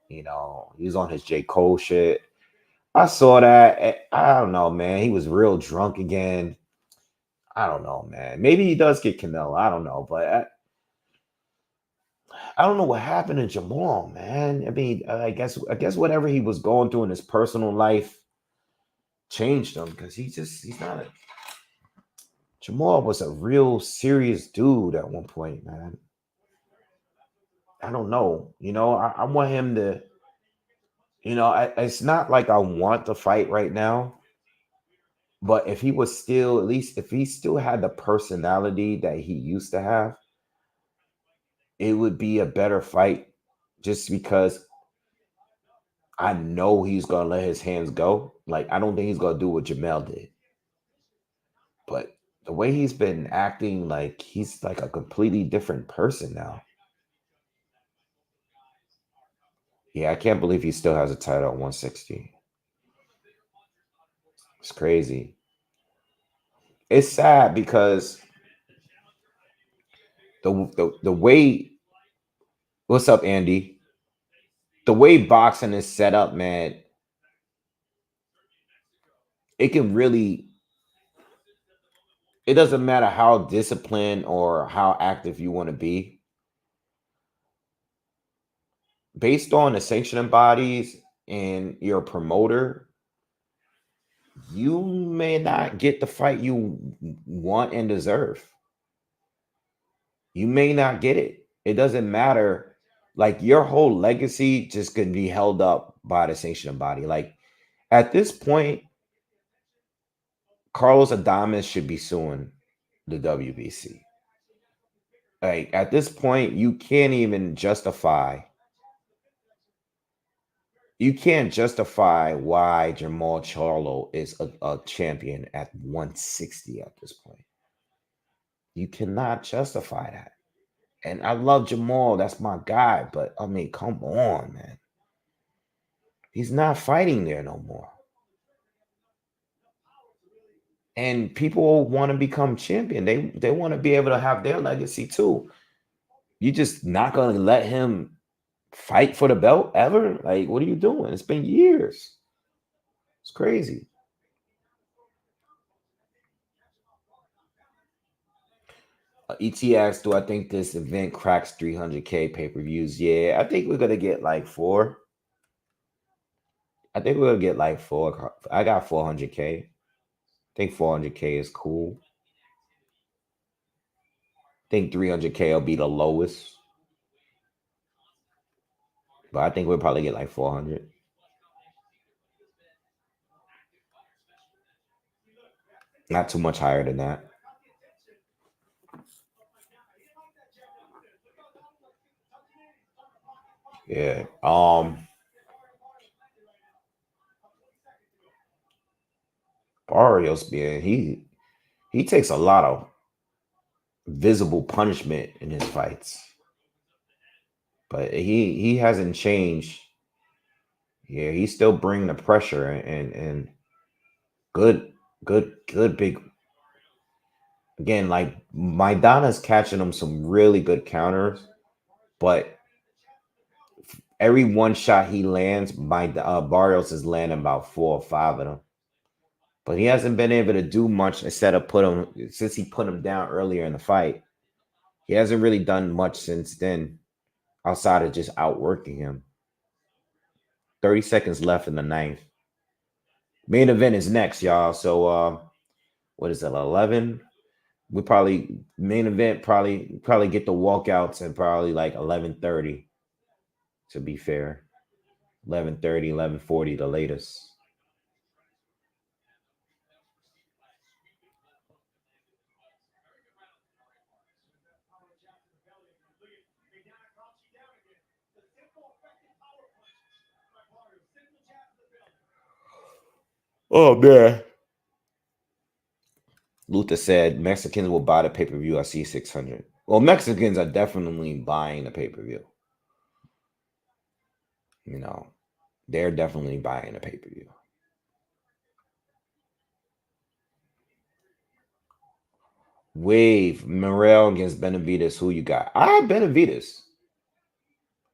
[SPEAKER 1] he was on his J. Cole shit. I saw that. I don't know, man. He was real drunk again. I don't know, man. Maybe he does get Canelo. I don't know, but I don't know what happened to Jamal, man. I guess whatever he was going through in his personal life changed him because he's not a. Jamal was a real serious dude at one point, man. I don't know. I want him to. It's not like I want to fight right now. But if he was still, at least if he still had the personality that he used to have, it would be a better fight just because I know he's going to let his hands go. Like, I don't think he's going to do what Jamel did. But the way he's been acting, like, he's like a completely different person now. Yeah, I can't believe he still has a title at 160. It's crazy. It's sad because the way, what's up, Andy? The way boxing is set up, man, it can really, it doesn't matter how disciplined or how active you want to be. Based on the sanctioning bodies and your promoter, you may not get the fight you want and deserve. You may not get it. It doesn't matter. Like your whole legacy just could be held up by the sanctioning body. Like at this point, Carlos Adames should be suing the WBC. Like at this point, you can't even justify. You can't justify why Jamal Charlo is a champion at 160 at this point. You cannot justify that. And I love Jamal. That's my guy. But I mean, come on, man. He's not fighting there no more. And people want to become champion. They want to be able to have their legacy too. You just not gonna let him fight for the belt ever? Like, what are you doing? It's been years. It's crazy. ETX, do I think this event cracks 300K pay-per-views? Yeah, I think we're gonna get like 4. I think we're gonna get like 4. I got 400K. I think 400K is cool. I think 300K will be the lowest. But I think we'll probably get like 400. Not too much higher than that. Yeah. Barrios, man, he takes a lot of visible punishment in his fights. But he hasn't changed. Yeah, he's still bringing the pressure and good big. Again, like Maidana's catching him some really good counters, but every one shot he lands, Barrios is landing about 4 or 5 of them. But he hasn't been able to do much instead of since he put him down earlier in the fight. He hasn't really done much since then, outside of just outworking him. 30 seconds left in the ninth. Main event is next, y'all. So what is it, 11? We probably main event probably get the walkouts and probably like 11:30, to be fair. 11:30, 11:40 the latest. Oh man. Luther said Mexicans will buy the pay-per-view. I see 600. Well, Mexicans are definitely buying the pay-per-view. You know, they're definitely buying the pay-per-view. Wave Morel against Benavides. Who you got? I have Benavides.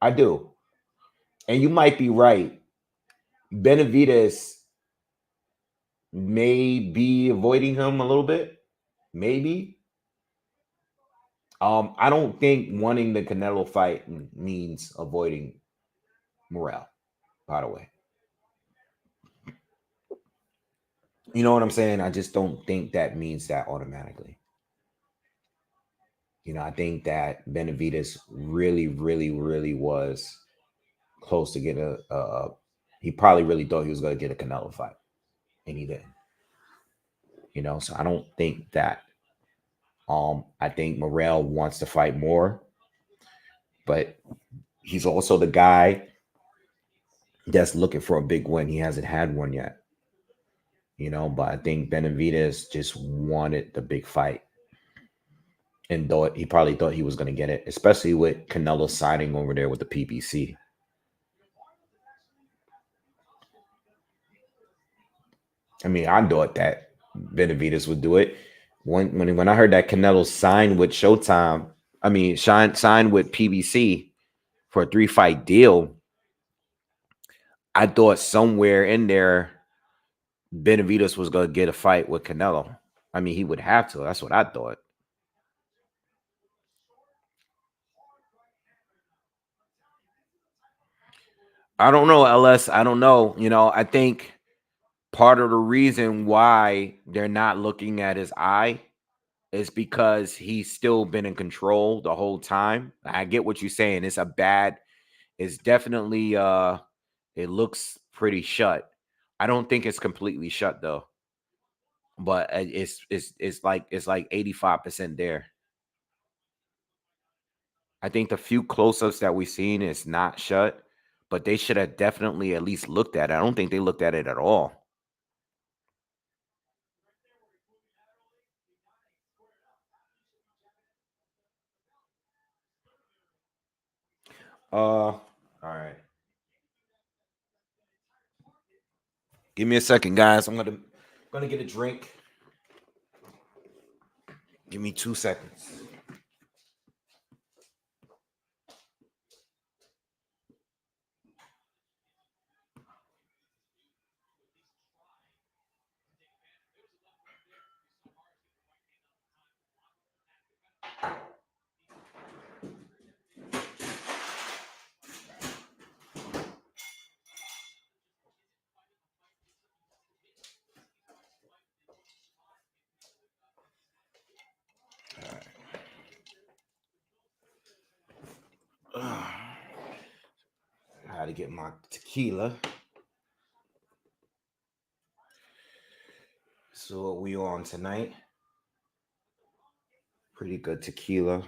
[SPEAKER 1] I do. And you might be right. Benavides may be avoiding him a little bit. Maybe. I don't think wanting the Canelo fight means avoiding Morel, by the way. You know what I'm saying? I just don't think that means that automatically. You know, I think that Benavides really, really, really was close to get he probably really thought he was going to get a Canelo fight, and he didn't. You know, so I don't think that. I think Morel wants to fight more, but he's also the guy that's looking for a big win. He hasn't had one yet. You know, but I think Benavides just wanted the big fight. And thought he probably thought he was going to get it, especially with Canelo signing over there with the PBC. I mean, I thought that Benavidez would do it. When I heard that Canelo signed with Showtime, I mean, signed with PBC for a 3-fight deal, I thought somewhere in there Benavidez was gonna get a fight with Canelo. I mean, he would have to. That's what I thought. I don't know, LS. I don't know. I think part of the reason why they're not looking at his eye is because he's still been in control the whole time. I get what you're saying. It's definitely it looks pretty shut. I don't think it's completely shut though. But it's like 85% there. I think the few close-ups that we've seen is not shut, but they should have definitely at least looked at it. I don't think they looked at it at all. All right. Give me a second, guys. I'm gonna get a drink. Give me 2 seconds. I had to get my tequila. So what we on tonight? Pretty good tequila.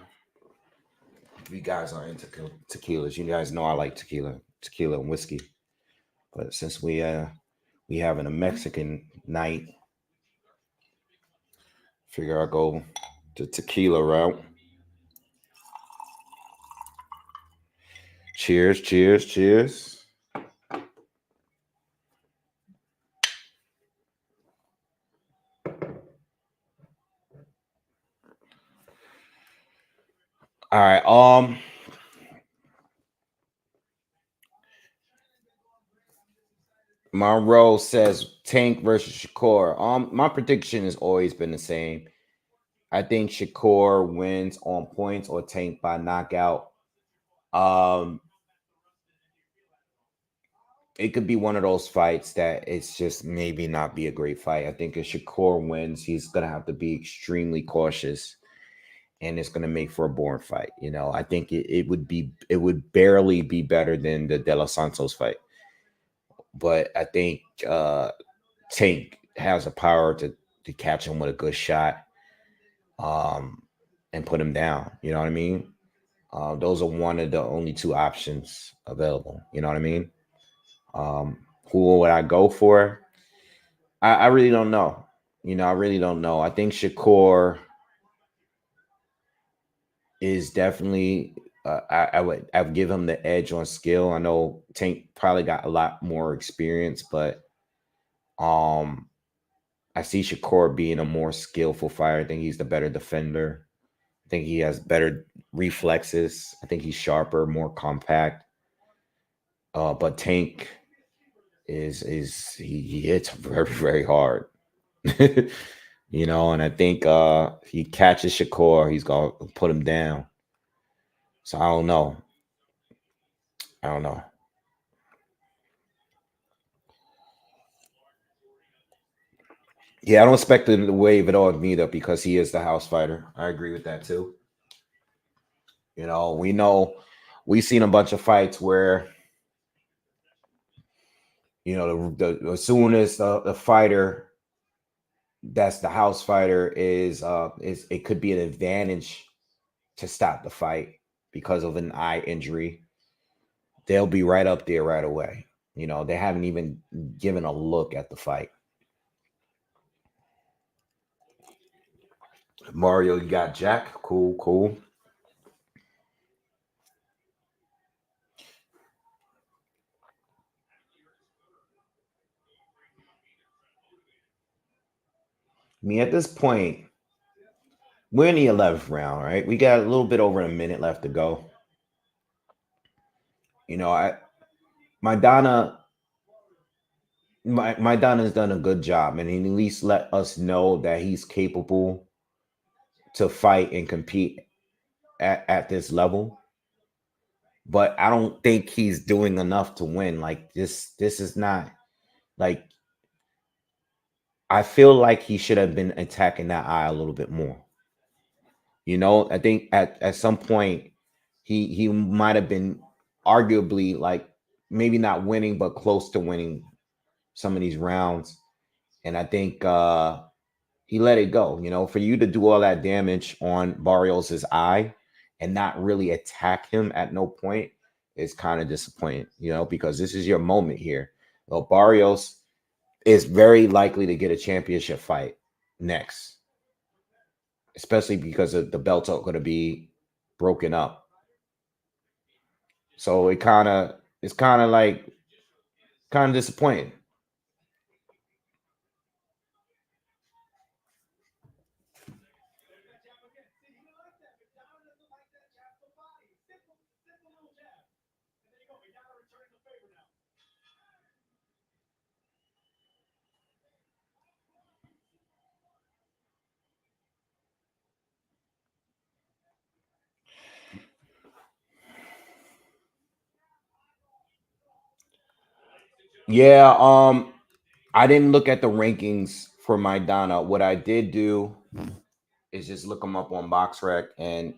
[SPEAKER 1] If you guys are into tequilas, you guys know I like tequila and whiskey. But since we having a Mexican night, figure I'll go the tequila route. Cheers, cheers, cheers. All right. Monroe says Tank versus Shakur. My prediction has always been the same. I think Shakur wins on points or Tank by knockout. Um, it could be one of those fights that it's just maybe not be a great fight. I think if Shakur wins, he's gonna have to be extremely cautious, and it's gonna make for a boring fight. I think it would barely be better than the De Los Santos fight, but I think Tank has the power to catch him with a good shot, um, and put him down. You know what I mean? Those are one of the only two options available. You know what I mean? Um, who would I go for? I really don't know. I really don't know. I think Shakur is definitely. I would give him the edge on skill. I know Tank probably got a lot more experience, but um, I see Shakur being a more skillful fighter. I think he's the better defender. I think he has better reflexes. I think he's sharper, more compact. But Tank he hits very very hard. And I think if he catches Shakur, he's gonna put him down. So I don't know. I don't know. Yeah, I don't expect him to wave it on either because he is the house fighter. I agree with that too. We know we've seen a bunch of fights where as soon as the fighter that's the house fighter is it could be an advantage to stop the fight because of an eye injury. They'll be right up there right away. They haven't even given a look at the fight. Mario, you got Jack. Cool, cool. I mean, at this point, we're in the 11th round, right? We got a little bit over a minute left to go. You know, Maidana, Maidana's done a good job, and he at least let us know that he's capable to fight and compete at this level. But I don't think he's doing enough to win. Like this is not like I feel like he should have been attacking that eye a little bit more. You know, I think at some point he might have been arguably like maybe not winning, but close to winning some of these rounds. And I think he let it go. You know, for you to do all that damage on Barrios's eye and not really attack him at no point is kind of disappointing, you know, because this is your moment here. Well, Barrios is very likely to get a championship fight next, especially because of the belts are going to be broken up. So it's kind of like kind of disappointing. Yeah, I didn't look at the rankings for Maidana. What I did do is just look them up on BoxRec, and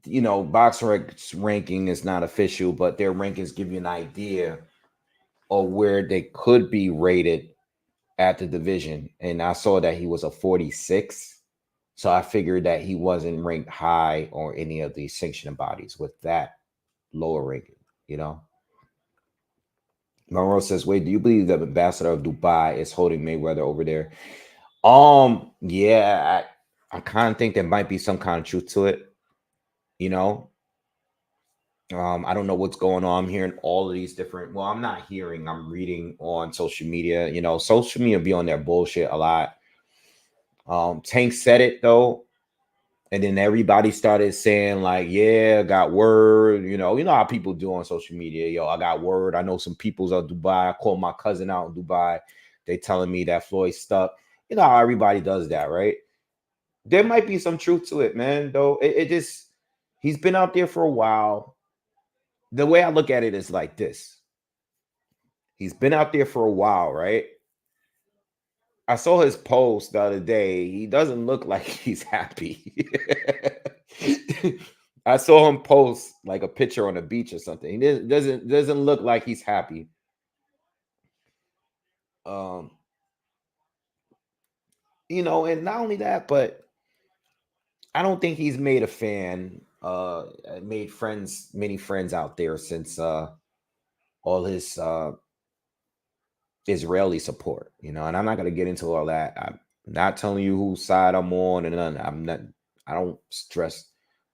[SPEAKER 1] you know, BoxRec's ranking is not official, but their rankings give you an idea of where they could be rated at the division. And I saw that he was a 46. So I figured that he wasn't ranked high on any of these sanctioning bodies with that lower ranking, you know. Monroe says, wait, do you believe the ambassador of Dubai is holding Mayweather over there? Yeah, I kind of think there might be some kind of truth to it, you know. I don't know what's going on. I'm hearing all of these different. Well, I'm not hearing. I'm reading on social media. You know, social media be on their bullshit a lot. Tank said it though, and then everybody started saying like, "Yeah, got word." You know how people do on social media. Yo, I got word. I know some people's out Dubai. I called my cousin out in Dubai. They telling me that Floyd stuck. You know how everybody does that, right? There might be some truth to it, man. Though it just he's been out there for a while. The way I look at it is like this. He's been out there for a while, right? I saw his post the other day. He doesn't look like he's happy. I saw him post like a picture on the beach or something. He doesn't look like he's happy. Um, you know, and not only that, but I don't think he's made a fan, made friends, many friends out there since all his Israeli support, you know, and I'm not gonna get into all that. I'm not telling you whose side I'm on and none. I'm not. I don't stress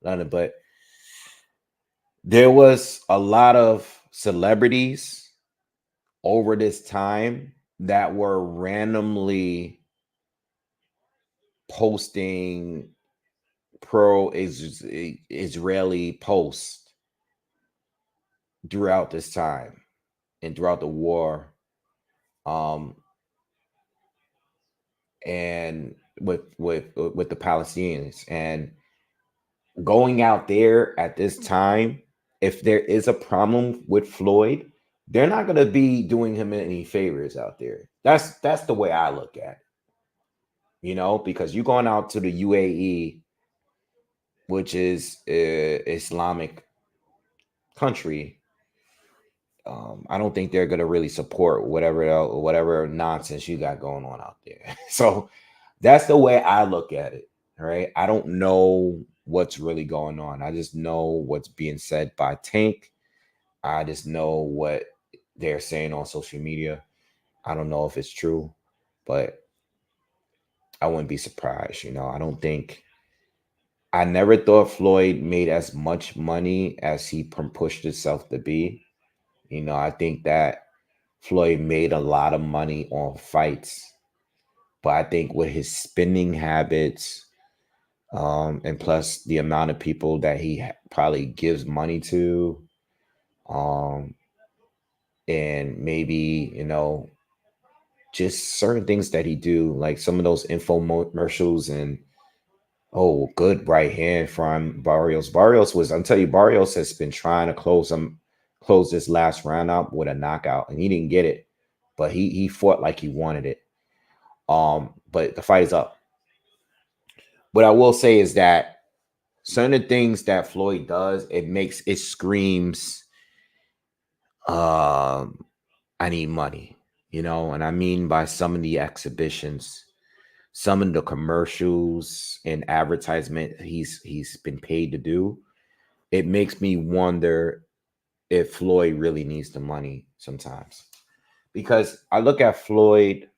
[SPEAKER 1] none of. But there was a lot of celebrities over this time that were randomly posting pro Israeli posts throughout this time and throughout the war. Um, and with the Palestinians and going out there at this time, if there is a problem with Floyd, they're not going to be doing him any favors out there. That's the way I look at it, you know, because you're going out to the UAE, which is Islamic country. I don't think they're going to really support whatever nonsense you got going on out there. So that's the way I look at it. Right. I don't know what's really going on. I just know what's being said by Tank. I just know what they're saying on social media. I don't know if it's true, but I wouldn't be surprised. You know, I never thought Floyd made as much money as he pushed himself to be. You know, I think that Floyd made a lot of money on fights But I think with his spending habits, and plus the amount of people that he probably gives money to, um, and maybe, just certain things that he do, like some of those infomercials and good right hand from Barrios. Barrios was, I'll tell you, Barrios has been trying to close this last round out with a knockout, and he didn't get it, but he fought like he wanted it. But the fight is up. What I will say is that certain of the things that Floyd does, it screams, um, I need money, and I mean by some of the exhibitions, some of the commercials and advertisement he's been paid to do. It makes me wonder if Floyd really needs the money sometimes. Because I look at Floyd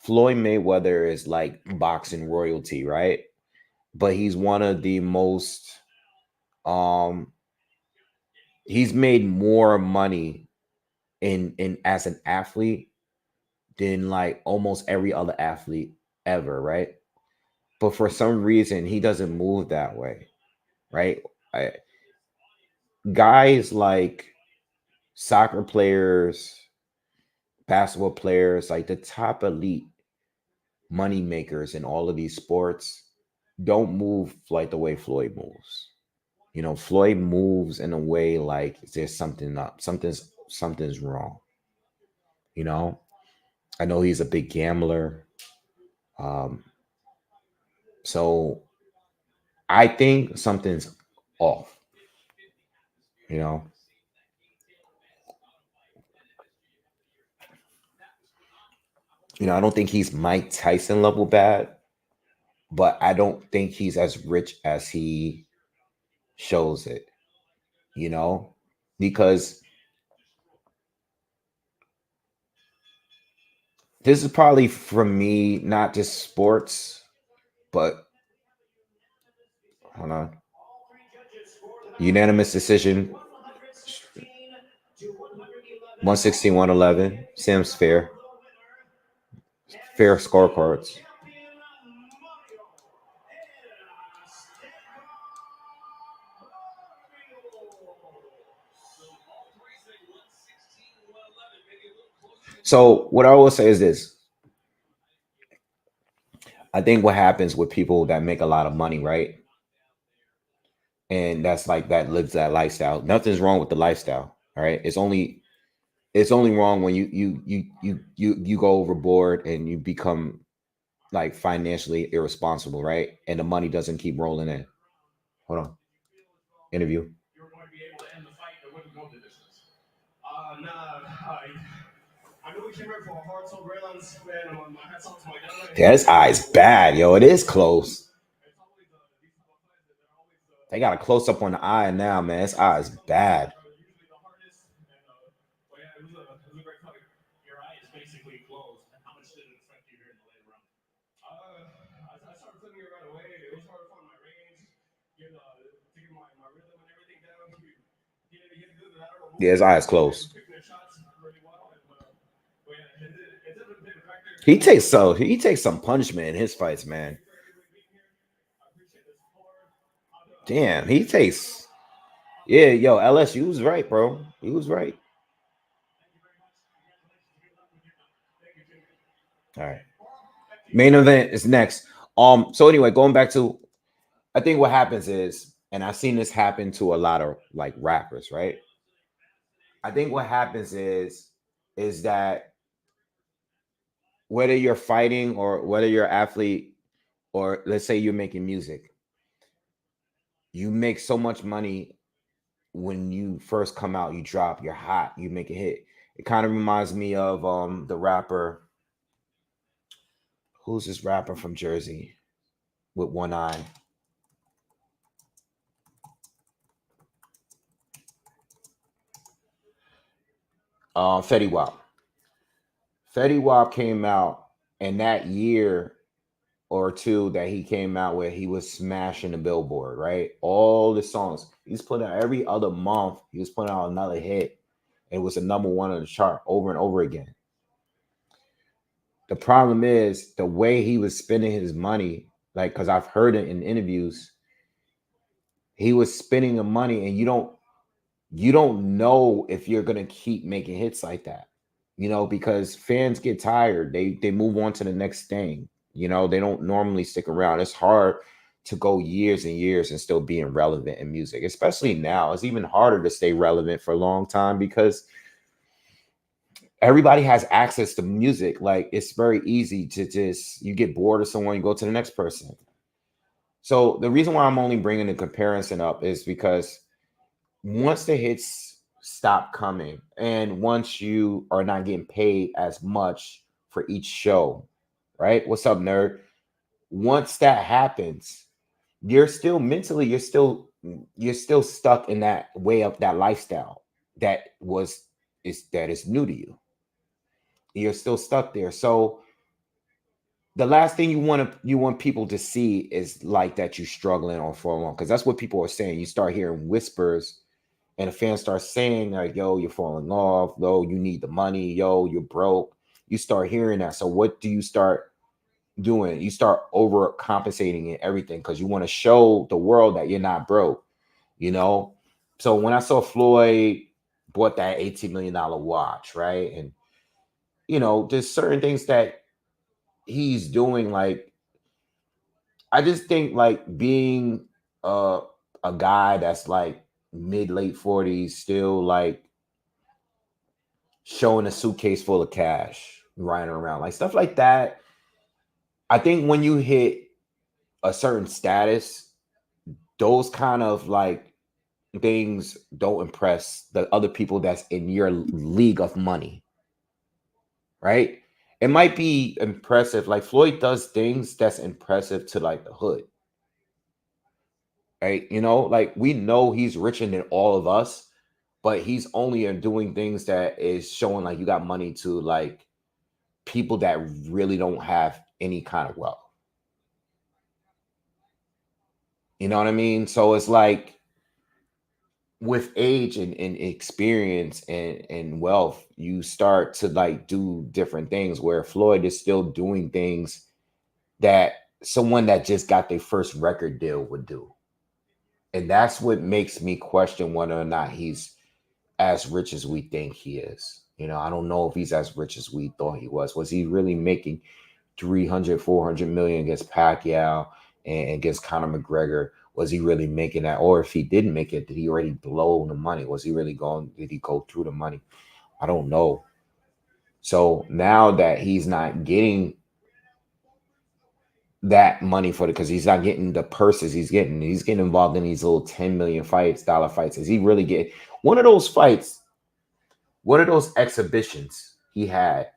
[SPEAKER 1] Mayweather is like boxing royalty, right? But he's one of the most um he's made more money in as an athlete than like almost every other athlete ever, right? But for some reason he doesn't move that way, right? I, Guys like soccer players, basketball players, like the top elite money makers in all of these sports don't move like the way Floyd moves. Floyd moves in a way like there's something up, something's wrong. You know, I know he's a big gambler. Um, so I think something's off. You know, I don't think he's Mike Tyson level bad, but I don't think he's as rich as he shows it. You know, because this is probably for me not just sports, but hold on, unanimous decision, 116, 111. Sam's fair scorecards. So what I will say is this: I think what happens with people that make a lot of money, right? And that's like that lives that lifestyle. Nothing's wrong with the lifestyle. All right. It's only wrong when you go overboard and you become like financially irresponsible, right? And the money doesn't keep rolling in. Hold on. Interview. Yeah, his eye's bad, yo. It is close. They got a close up on the eye now, man. His eye is bad. Yeah, his eye is closed. He takes some punishment in his fights, man. Damn, he takes. Yeah, yo, LSU was right, bro. He was right. All right. Main event is next. So anyway, going back to, I think what happens is, and I've seen this happen to a lot of like rappers, right? I think what happens is that whether you're fighting or whether you're an athlete, or let's say you're making music, you make so much money when you first come out, you drop, you're hot, you make a hit. It kind of reminds me of the rapper. Who's this rapper from Jersey with one eye? Fetty Wap. Fetty Wap came out, and that year or two that he came out with, he was smashing the Billboard, right? All the songs he's putting out every other month, he was putting out another hit. It was a number one on the chart over and over again. The problem is the way he was spending his money, like, because I've heard it in interviews, he was spending the money, and you don't know if you're gonna keep making hits like that, because fans get tired. They move on to the next thing. They don't normally stick around. It's hard to go years and years and still being relevant in music, especially now. It's even harder to stay relevant for a long time because everybody has access to music. Like, it's very easy to just, you get bored of someone, you go to the next person. So the reason why I'm only bringing the comparison up is because once the hits stop coming and once you are not getting paid as much for each show, right? What's up, nerd? Once that happens, you're still mentally, you're still stuck in that way of that lifestyle that is new to you. You're still stuck there. So the last thing you want people to see is like that you're struggling on for long, because that's what people are saying. You start hearing whispers, and the fans start saying like, "Yo, you're falling off. Yo, you need the money. Yo, you're broke." You start hearing that. So what do you start doing? You start overcompensating in everything because you want to show the world that you're not broke. You know. So when I saw Floyd bought that $18 million watch, right, and there's certain things that he's doing. Like, I just think like being a a guy that's like mid late 40s, still like showing a suitcase full of cash, riding around, like stuff like that. I think when you hit a certain status, those kind of like things don't impress the other people that's in your league of money, right? It might be impressive. Like Floyd does things that's impressive to like the hood, right? Like we know he's richer than all of us, but he's only doing things that is showing like you got money to like people that really don't have any kind of wealth. You know what I mean? So it's like with age and experience and wealth, you start to like do different things where Floyd is still doing things that someone that just got their first record deal would do. And that's what makes me question whether or not he's as rich as we think he is. I don't know if he's as rich as we thought he was. Was he really making 300, 400 million against Pacquiao and against Conor McGregor? Was he really making that? Or if he didn't make it, did he already blow the money? Was he really going, did he go through the money? I don't know. So now that he's not getting that money for it, because he's not getting the purses he's getting involved in these little 10 million dollar fights. Is he really getting one of those fights, one of those exhibitions he had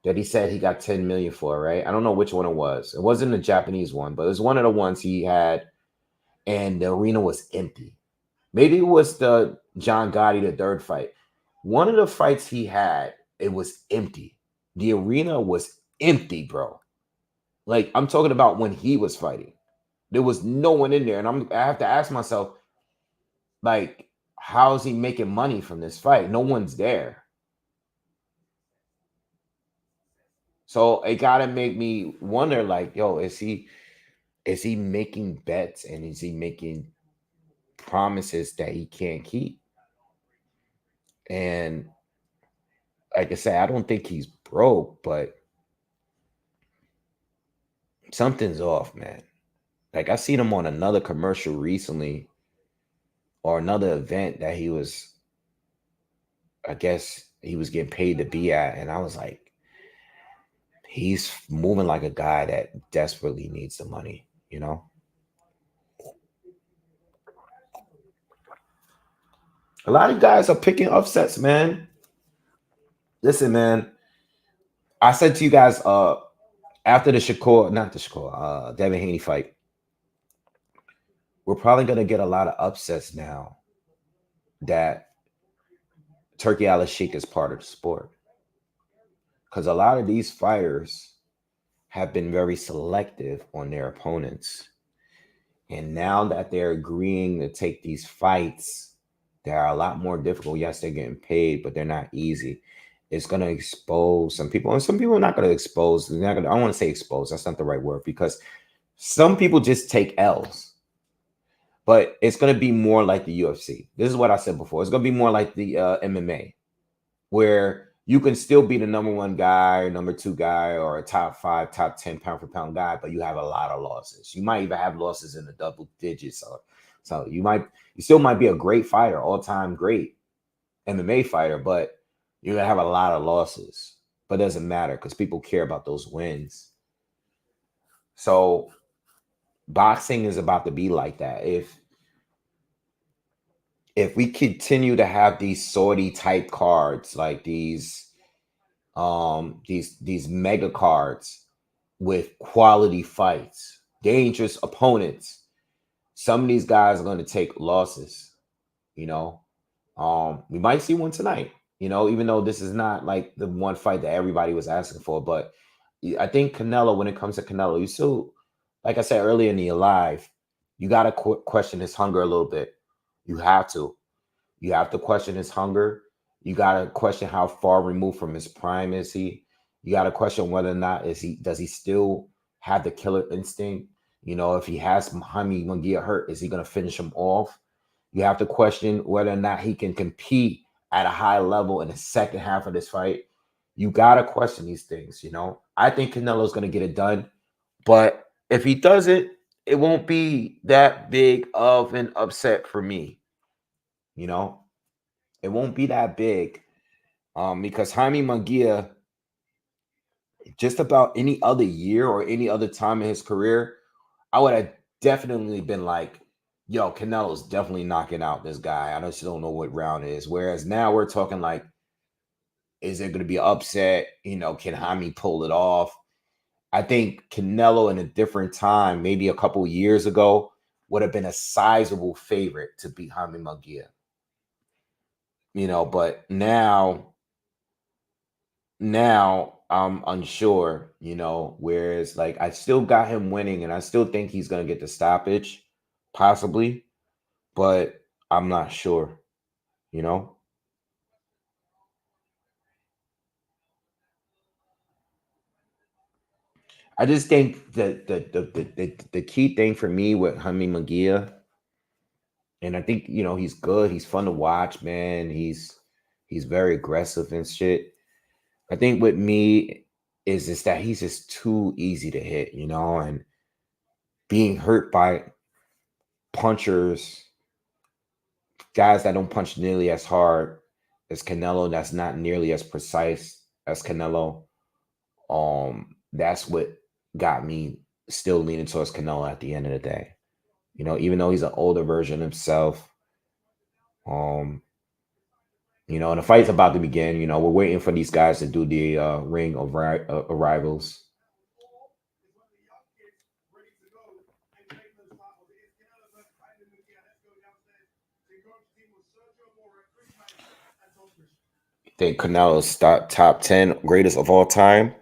[SPEAKER 1] that he said he got 10 million for, right? I don't know which one it was. It wasn't the Japanese one, but it was one of the ones he had, and the arena was empty. Maybe it was the John Gotti, the third fight. One of the fights he had, it was empty. The arena was empty, bro. Like, I'm talking about when he was fighting. There was no one in there. And I have to ask myself, like, how is he making money from this fight? No one's there. So it gotta make me wonder, like, yo, is he making bets, and is he making promises that he can't keep? And like I said, I don't think he's broke, but something's off, man. Like, I seen him on another commercial recently, or another event that I guess he was getting paid to be at, and I was like, he's moving like a guy that desperately needs the money. A lot of guys are picking upsets, man. Listen, man, I said to you guys, after the Shakur, not the Shakur, Devin Haney fight, we're probably gonna get a lot of upsets now that Turkey Al Sheikh is part of the sport. Because a lot of these fighters have been very selective on their opponents. And now that they're agreeing to take these fights, they are a lot more difficult. Yes, they're getting paid, but they're not easy. it's gonna expose some people, and some people are not gonna expose. They're not gonna. I don't want to say expose. That's not the right word because some people just take L's. But it's gonna be more like the UFC. This is what I said before. It's gonna be more like the MMA, where you can still be the number one guy, or number two guy, or a top five, top 10 pound for pound guy, but you have a lot of losses. You might even have losses in the double digits. So you still might be a great fighter, all time great MMA fighter, but you're gonna have a lot of losses. But it doesn't matter because people care about those wins. So boxing is about to be like that. If we continue to have these sortie type cards, like these mega cards with quality fights, dangerous opponents, some of these guys are going to take losses. You know, we might see one tonight. You know, even though this is not like the one fight that everybody was asking for, but I think Canelo, when it comes to Canelo, you still, like I said earlier in the live, you got to question his hunger a little bit. You have to. You have to question his hunger. You got to question how far removed from his prime is he. You got to question whether or not does he still have the killer instinct? You know, if he has Jaime Munguia hurt, is he going to finish him off? You have to question whether or not he can compete at a high level in the second half of this fight. You got to question these things, you know. I think Canelo's going to get it done, but if he doesn't, it won't be that big of an upset for me, you know. It won't be that big because Jaime Munguia, just about any other year or any other time in his career, I would have definitely been like, yo, Canelo's definitely knocking out this guy. I just don't know what round it is. Whereas now we're talking like, is there going to be an upset? You know, can Jaime pull it off? I think Canelo in a different time, maybe a couple years ago, would have been a sizable favorite to beat Jaime Munguia. You know, but now I'm unsure, you know, whereas like I still got him winning and I still think he's gonna get the stoppage, possibly, but I'm not sure, you know. I just think that the key thing for me with Jaime Munguia, and I think you know he's good, he's fun to watch, man. He's very aggressive and shit. I think with me is just that he's just too easy to hit, you know, and being hurt by punchers, guys that don't punch nearly as hard as Canelo, that's not nearly as precise as Canelo. That's what got me still leaning towards Canelo at the end of the day. You know, even though he's an older version himself. Um, you know, and the fight's about to begin. You know, we're waiting for these guys to do the ring of arrivals. Think Canelo's top 10 greatest of all time?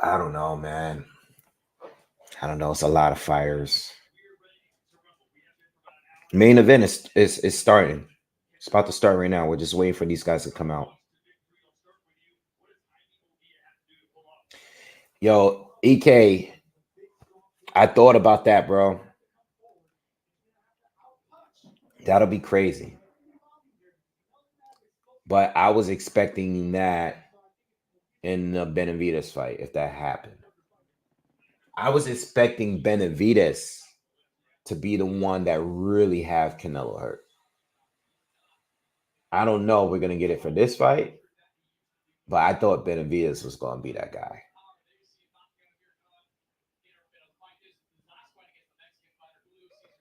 [SPEAKER 1] I don't know, man. I don't know. It's a lot of fires. Main event is starting. It's about to start right now. We're just waiting for these guys to come out. Yo, EK, I thought about that, bro. That'll be crazy. But I was expecting that in the Benavides fight if that happened. I was expecting Benavides to be the one that really have Canelo hurt. I don't know if we're gonna get it for this fight, but I thought Benavides was gonna be that guy.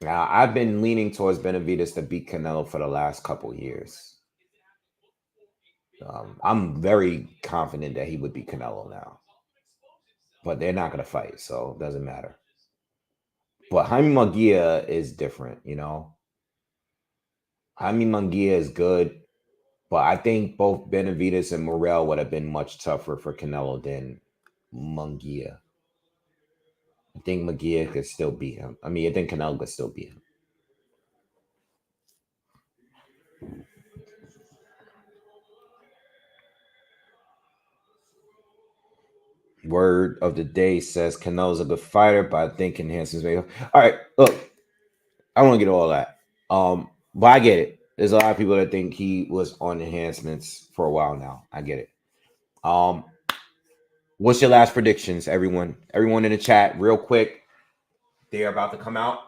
[SPEAKER 1] Now I've been leaning towards Benavides to beat Canelo for the last couple years. I'm very confident that he would beat Canelo now, but they're not gonna fight, so it doesn't matter. But Jaime Munguia is different, you know. Jaime Munguia is good, but I think both Benavides and Morrell would have been much tougher for Canelo than Munguia. I think Munguia could still beat him. I think Canelo could still beat him. Word of the day says Canelo's a good fighter, but I think enhancements may. All right, look, I don't want to get all that. But I get it. There's a lot of people that think he was on enhancements for a while now. I get it. Um, what's your last predictions, everyone? Everyone in the chat, real quick. They're about to come out.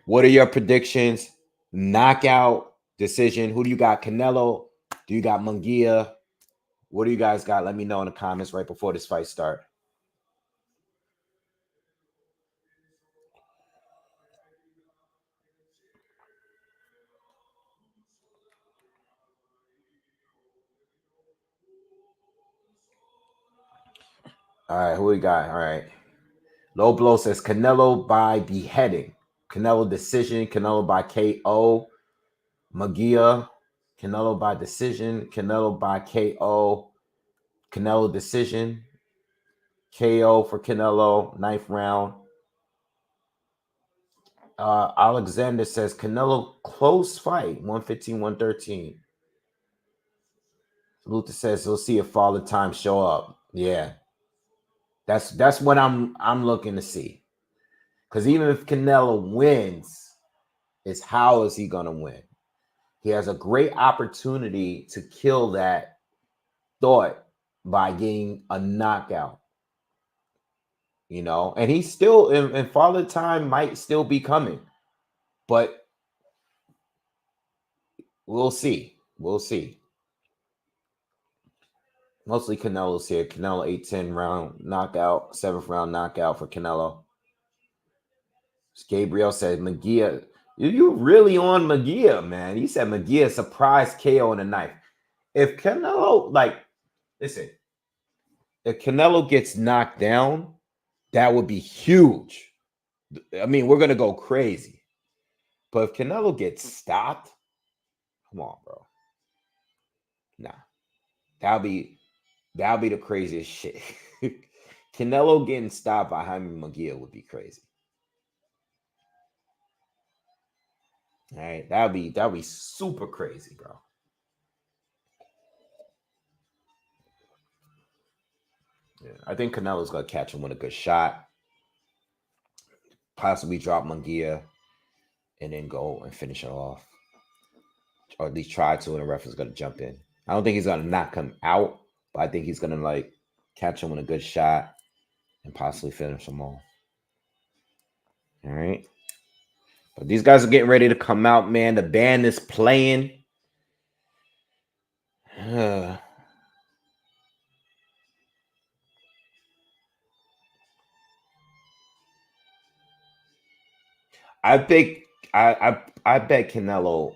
[SPEAKER 1] What are your predictions? Knockout decision. Who do you got? Canelo? Do you got Munguia? What do you guys got? Let me know in the comments right before this fight start. All right, who we got? All right. Low Blow says Canelo by beheading. Canelo decision. Canelo by KO. Munguia. Canelo by decision. Canelo by KO. Canelo decision. KO for Canelo. Ninth round. Alexander says Canelo close fight. 115, 113. Luther says he'll see if Father Time show up. Yeah. That's what I'm looking to see. Because even if Canelo wins, it's how is he gonna win? He has a great opportunity to kill that thought by getting a knockout. You know, and he's still and Father Time might still be coming, but we'll see. We'll see. Mostly Canelo's here. Canelo 8-10 round knockout, 7th round knockout for Canelo. Gabriel said Munguia. You really on Munguia, man. He said Munguia surprise KO in the ninth. If Canelo, listen, if Canelo gets knocked down, that would be huge. I mean, we're gonna go crazy. But if Canelo gets stopped, come on, bro. Nah. That'll be the craziest shit. Canelo getting stopped by Jaime Munguia would be crazy. All right, that'll be super crazy, bro. Yeah, I think Canelo's gonna catch him with a good shot, possibly drop Munguia, and then go and finish it off, or at least try to. And the ref is gonna jump in. I don't think he's gonna knock him out, but I think he's gonna catch him with a good shot and possibly finish him off. All right. But these guys are getting ready to come out, man. The band is playing. I think I bet Canelo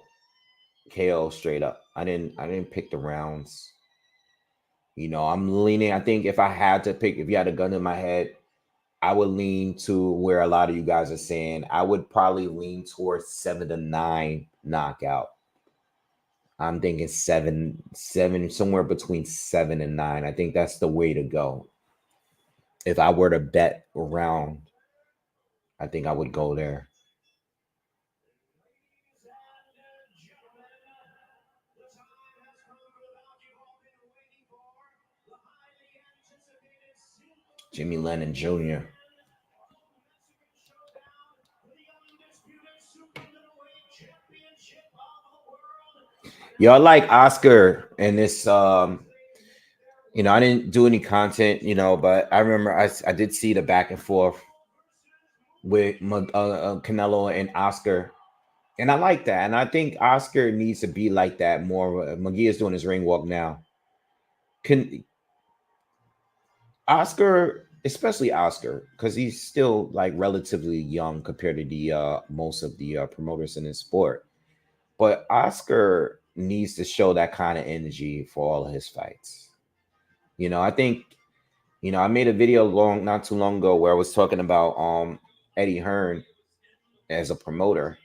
[SPEAKER 1] KO straight up. I didn't pick the rounds. You know, I'm leaning. I think if I had to pick, if you had a gun in my head, I would lean to where a lot of you guys are saying. I would probably lean towards 7-9 knockout. I'm thinking 7, somewhere between 7 and 9. I think that's the way to go. If I were to bet around, I think I would go there. Jimmy Lennon Jr. Y'all like Oscar and this you know, I didn't do any content, you know, but I remember I did see the back and forth with Canelo and Oscar, and I like that. And I think Oscar needs to be like that more. McGee is doing his ring walk now. Can Oscar, especially Oscar, because he's still like relatively young compared to the most of the promoters in this sport, but Oscar needs to show that kind of energy for all of his fights. You know, I think, you know, I made a video not too long ago where I was talking about Eddie Hearn as a promoter.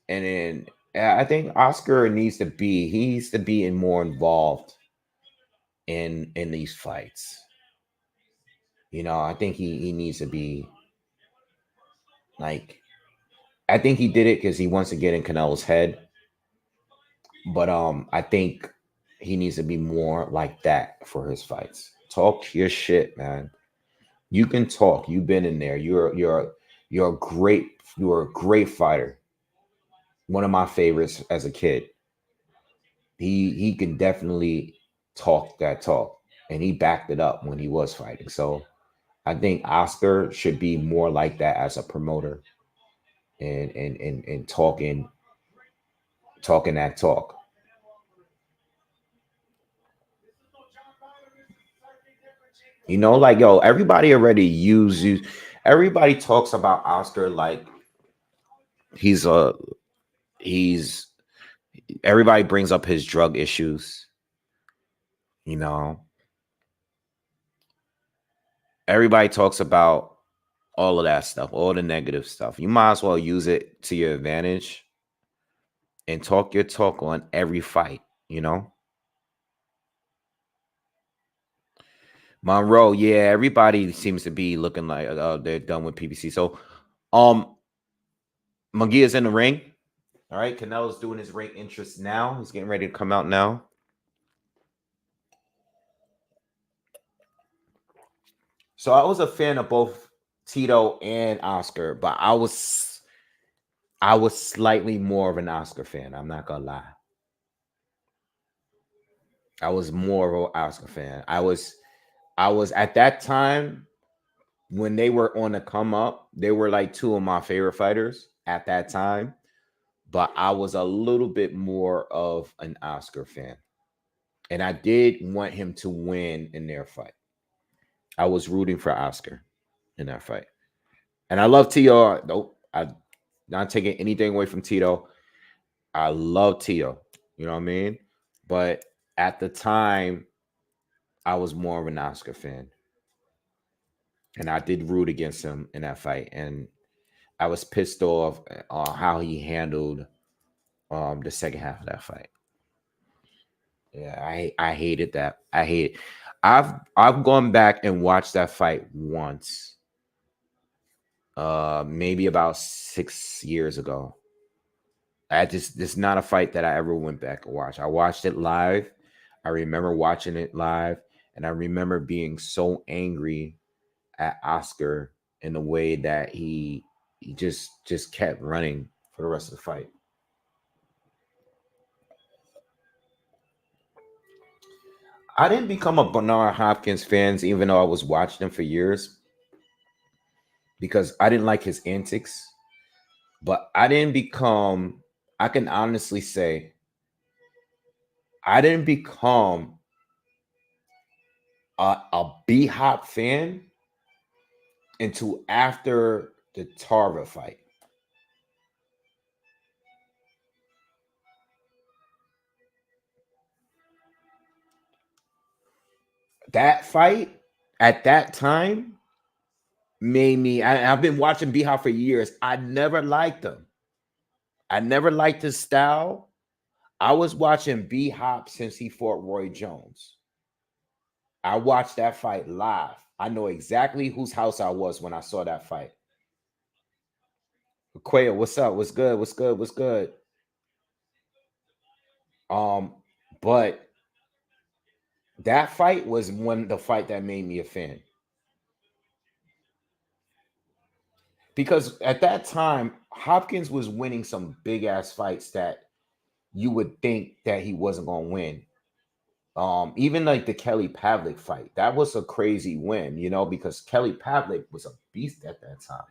[SPEAKER 1] And then I think Oscar needs to be more involved in these fights. You know, I think he needs to be like, I think he did it because he wants to get in Canelo's head. But I think he needs to be more like that for his fights Talk your shit, man. You can talk. You've been in there. You're a great fighter. One of my favorites as a kid. He can definitely talk that talk, and he backed it up when he was fighting. So I think Oscar should be more like that as a promoter and talking that talk. Like yo, everybody already uses. Everybody talks about Oscar like he's a he's. Everybody brings up his drug issues. You know, everybody talks about all of that stuff, all the negative stuff. You might as well use it to your advantage and talk your talk on every fight. You know, Monroe. Yeah, everybody seems to be looking like they're done with PBC. So, um, Munguia's in the ring. All right, Canelo's doing his ring interest now. He's getting ready to come out now. So I was a fan of both Tito and Oscar, but I was slightly more of an Oscar fan. I'm not gonna lie. I was more of an Oscar fan. I was at that time when they were on the come up. They were like two of my favorite fighters at that time, but I was a little bit more of an Oscar fan, and I did want him to win in their fight. I was rooting for Oscar in that fight. And I love Tito. Nope. I'm not taking anything away from Tito. I love Tito. You know what I mean? But at the time, I was more of an Oscar fan. And I did root against him in that fight. And I was pissed off on how he handled the second half of that fight. Yeah, I hated that. I hate it. I've gone back and watched that fight once. Maybe about 6 years ago. This is not a fight that I ever went back and watched. I watched it live. I remember watching it live, and I remember being so angry at Oscar in the way that he just kept running for the rest of the fight. I didn't become a Bernard Hopkins fan, even though I was watching him for years, because I didn't like his antics. But I didn't become. I can honestly say I didn't become a B Hop fan until after the Tarva fight. That fight at that time made me. I've been watching B Hop for years. I never liked him. I never liked his style. I was watching B Hop since he fought Roy Jones. I watched that fight live. I know exactly whose house I was when I saw that fight. Quail, what's up? What's good? What's good? What's good? Um, but that fight was the fight that made me a fan. Because at that time, Hopkins was winning some big ass fights that you would think that he wasn't going to win. Even like the Kelly Pavlik fight, that was a crazy win, because Kelly Pavlik was a beast at that time.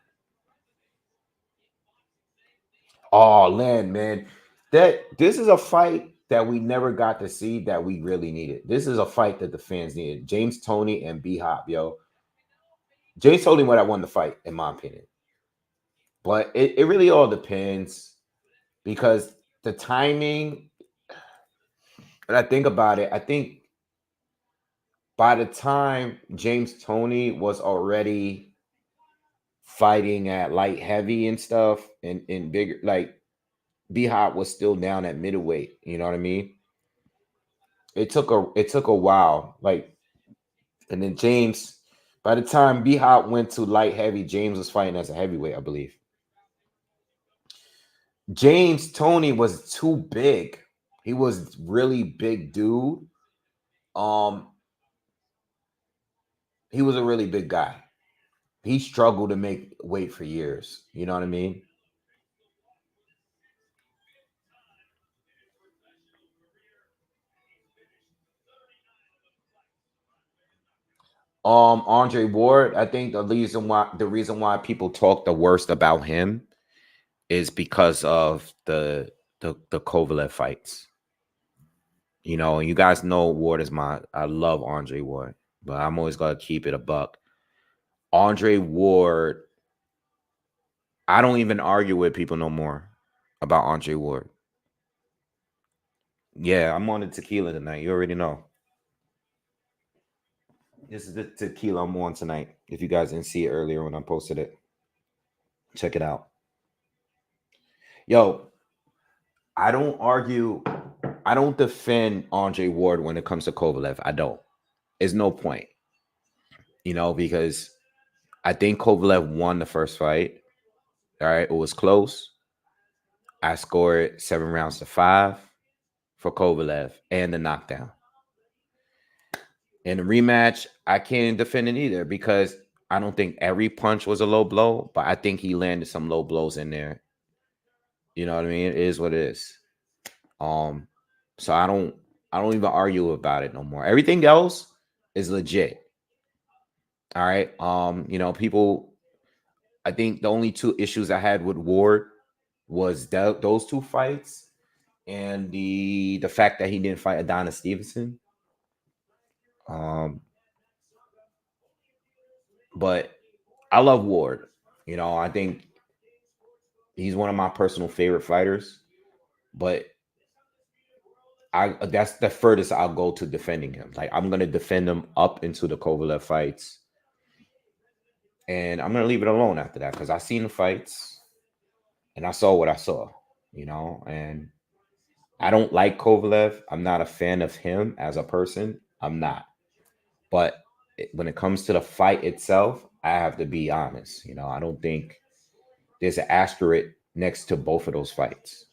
[SPEAKER 1] Oh, Len, man, this is a fight that we never got to see that we really needed. This is a fight that the fans needed. James Toney and B Hop, yo. James Toney would have won the fight, in my opinion. But it really all depends because the timing, when I think about it, I think by the time James Toney was already fighting at light heavy and stuff and bigger, like B Hop was still down at middleweight. You know what I mean? It took a while. Like, and then James, by the time B Hop went to light heavy, James was fighting as a heavyweight, I believe. James Toney was too big. He was really big dude. Um, he was a really big guy. He struggled to make weight for years. You know what I mean? Andre Ward, I think the reason why people talk the worst about him is because of the Kovalev fights. You know, and you guys know Ward is I love Andre Ward, but I'm always gonna keep it a buck. Andre Ward, I don't even argue with people no more about Andre Ward. Yeah, I'm on the tequila tonight. You already know. This is the tequila I'm on tonight. If you guys didn't see it earlier when I posted it, check it out. Yo, I don't argue. I don't defend Andre Ward when it comes to Kovalev. I don't. There's no point, because I think Kovalev won the first fight. All right, it was close. I scored 7 rounds to 5 for Kovalev and the knockdown. In the rematch, I can't defend it either because I don't think every punch was a low blow, but I think he landed some low blows in there. You know what I mean? It is what it is. So I don't even argue about it no more. Everything else is legit. All right. People, I think the only two issues I had with Ward was those two fights and the fact that he didn't fight Adonis Stevenson. But I love Ward. I think he's one of my personal favorite fighters. But that's the furthest I'll go to defending him. Like I'm gonna defend him up into the Kovalev fights. And I'm gonna leave it alone after that because I seen the fights and I saw what I saw, and I don't like Kovalev. I'm not a fan of him as a person. I'm not. But when it comes to the fight itself, I have to be honest. I don't think there's an asterisk next to both of those fights.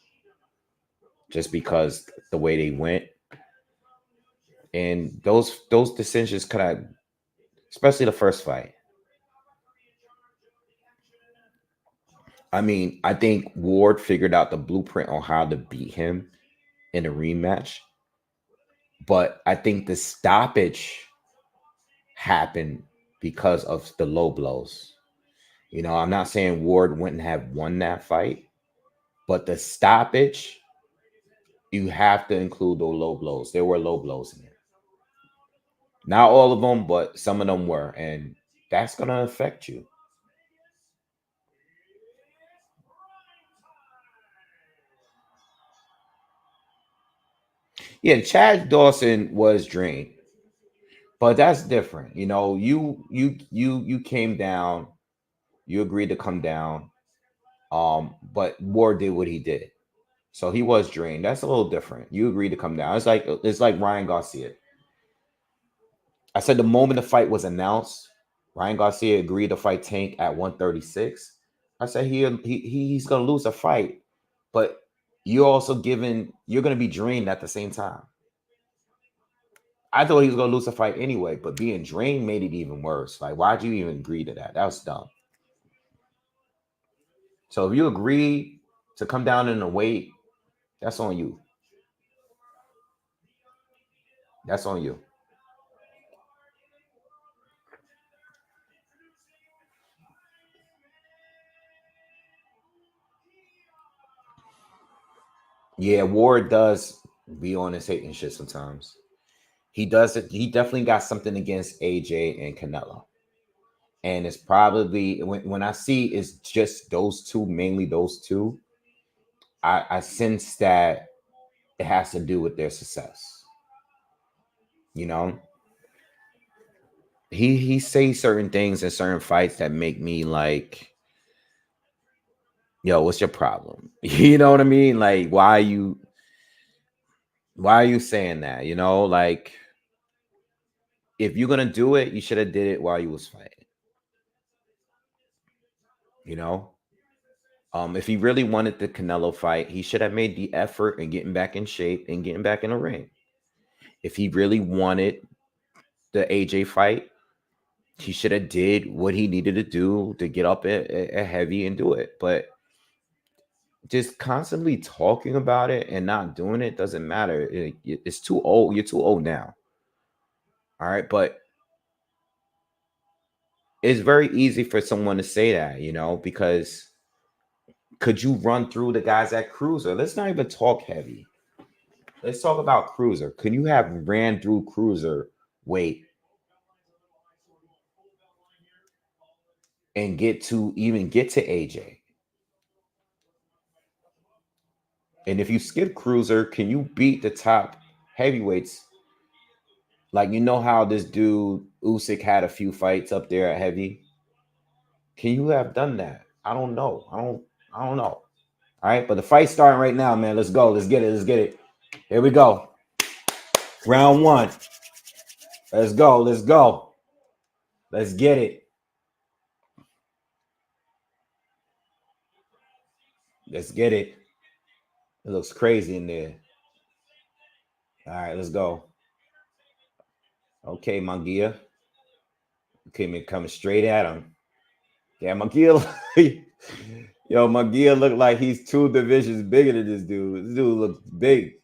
[SPEAKER 1] Just because the way they went. And those decisions could have, especially the first fight. I mean, I think Ward figured out the blueprint on how to beat him in a rematch. But I think the stoppage happened because of the low blows. I'm not saying Ward wouldn't have won that fight, but the stoppage, you have to include those low blows. There were low blows in there. Not all of them, but some of them were. And that's going to affect you. Yeah, Chad Dawson was drained. But that's different. You came down, you agreed to come down. But Ward did what he did. So he was drained. That's a little different. You agreed to come down. It's like Ryan Garcia. I said the moment the fight was announced, Ryan Garcia agreed to fight Tank at 136. I said he's gonna lose a fight, but you're going to be drained at the same time. I thought he was gonna lose a fight anyway, but being drained made it even worse. Like, why'd you even agree to that? That was dumb. So if you agree to come down in the weight, that's on you. That's on you. Yeah, Ward does be on his hating shit sometimes. He does it. He definitely got something against AJ and Canelo. And it's probably when I see it's just those two, mainly those two, I sense that it has to do with their success. He says certain things in certain fights that make me like, yo, what's your problem? You know what I mean? Like, why are you saying that? Like, if you're gonna do it, you should have did it while you was fighting. If he really wanted the Canelo fight, he should have made the effort in getting back in shape and getting back in the ring. If he really wanted the AJ fight, he should have did what he needed to do to get up at heavy and do it. But just constantly talking about it and not doing it doesn't matter. It's too old. You're too old now. All right. But it's very easy for someone to say that, because could you run through the guys at cruiser? Let's not even talk heavy. Let's talk about cruiser. Can you have ran through cruiser weight and get to AJ? And if you skip cruiser, can you beat the top heavyweights? Like, how this dude Usyk had a few fights up there at heavy. Can you have done that? I don't know. I don't know. All right, but the fight's starting right now, man. Let's go. Let's get it. Let's get it. Here we go. Round one. Let's go. Let's go. Let's get it. Let's get it. It looks crazy in there. All right, let's go. Okay, Munguia. Okay, man, coming straight at him. Yeah, Munguia. Yo, Munguia looked like he's 2 divisions bigger than this dude. This dude looks big.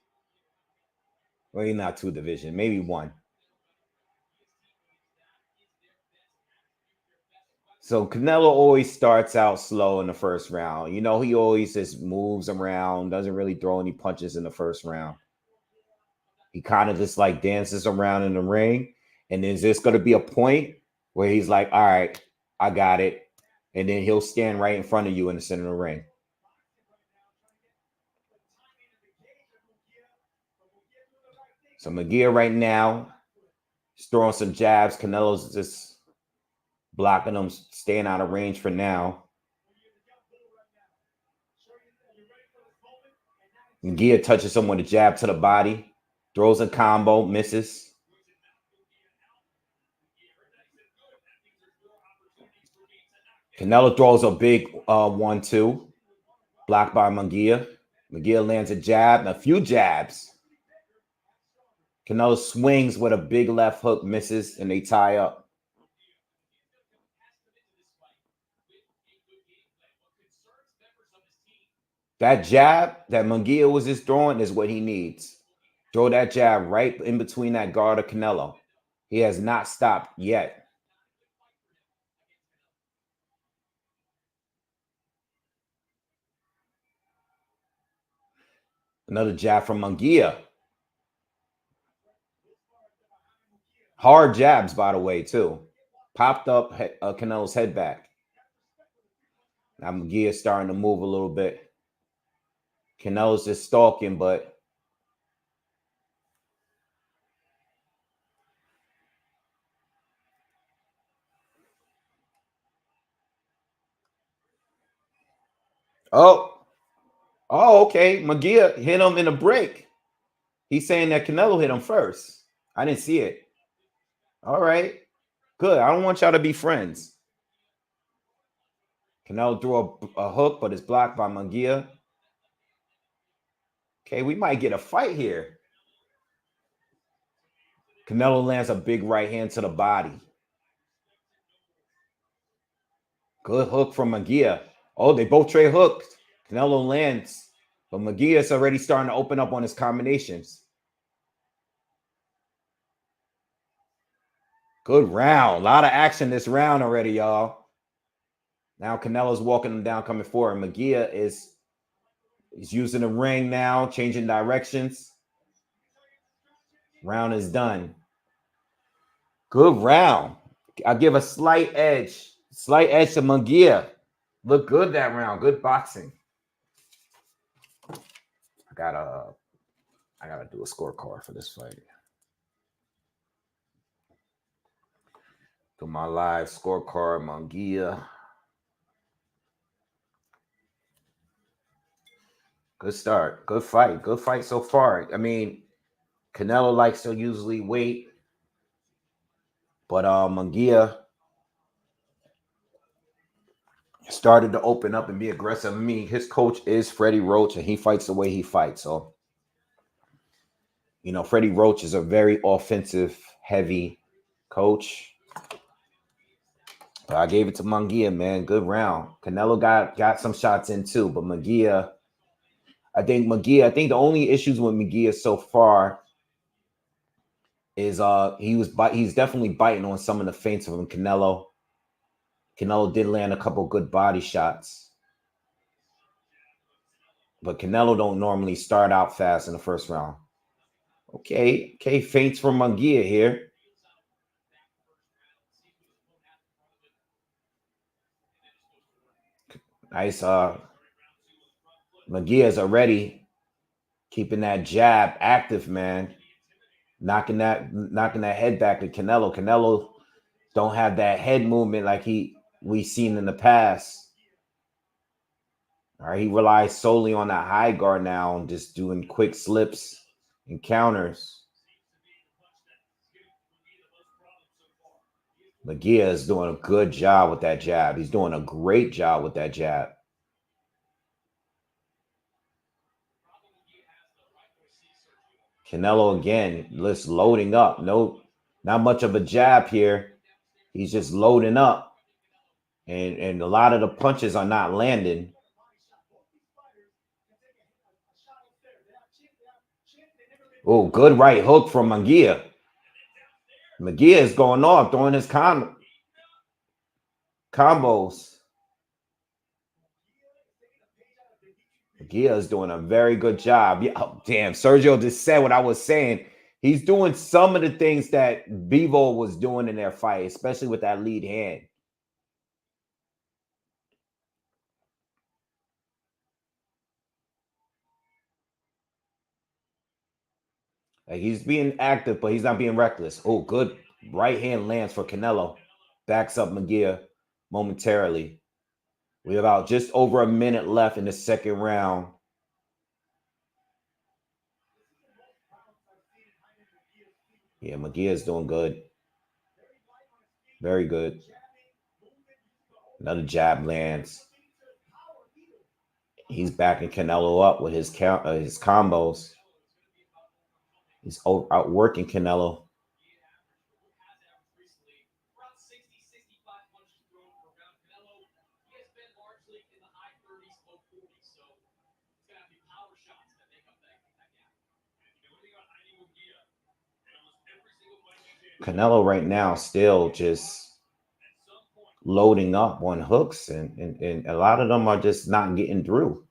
[SPEAKER 1] Well, he's not 2 divisions, maybe 1. So Canelo always starts out slow in the first round. He always just moves around, doesn't really throw any punches in the first round. He kind of just like dances around in the ring. And is this going to be a point where he's like, all right, I got it. And then he'll stand right in front of you in the center of the ring. So Munguia right now is throwing some jabs. Canelo's just blocking him, staying out of range for now. Munguia touches him with a jab to the body, throws a combo, misses. Canelo throws a big 1-2, blocked by Munguia. Munguia lands a jab and a few jabs. Canelo swings with a big left hook, misses, and they tie up. That jab that Munguia was just throwing is what he needs. Throw that jab right in between that guard of Canelo. He has not stopped yet. Another jab from Munguia. Hard jabs, by the way, too. Popped up Canelo's head back. Now Munguia's starting to move a little bit. Canelo's just stalking, but okay. Munguia hit him in a break. He's saying that Canelo hit him first. I didn't see it. All right. Good. I don't want y'all to be friends. Canelo threw a hook, but it's blocked by Munguia. Okay, we might get a fight here. Canelo lands a big right hand to the body. Good hook from Munguia. Oh, they both trade hooks. Canelo lands, but Munguia's already starting to open up on his combinations. Good round. A lot of action this round already, y'all. Now Canelo's walking him down, coming forward. Munguia is using the ring now, changing directions. Round is done. Good round. I'll give a slight edge. Slight edge to Munguia. Look good that round. Good boxing. I gotta do a scorecard for this fight. Do my live scorecard, Munguia. Good start. Good fight. Good fight so far. I mean, Canelo likes to usually wait, but Munguia started to open up and be aggressive. I mean, his coach is Freddie Roach, and he fights the way he fights. So, Freddie Roach is a very offensive, heavy coach. But I gave it to Munguia, man. Good round. Canelo got some shots in too, but Munguia, I think the only issues with Munguia so far is he's definitely biting on some of the feints of him. Canelo did land a couple good body shots, but Canelo don't normally start out fast in the first round. Okay, feints from Munguia here. Nice. Munguia is already keeping that jab active, man. Knocking that head back to Canelo. Canelo don't have that head movement like we've seen in the past. All right, he relies solely on that high guard now and just doing quick slips and counters. Munguia is doing a good job with that jab. He's doing a great job with that jab. Canelo again, just loading up. No, not much of a jab here. He's just loading up. And a lot of the punches are not landing. Oh, good right hook from Munguia. Munguia is going off, throwing his combos. Munguia is doing a very good job. Yeah, oh, damn, Sergio just said what I was saying. He's doing some of the things that Bivol was doing in their fight, especially with that lead hand. Like he's being active, but he's not being reckless. Oh, good right hand lands for Canelo. Backs up Munguia momentarily. We have about just over a minute left in the second round. Yeah, Munguia is doing good. Very good. Another jab lands. He's backing Canelo up with his combos. He's outworking Canelo. Canelo right now still just loading up on hooks, and a lot of them are just not getting through.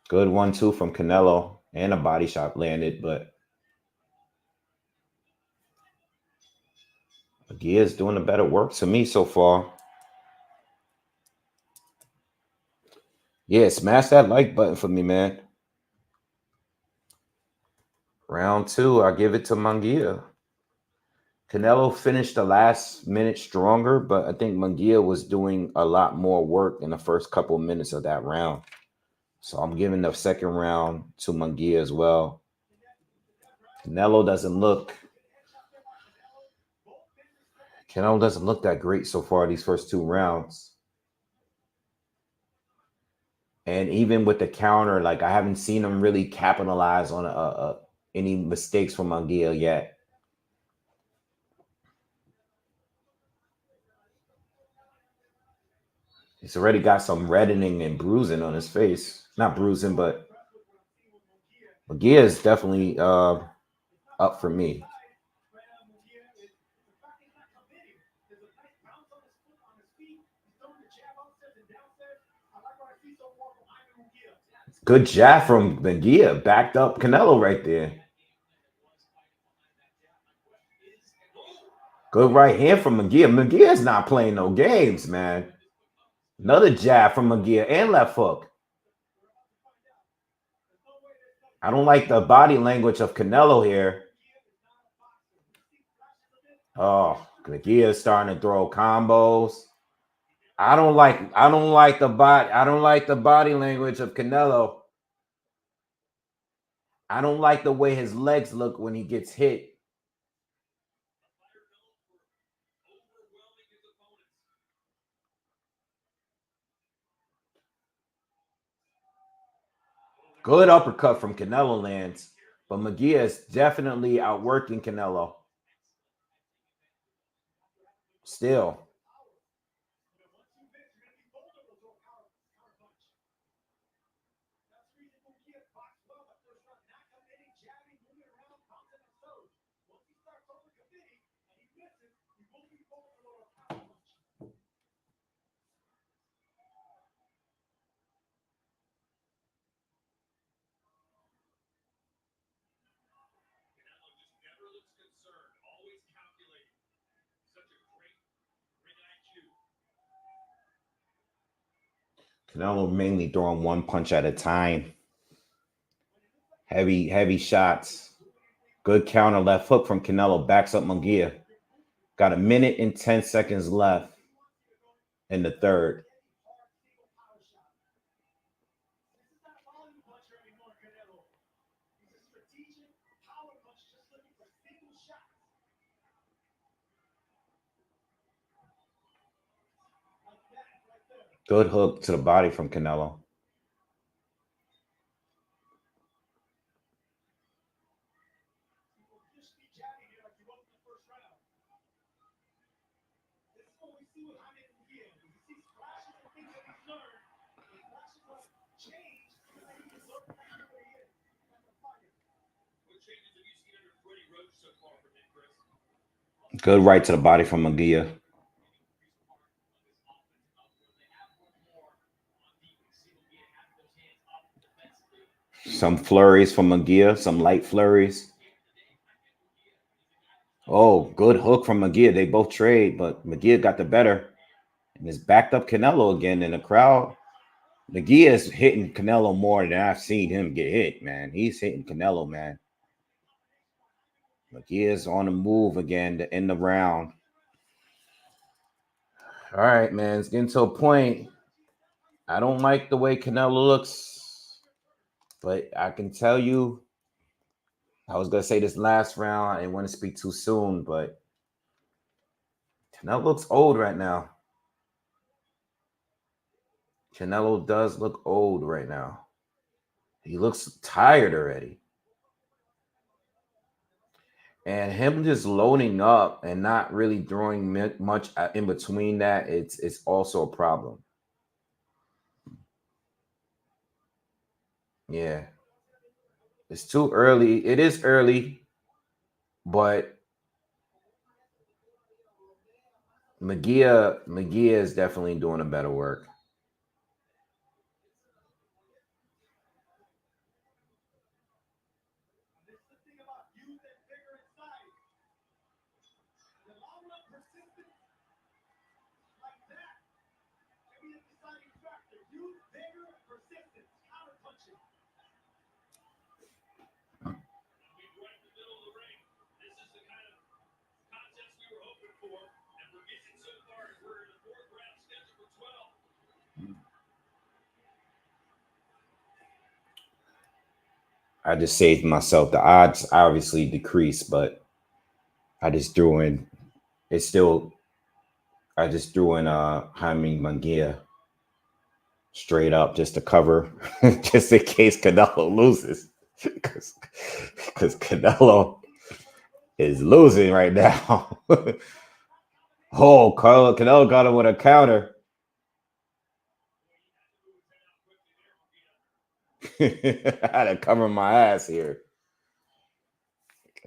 [SPEAKER 1] Good 1-2 from Canelo, and a body shot landed, but Munguia's doing the better work to me so far. Yeah, smash that like button for me, man. Round 2, I give it to Munguia. Canelo finished the last minute stronger, but I think Munguia was doing a lot more work in the first couple minutes of that round. So I'm giving the second round to Munguia as well. Canelo doesn't look that great so far these first 2 rounds. And even with the counter, like I haven't seen him really capitalize on any mistakes from Munguia yet. He's already got some reddening and bruising on his face. Not bruising, but Munguia is definitely up for me. Good jab from Munguia. Backed up Canelo right there. Good right hand from Munguia. Munguia's not playing no games, man. Another jab from Munguia and left hook. I don't like the body language of Canelo here. Oh, Munguia is starting to throw combos. I don't like the body language of Canelo. I don't like the way his legs look when he gets hit. Good uppercut from Canelo lands, but Munguia is definitely outworking Canelo. Still. Canelo mainly throwing one punch at a time. Heavy shots. Good counter left hook from Canelo. Backs up Munguia. Got a minute and 10 seconds left in the third. Good hook to the body from Canelo. Good right to the body from Munguia. Some flurries from Munguia, some light flurries. Oh, good hook from Munguia. They both trade, but Munguia got the better. And it's backed up Canelo again in the crowd. Munguia is hitting Canelo more than I've seen him get hit, man. He's hitting Canelo, man. Munguia's on the move again to end the round. All right, man. It's getting to a point. I don't like the way Canelo looks, but I can tell you, I was gonna say this last round. I didn't want to speak too soon, but Canelo looks old right now. Canelo does look old right now. He looks tired already. And him just loading up and not really throwing much in between that, it's also a problem. Yeah. It's too early. It is early, but Munguia is definitely doing a better work. I just saved myself. The odds obviously decreased, but I just threw in. It's still. I just threw in Jaime Munguia straight up just to cover, just in case Canelo loses, because Canelo is losing right now. Oh, Canelo got him with a counter. I had to cover my ass here.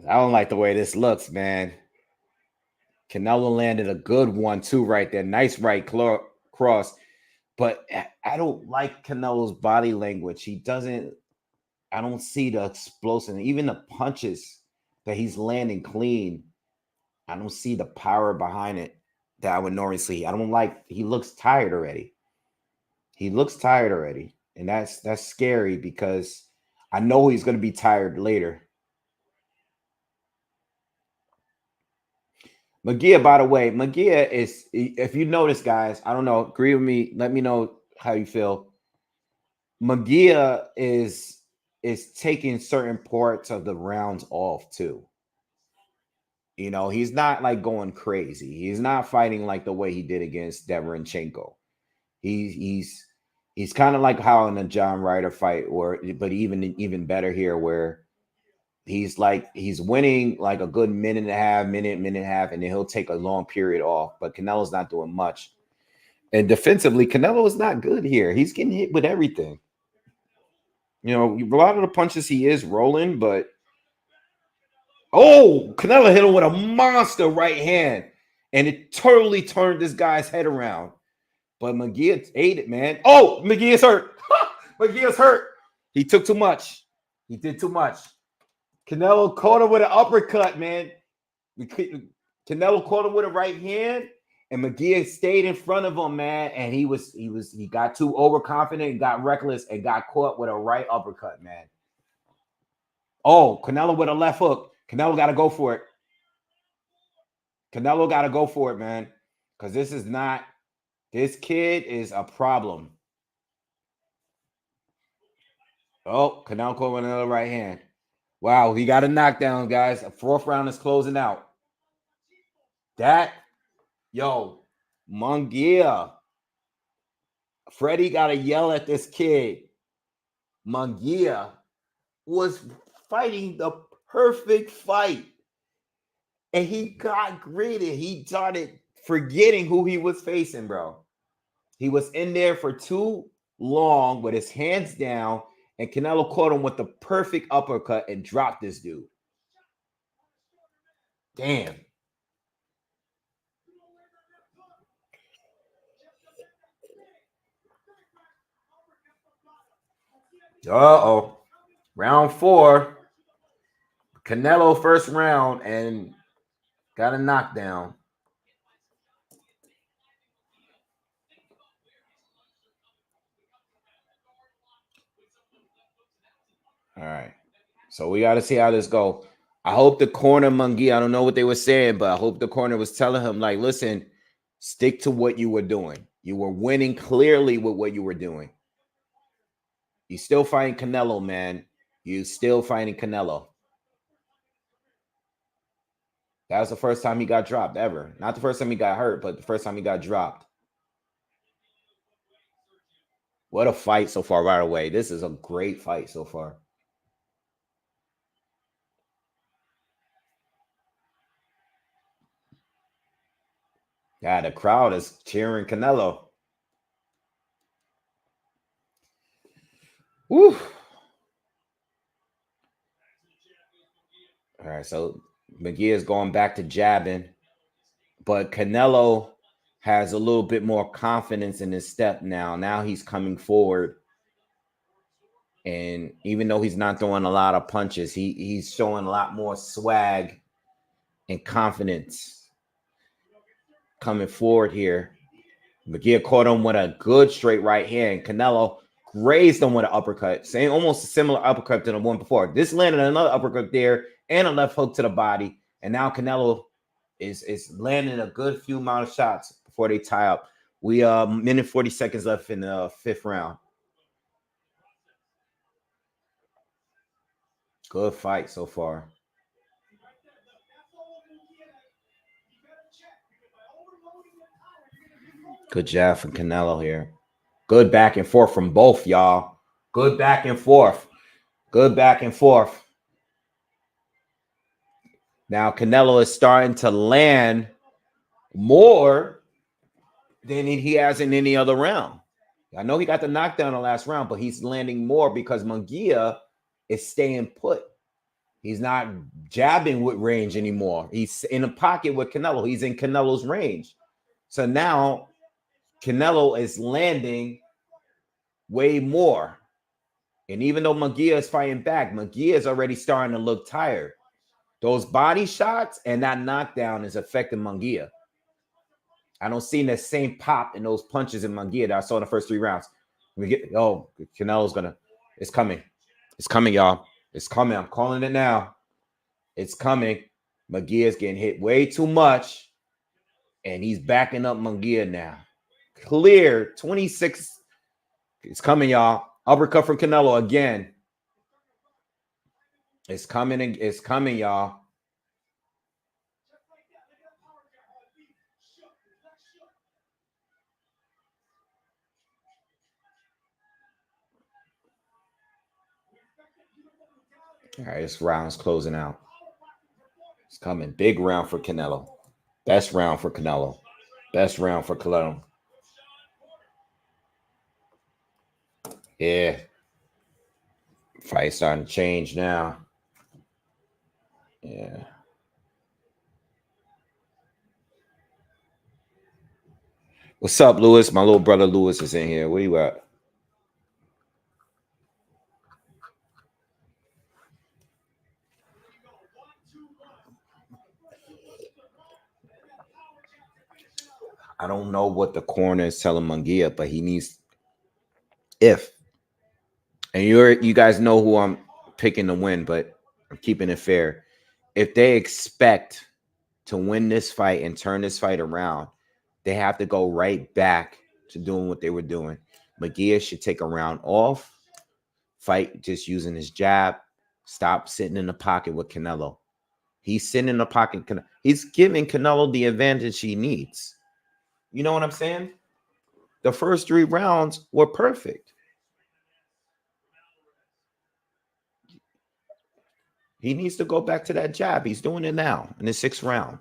[SPEAKER 1] I don't like the way this looks, man. Canelo landed a good one too, right there. Nice right cross, but I don't like Canelo's body language. He doesn't. I don't see the explosive, even the punches that he's landing clean. I don't see the power behind it that I would normally see. I don't like. He looks tired already. He looks tired already, and that's scary because I know he's going to be tired later. Munguia, by the way, Munguia is, if you notice, guys, I don't know, agree with me. Let me know how you feel. Munguia is taking certain parts of the rounds off too. You know, he's not like going crazy. He's not fighting like the way he did against Deverenchenko. He's He's kind of like how in the John Ryder fight, or but even better here, where he's winning like a good minute and a half, minute and a half, and then he'll take a long period off. But Canelo's not doing much. And defensively, Canelo is not good here. He's getting hit with everything. You know, a lot of the punches he is rolling, but Canelo hit him with a monster right hand, and it totally turned this guy's head around. But Munguia ate it, man. Oh, Munguia's hurt. Munguia's hurt. He took too much. He did too much. Canelo caught him with an uppercut, man. Canelo caught him with a right hand, and Munguia stayed in front of him, man. And he got too overconfident and got reckless and got caught with a right uppercut, man. Oh, Canelo with a left hook. Canelo got to go for it. Canelo got to go for it, man. Because this kid is a problem. Oh, Canelo caught with another right hand. Wow, he got a knockdown, guys. A fourth round is closing out. Munguia. Freddie got to yell at this kid. Munguia was fighting the perfect fight. And he got greedy. He started forgetting who he was facing, bro. He was in there for too long with his hands down, and Canelo caught him with the perfect uppercut and dropped this dude. Damn. Uh-oh. Round 4. Canelo first round and got a knockdown. All right. So we got to see how this go. I hope the corner, Munguia, I don't know what they were saying, but I hope the corner was telling him, like, listen, stick to what you were doing. You were winning clearly with what you were doing. You still fighting Canelo, man. You still fighting Canelo. That was the first time he got dropped ever. Not the first time he got hurt, but the first time he got dropped. What a fight so far right away. This is a great fight so far. Yeah, the crowd is cheering Canelo. Woo. All right, so McGee is going back to jabbing, but Canelo has a little bit more confidence in his step now. Now he's coming forward. And even though he's not throwing a lot of punches, he's showing a lot more swag and confidence coming forward here. McGee caught him with a good straight right hand. Canelo grazed him with an uppercut, same almost a similar uppercut to the one before. This landed another uppercut there and a left hook to the body. And now Canelo is landing a good few amount of shots before they tie up. We minute 40 seconds left in the 5th round. Good fight so far. Good jab from Canelo here. Good back and forth from both, y'all. Good back and forth. Good back and forth. Now Canelo is starting to land more than he has in any other round. I know he got the knockdown in the last round, but he's landing more because Munguia is staying put. He's not jabbing with range anymore. He's in a pocket with Canelo. He's in Canelo's range. So now Canelo is landing way more. And even though Munguia is fighting back, Munguia is already starting to look tired. Those body shots and that knockdown is affecting Munguia. I don't see the same pop in those punches in Munguia that I saw in the first 3 rounds. Canelo's it's coming. It's coming, y'all. It's coming. I'm calling it now. It's coming. Munguia's getting hit way too much, and he's backing up Munguia now. Clear 26. It's coming, y'all. Uppercut from Canelo again. It's coming. It's coming, y'all. All right, this round's closing out. It's coming. Big round for Canelo. Best round for Canelo. Best round for Canelo. Yeah. Fight starting to change now. Yeah. What's up, Lewis? My little brother Lewis is in here. Where you at? I don't know what the corner is telling Munguia, but he needs if and you guys know who I'm picking to win, but I'm keeping it fair. If they expect to win this fight and turn this fight around, they have to go right back to doing what they were doing. Munguia should take a round off, fight just using his jab, stop sitting in the pocket with Canelo. He's sitting in the pocket. He's giving Canelo the advantage he needs. You know what I'm saying? The first 3 rounds were perfect. He needs to go back to that jab. He's doing it now in the 6th round.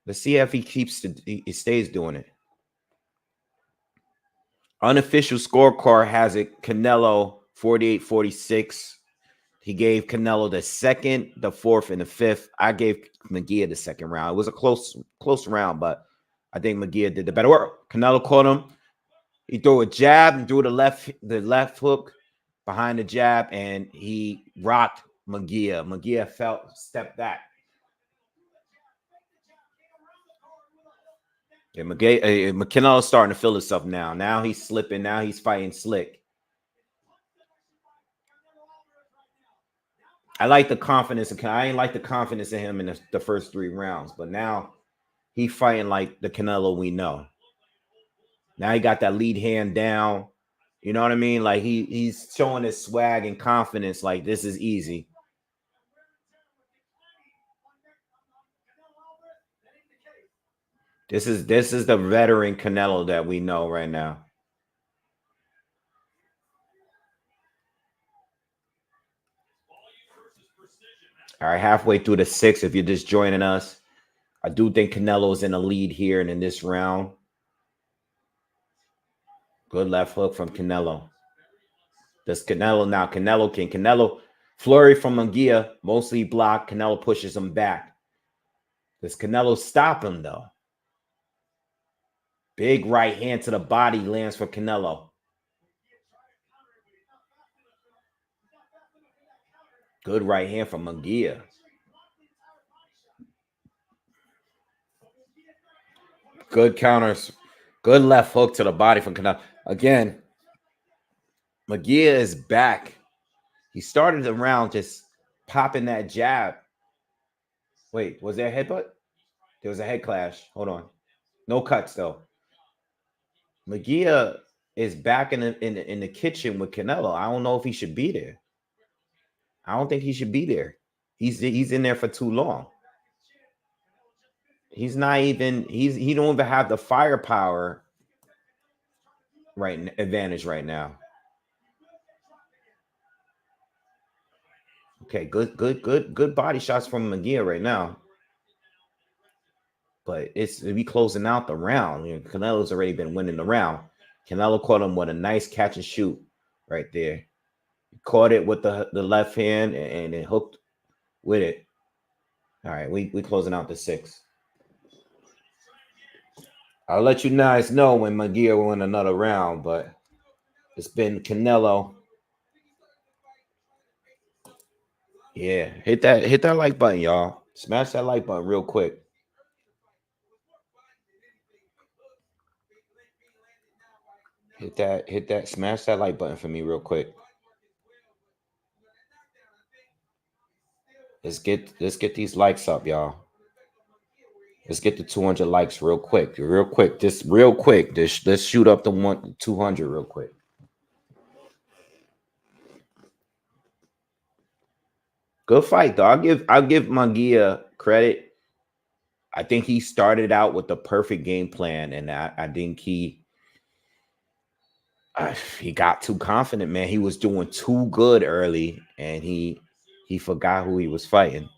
[SPEAKER 1] Let's see if he stays doing it. Unofficial scorecard has it Canelo 48-46. He gave Canelo the 2nd, the 4th, and the 5th. I gave Munguia the 2nd round. It was a close round, but I think Munguia did the better work. Canelo caught him. He threw a jab and threw the left hook behind the jab, and he rocked Munguia. Munguia stepped back. Yeah, Canelo's starting to feel himself now. Now he's slipping. Now he's fighting slick. I like the confidence. I ain't like the confidence in him in the first 3 rounds, but now he fighting like the Canelo we know. Now he got that lead hand down. You know what I mean? Like he's showing his swag and confidence. Like this is easy. This is the veteran Canelo that we know right now. All right, halfway through the 6th. If you're just joining us, I do think Canelo's in the lead here and in this round. Good left hook from Canelo. Does Canelo now? Canelo flurry from Munguia, mostly blocked. Canelo pushes him back. Does Canelo stop him though? Big right hand to the body lands for Canelo. Good right hand from Munguia. Good counters. Good left hook to the body from Canelo. Again, Munguia is back. He started the round just popping that jab. Wait, was there a headbutt? There was a head clash. Hold on. No cuts though. Munguia is back in the kitchen with Canelo. I don't know if he should be there. I don't think he should be there. He's in there for too long. He's not even he don't even have the firepower advantage right now. Okay, good body shots from Munguia right now. But it's we closing out the round. You know, Canelo's already been winning the round. Canelo caught him with a nice catch and shoot right there. He caught it with the left hand and it hooked with it. All right, we closing out the 6th. I'll let you guys know when Munguia will win another round, but it's been Canelo. Yeah, hit that like button, y'all. Smash that like button real quick. Hit that, smash that like button for me real quick. Let's get these likes up, y'all. Let's get to 200 likes real quick. Just real quick. Let's shoot up the 200 real quick. Good fight, though. I'll give Munguia credit. I think he started out with the perfect game plan, and I think he He got too confident, man. He was doing too good early, and he forgot who he was fighting.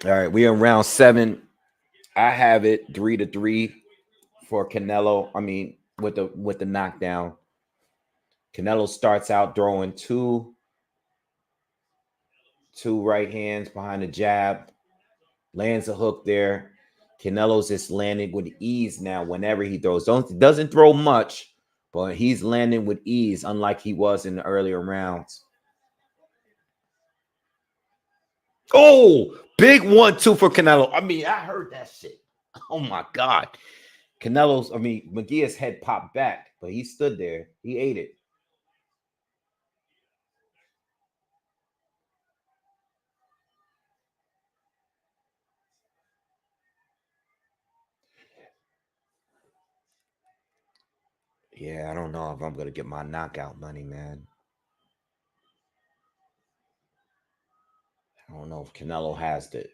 [SPEAKER 1] All right, we are in round 7. I have it 3-3 for Canelo. I mean, with the knockdown. Canelo starts out throwing two right hands behind the jab, lands a hook there. Canelo's just landing with ease now whenever he throws. Doesn't throw much, but he's landing with ease, unlike he was in the earlier rounds. Oh, big 1-2 for Canelo. I mean, I heard that shit. Oh my God. Munguia's head popped back, but he stood there. He ate it. Yeah, I don't know if I'm gonna get my knockout money, man. I don't know if Canelo has the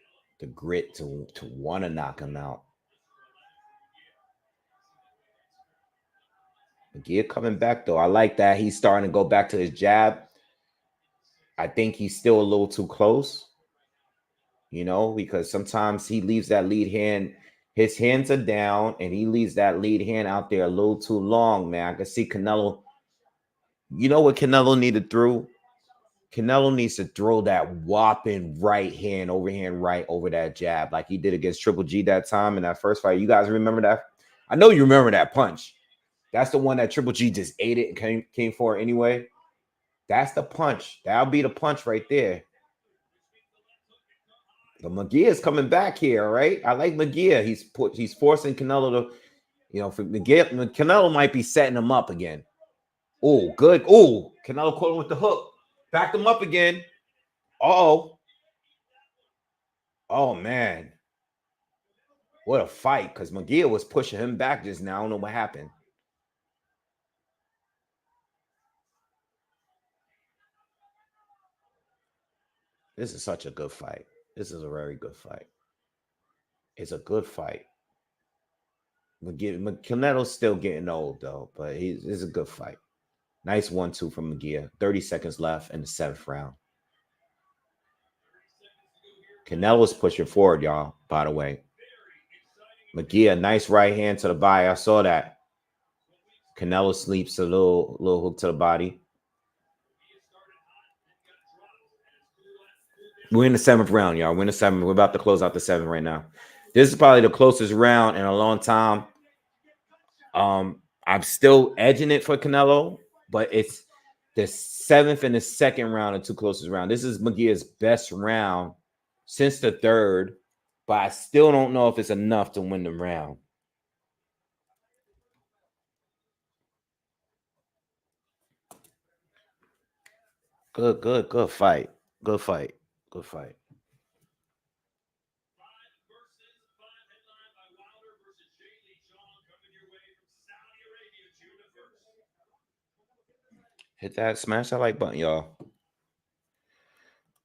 [SPEAKER 1] grit to want to knock him out. Munguia coming back though. I like that he's starting to go back to his jab. I think he's still a little too close, because sometimes he leaves that lead hand. His hands are down, and he leaves that lead hand out there a little too long, man. I can see Canelo. You know what Canelo needed through? Canelo needs to throw that whopping right hand, overhand right over that jab like he did against Triple G that time in that first fight. You guys remember that? I know you remember that punch. That's the one that Triple G just ate it and came for anyway. That's the punch. That'll be the punch right there. The Munguia is coming back here, right? I like Munguia. He's forcing Canelo to, for Munguia, Canelo might be setting him up again. Oh, good. Oh, Canelo caught him with the hook. Backed him up again. Oh. Oh man. What a fight. Because Munguia was pushing him back just now. I don't know what happened. This is such a good fight. This is a very good fight. It's a good fight. Canelo's still getting old though, but it's a good fight. Nice 1-2 from Munguia. 30 seconds left in the 7th round. Canelo's pushing forward, y'all, by the way. Munguia, nice right hand to the body. I saw that. Canelo sleeps a little hook to the body. We're in the 7th round, y'all. We're in the 7th. We're about to close out the 7th right now. This is probably the closest round in a long time. I'm still edging it for Canelo, but it's the 7th and the 2nd round are two closest round. This is Munguia's best round since the 3rd, but I still don't know if it's enough to win the round. Good fight. Good fight. Good fight. Hit that, smash that like button, y'all.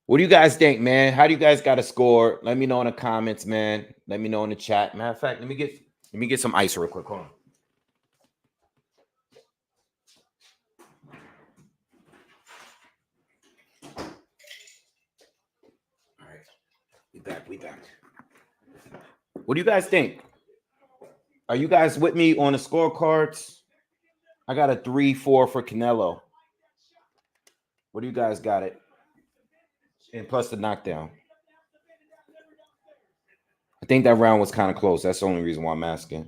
[SPEAKER 1] What do you guys think, man? How do you guys got to score? Let me know in the comments, man. Let me know in the chat. Matter of fact, let me get some ice real quick. Hold on. All right. We back. What do you guys think? Are you guys with me on the scorecards? I got a 3-4 for Canelo. What do you guys got it? And plus the knockdown. I think that round was kind of close. That's the only reason why I'm asking.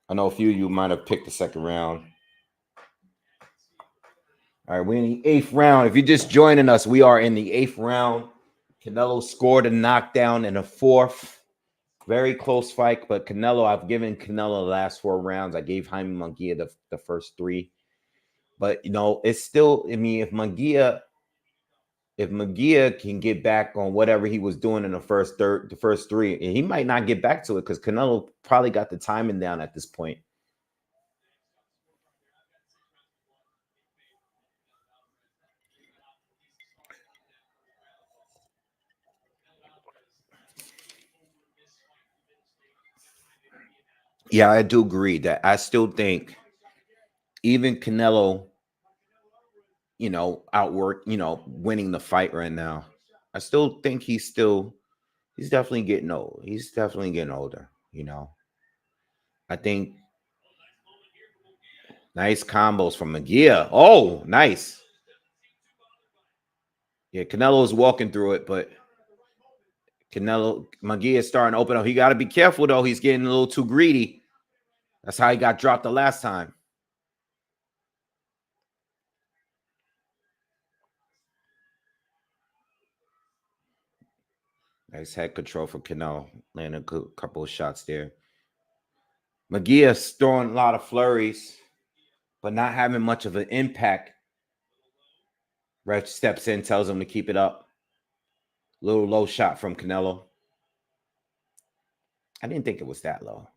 [SPEAKER 1] I know a few of you might have picked the 2nd round. All right, we're in the 8th round. If you're just joining us, we are in the 8th round. Canelo scored a knockdown in the 4th. Very close fight, but I've given Canelo the last 4 rounds. I gave Jaime Munguia the first 3. But, it's still, if Munguia can get back on whatever he was doing in the first 3, and he might not get back to it because Canelo probably got the timing down at this point. Yeah, I do agree that I still think even Canelo, outwork, winning the fight right now. I still think he's definitely getting old. He's definitely getting older. I think nice combos from Munguia. Oh, nice. Yeah, Canelo's walking through it, but Munguia is starting to open up. He got to be careful, though. He's getting a little too greedy. That's how he got dropped the last time. Nice head control for Canelo. Landing a couple of shots there. Munguia's throwing a lot of flurries, but not having much of an impact. Ref steps in, tells him to keep it up. Little low shot from Canelo. I didn't think it was that low.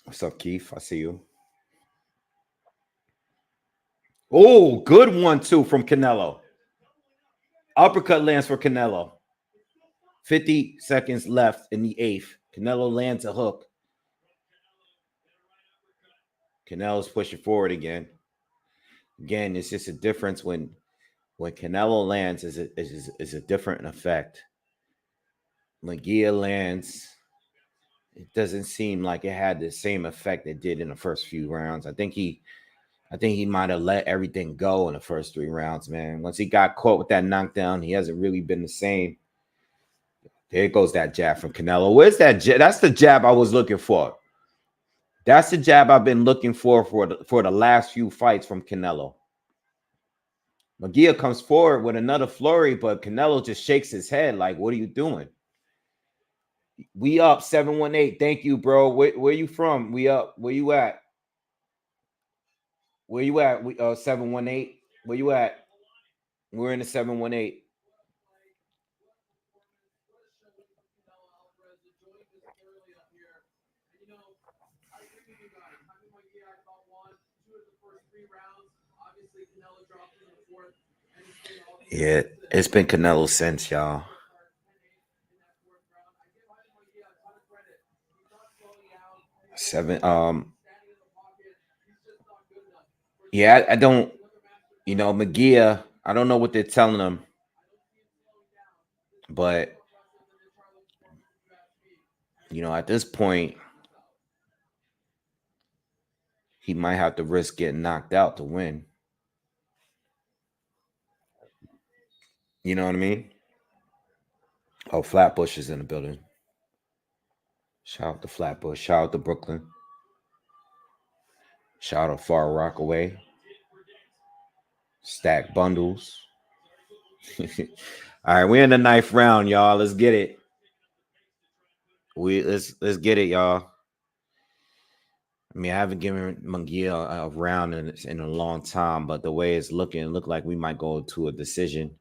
[SPEAKER 1] What's up, Keith? I see you. Oh, good 1-2 from Canelo. Uppercut lands for Canelo. 50 seconds left in the eighth. Canelo lands a hook. Canelo's pushing forward again. Again, it's just a difference when Canelo lands is a different effect. Munguia lands, it doesn't seem like it had the same effect it did in the first few rounds. I think he might have let everything go in the first 3 rounds, man. Once he got caught with that knockdown, he hasn't really been the same. There goes that jab from Canelo. Where's that jab? That's the jab I was looking for. That's the jab I've been looking for the last few fights from Canelo. Munguia comes forward with another flurry, but Canelo just shakes his head like, what are you doing? We up 718. Thank you, bro. Where you from? We up. Where you at? Where you at? We 718. Where you at? We're in the 718. Yeah, it's been Canelo since, y'all. Seven. Yeah, I don't. Munguia. I don't know what they're telling him, but at this point, he might have to risk getting knocked out to win. You know what I mean? Oh, Flatbush is in the building. Shout out to Flatbush. Shout out to Brooklyn. Shout out Far Rockaway. Stack bundles. All right, we're in the 9th round, y'all. Let's get it. Let's get it, y'all. I mean, I haven't given Munguia a round in a long time, but the way it's looking, it look like we might go to a decision.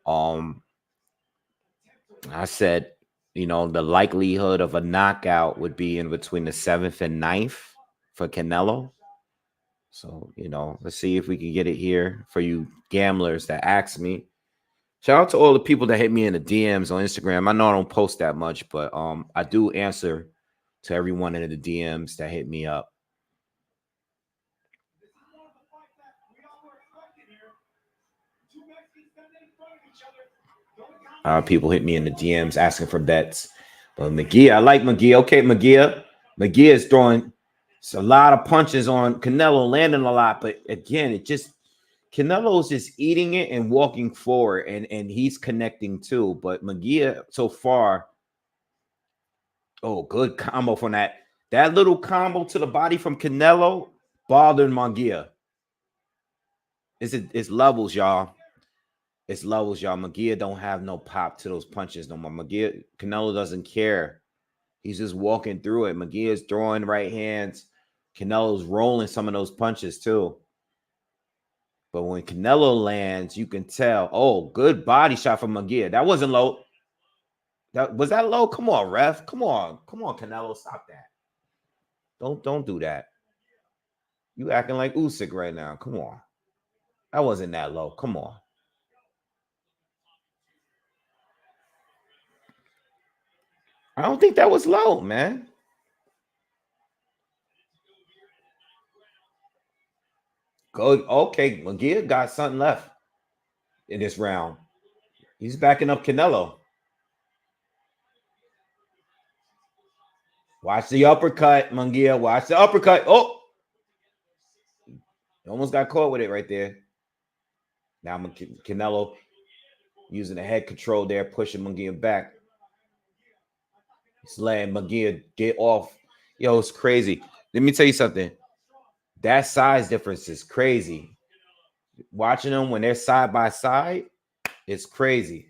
[SPEAKER 1] I said, the likelihood of a knockout would be in between the 7th and 9th for Canelo. So, let's see if we can get it here for you gamblers that ask me. Shout out to all the people that hit me in the DMs on Instagram. I know I don't post that much, but I do answer to everyone in the DMs that hit me up. People hit me in the DMs asking for bets. But Munguia, I like Munguia. Okay, Munguia is throwing a lot of punches on Canelo, landing a lot. But again, Canelo's just eating it and walking forward, and he's connecting too. But Munguia so far, good combo from that little combo to the body from Canelo bothered Munguia. It's levels, y'all. It's levels, y'all. Munguia don't have no pop to those punches no more. Canelo doesn't care. He's just walking through it. Munguia's throwing right hands. Canelo's rolling some of those punches too. But when Canelo lands, you can tell. Oh, good body shot from Munguia. That wasn't low. Was that low? Come on, ref. Come on, Canelo. Stop that. Don't do that. You acting like Usyk right now. Come on. That wasn't that low. Come on. I don't think that was low, man. Go okay. Munguia got something left in this round. He's backing up Canelo. Watch the uppercut, Munguia. Watch the uppercut. Oh, almost got caught with it right there. Now Canelo using the head control there, pushing Munguia back. He's letting Munguia get off. Yo, it's crazy. Let me tell you something. That size difference is crazy. Watching them when they're side by side, it's crazy.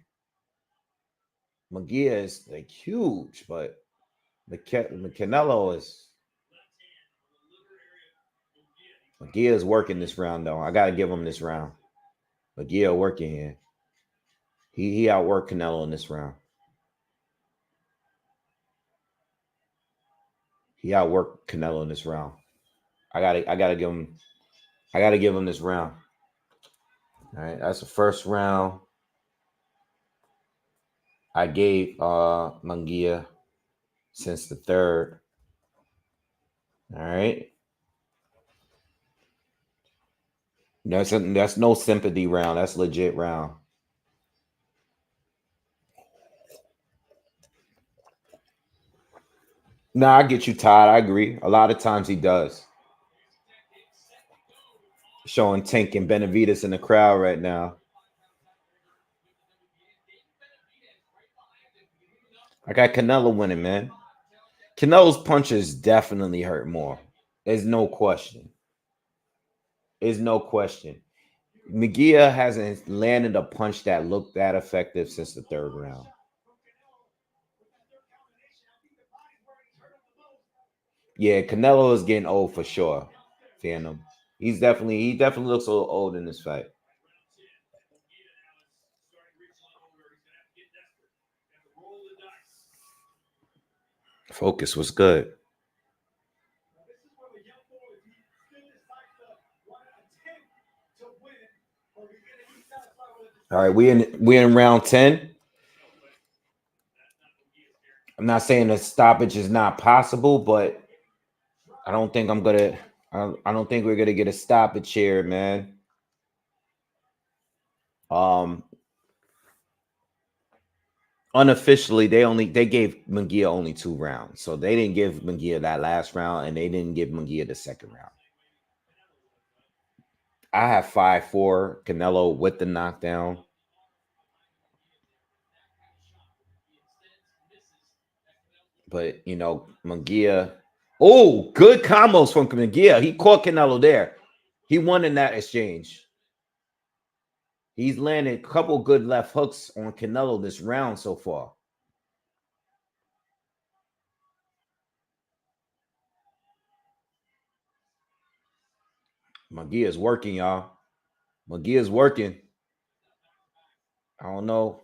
[SPEAKER 1] Munguia is like huge, but Canelo is. Munguia is working this round though. I gotta give him this round. Munguia working here. He outworked Canelo in this round. He outworked Canelo in this round. I gotta give him this round. All right, that's the first round. I gave Munguia since the third. All right. That's no sympathy round. That's legit round. Nah, I get you, Todd. I agree. A lot of times he does. Showing Tank and Benavides in the crowd right now. I got Canelo winning, man. Canelo's punches definitely hurt more. There's no question. There's no question. Munguia hasn't landed a punch that looked that effective since the third round. Yeah, Canelo is getting old for sure. Phantom. He definitely looks a little old in this fight. Focus was good. All right, we in round 10. I'm not saying a stoppage is not possible, but I don't think I don't think we're gonna get a stoppage here, man. Unofficially, they gave Munguia only 2 rounds, so they didn't give Munguia that last round, and they didn't give Munguia the second round. I have 5-4 Canelo with the knockdown. But you know, Munguia. Oh, good combos from Munguia. He caught Canelo there. He won in that exchange. He's landed a couple good left hooks on Canelo this round so far. Munguia is working, y'all. Munguia is working. I don't know.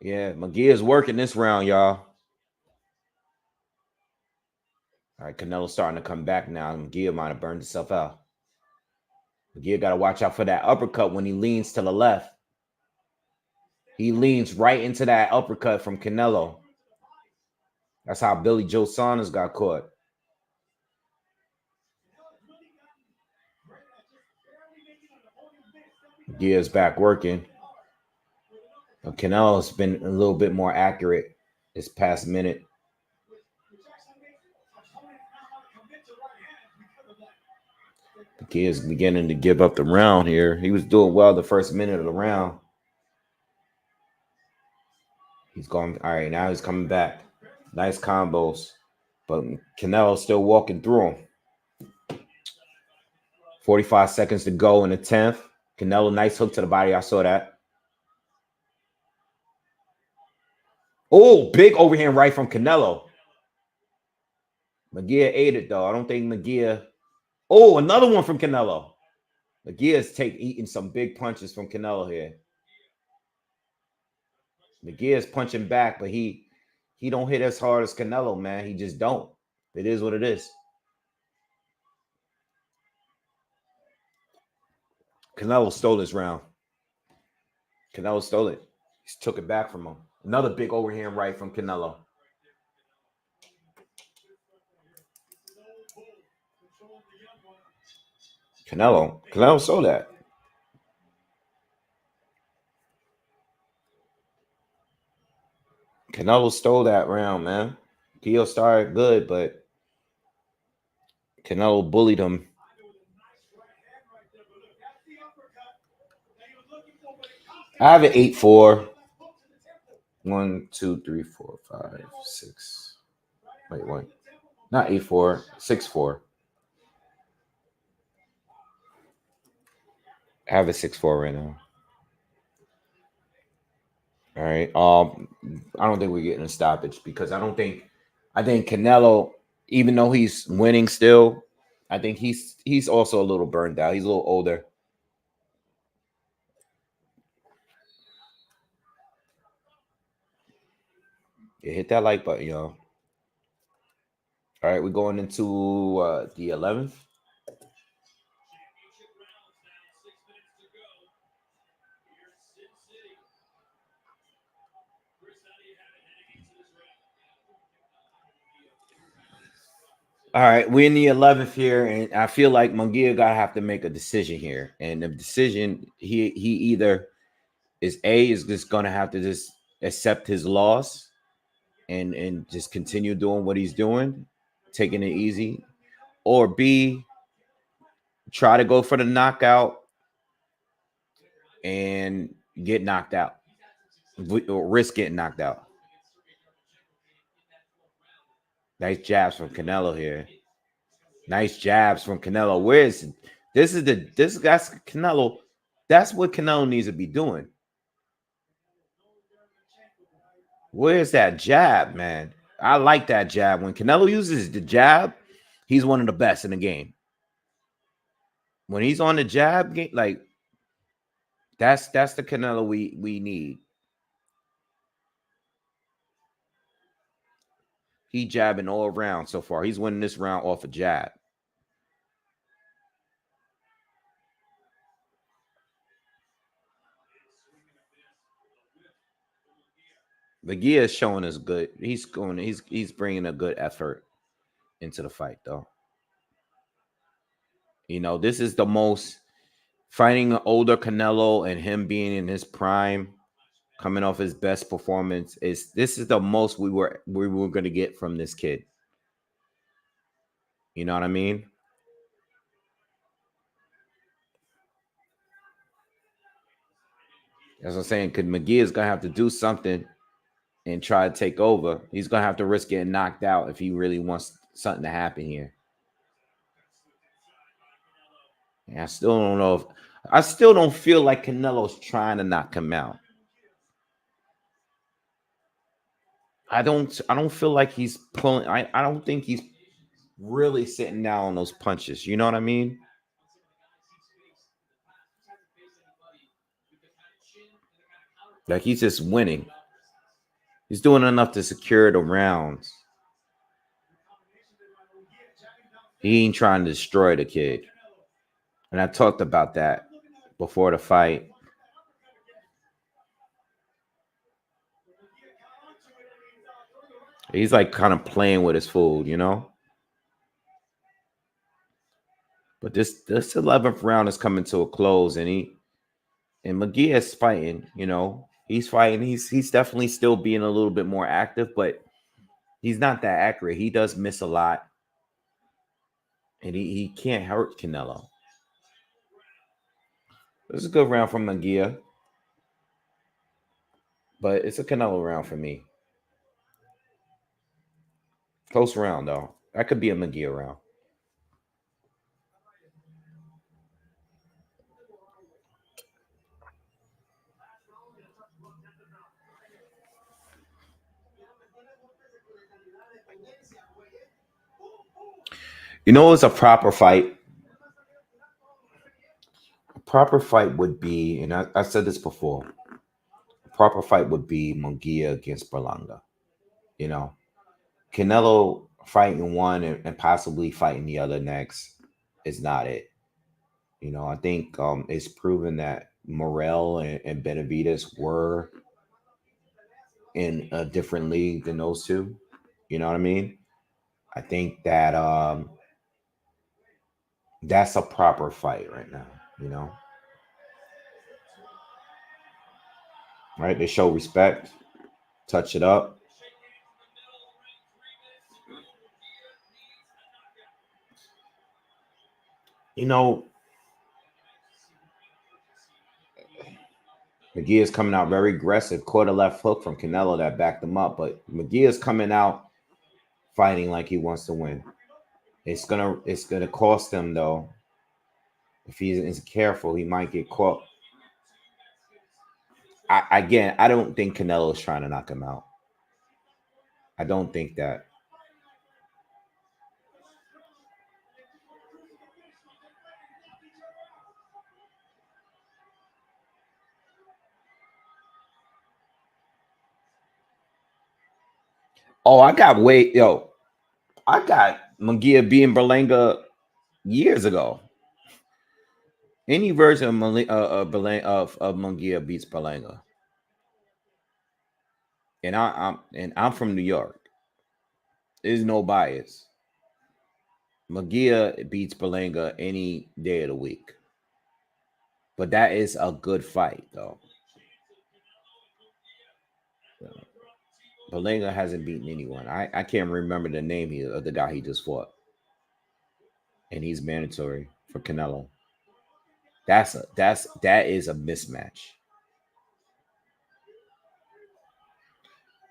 [SPEAKER 1] Yeah, Munguia is working this round, y'all. All right, Canelo's starting to come back now. Munguia might have burned himself out. Munguia got to watch out for that uppercut when he leans to the left. He leans right into that uppercut from Canelo. That's how Billy Joe Saunders got caught. Munguia's back working. But Canelo's been a little bit more accurate this past minute. Munguia's beginning to give up the round here. He was doing well the first minute of the round. He's going, all right, now he's coming back. Nice combos. But Canelo's still walking through him. 45 seconds to go in the 10th. Canelo, nice hook to the body. I saw that. Oh, big overhand right from Canelo. Munguia ate it, though. I don't think Munguia. Oh, another one from Canelo. Munguia's eating some big punches from Canelo here. Munguia's punching back, but he don't hit as hard as Canelo, man. He just don't. It is what it is. Canelo stole this round. Canelo stole it. He took it back from him. Another big overhand right from Canelo. Canelo sold that. Canelo stole that round, man. Keo started good, but Canelo bullied him. I have it 8-4. 1, 2, 3, 4, 5, 6. Wait, what? Not 8-4. 6-4. I have a 6-4 right now. All right. I don't think we're getting a stoppage because I think Canelo, even though he's winning still, I think he's also a little burned out. He's a little older. Yeah, hit that like button, y'all. All right, we're going into the 11th. All right, we're in the 11th here, and I feel like Munguia gotta have to make a decision here. And the decision he either is just gonna have to just accept his loss and just continue doing what he's doing, taking it easy, or B, try to go for the knockout and get knocked out, or risk getting knocked out. Nice jabs from Canelo here. Nice jabs from Canelo. Where's this guy's Canelo? That's what Canelo needs to be doing. Where's that jab, man? I like that jab. When Canelo uses the jab, he's one of the best in the game. When he's on the jab game, like that's the Canelo we need. He jabbing all around so far. He's winning this round off a jab. Munguia is showing us good. He's bringing a good effort into the fight, though. You know, this is the most fighting an older Canelo and him being in his prime, coming off his best performance. This is the most we were going to get from this kid. You know what I mean? That's what I'm saying. Because McGee is gonna have to do something and try to take over. He's gonna have to risk getting knocked out if he really wants something to happen here. And I still don't know if I still don't feel like Canelo's trying to knock him out. I don't feel like he's pulling. I don't think he's really sitting down on those punches. You know what I mean? Like he's just winning. He's doing enough to secure the rounds. He ain't trying to destroy the kid. And I talked about that before the fight. He's like kind of playing with his food, you know? But this 11th round is coming to a close, and McGee is fighting. You know, he's fighting. He's definitely still being a little bit more active, but he's not that accurate. He does miss a lot, and he can't hurt Canelo. This is a good round from McGee, but it's a Canelo round for me. Close round though. That could be a McGee round. You know, it's a proper fight. A proper fight would be, and I said this before. A proper fight would be Munguia against Berlanga. You know, Canelo fighting one and possibly fighting the other next is not it. You know, I think it's proven that Morel and Benavides were in a different league than those two. You know what I mean? I think that That's a proper fight right now, you know? Right? They show respect, touch it up. You know, McGee is coming out very aggressive. Caught a left hook from Canelo that backed him up, but McGee is coming out fighting like he wants to win. It's gonna cost him though. If he isn't careful, he might get caught. I don't think Canelo is trying to knock him out. I don't think that. Oh, I got Munguia being Berlanga years ago. Any version of Munguia beats Berlanga, and I'm from New York. There's no bias. Munguia beats Berlanga any day of the week, but that is a good fight though. Berlanga hasn't beaten anyone. I can't remember the name of the guy he just fought, and he's mandatory for Canelo. That is a mismatch.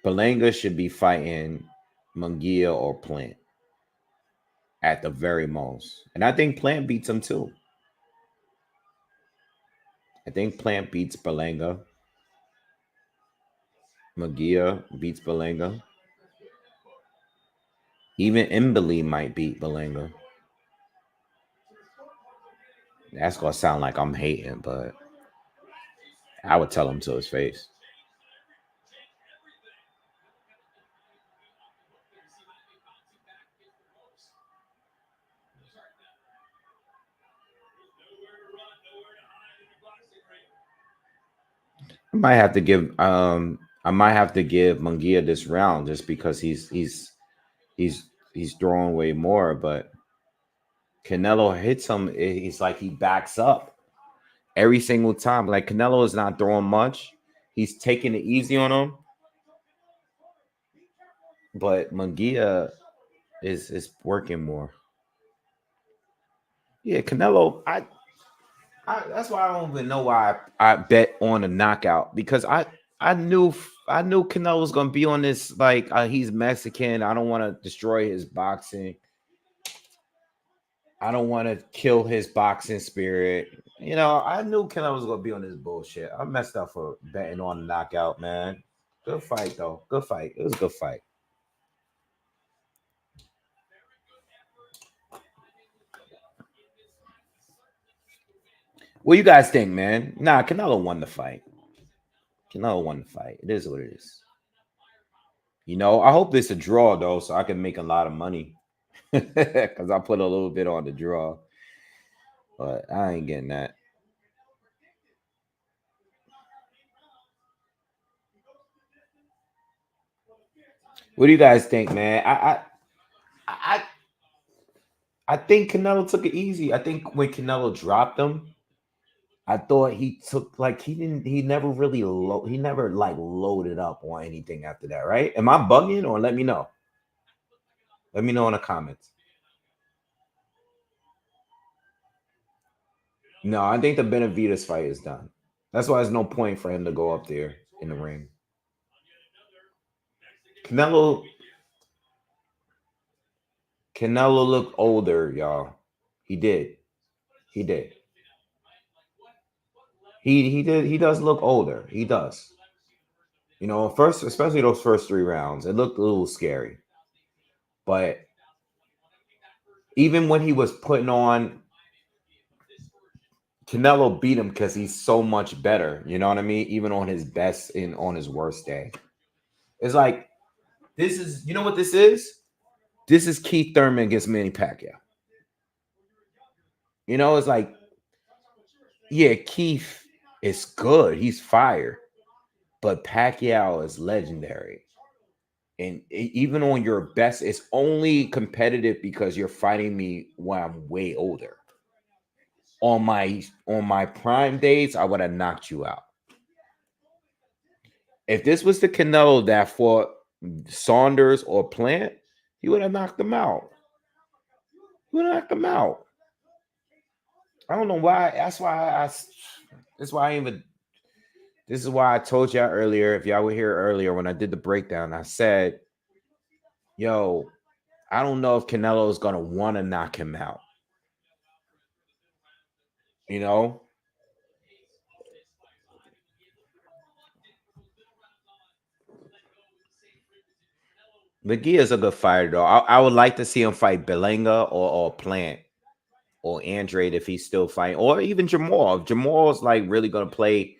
[SPEAKER 1] Berlanga should be fighting Munguia or Plant at the very most. And I think Plant beats him too. I think Plant beats Berlanga. Munguia beats Berlanga. Even Imbali might beat Berlanga. That's gonna sound like I'm hating, but I would tell him to his face. I might have to give Munguia this round just because he's throwing way more, but Canelo hits him. He's like he backs up every single time. Like Canelo is not throwing much. He's taking it easy on him. But Munguia is working more. Yeah, Canelo, that's why I don't even know why I bet on a knockout because I knew Canelo was gonna be on this like he's Mexican. I don't want to destroy his boxing. I don't want to kill his boxing spirit. You know, I knew Canelo was gonna be on this bullshit. I messed up for betting on a knockout, man. Good fight though. Good fight. It was a good fight. What do you guys think, man? Nah, Canelo won the fight. Canelo won the fight. It is what it is. You know, I hope it's a draw though, so I can make a lot of money. Because I put a little bit on the draw, but I ain't getting that. What do you guys think, man? I I think Canelo took it easy. I think when Canelo dropped him, I thought he took like he never really he never like loaded up on anything after that, right? Am I bugging or let me know? Let me know in the comments. No, I think the Benavides fight is done. That's why there's no point for him to go up there in the ring. Canelo Canelo looked older, y'all. He did. He did. He did. He does look older. He does. You know, first, especially those first three rounds, it looked a little scary. But even when he was putting on, Canelo beat him because he's so much better. You know what I mean? Even on his best and on his worst day. It's like this is. You know what this is? This is Keith Thurman against Manny Pacquiao. You know, it's like, yeah, Keith is good. He's fire. But Pacquiao is legendary. And even on your best, it's only competitive because you're fighting me when I'm way older. on my prime days, I would have knocked you out. If this was the Canelo that fought Saunders or Plant, he would have knocked him out. He would have knocked him out. I don't know why. That's why this is why I told y'all earlier. If y'all were here earlier when I did the breakdown, I said, yo, I don't know if Canelo is gonna want to knock him out. You know? McGee is a good fighter, though. I would like to see him fight Belenga or Plant or Andrade if he's still fighting, or even Jamal. If Jamal's like really gonna play,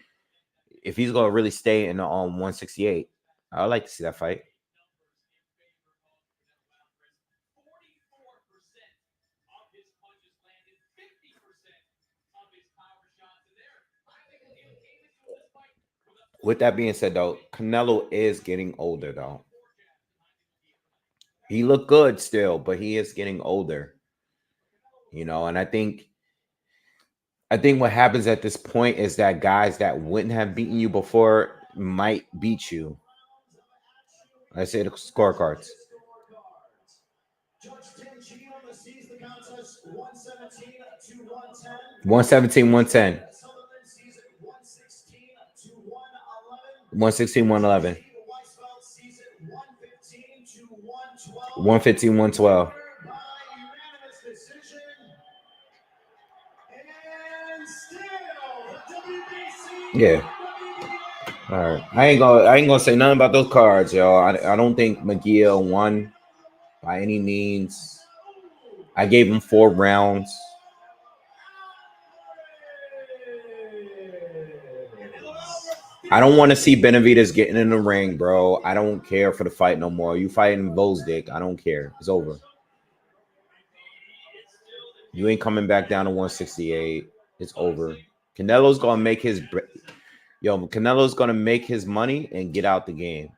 [SPEAKER 1] if he's gonna really stay in the 168, I would like to see that fight. With that being said, though, Canelo is getting older, though. He looked good still, but he is getting older. You know, and I think what happens at this point is that guys that wouldn't have beaten you before might beat you. I say the scorecards. 117, 110. 116, 111. 115, 112. Yeah. All right. I ain't gonna say nothing about those cards, y'all. I don't think McGee won by any means. I gave him 4 rounds. I don't want to see Benavidez getting in the ring, bro. I don't care for the fight no more. You fighting Vosdick, I don't care. It's over. You ain't coming back down to 168. It's over. Canelo's gonna make his money and get out the game.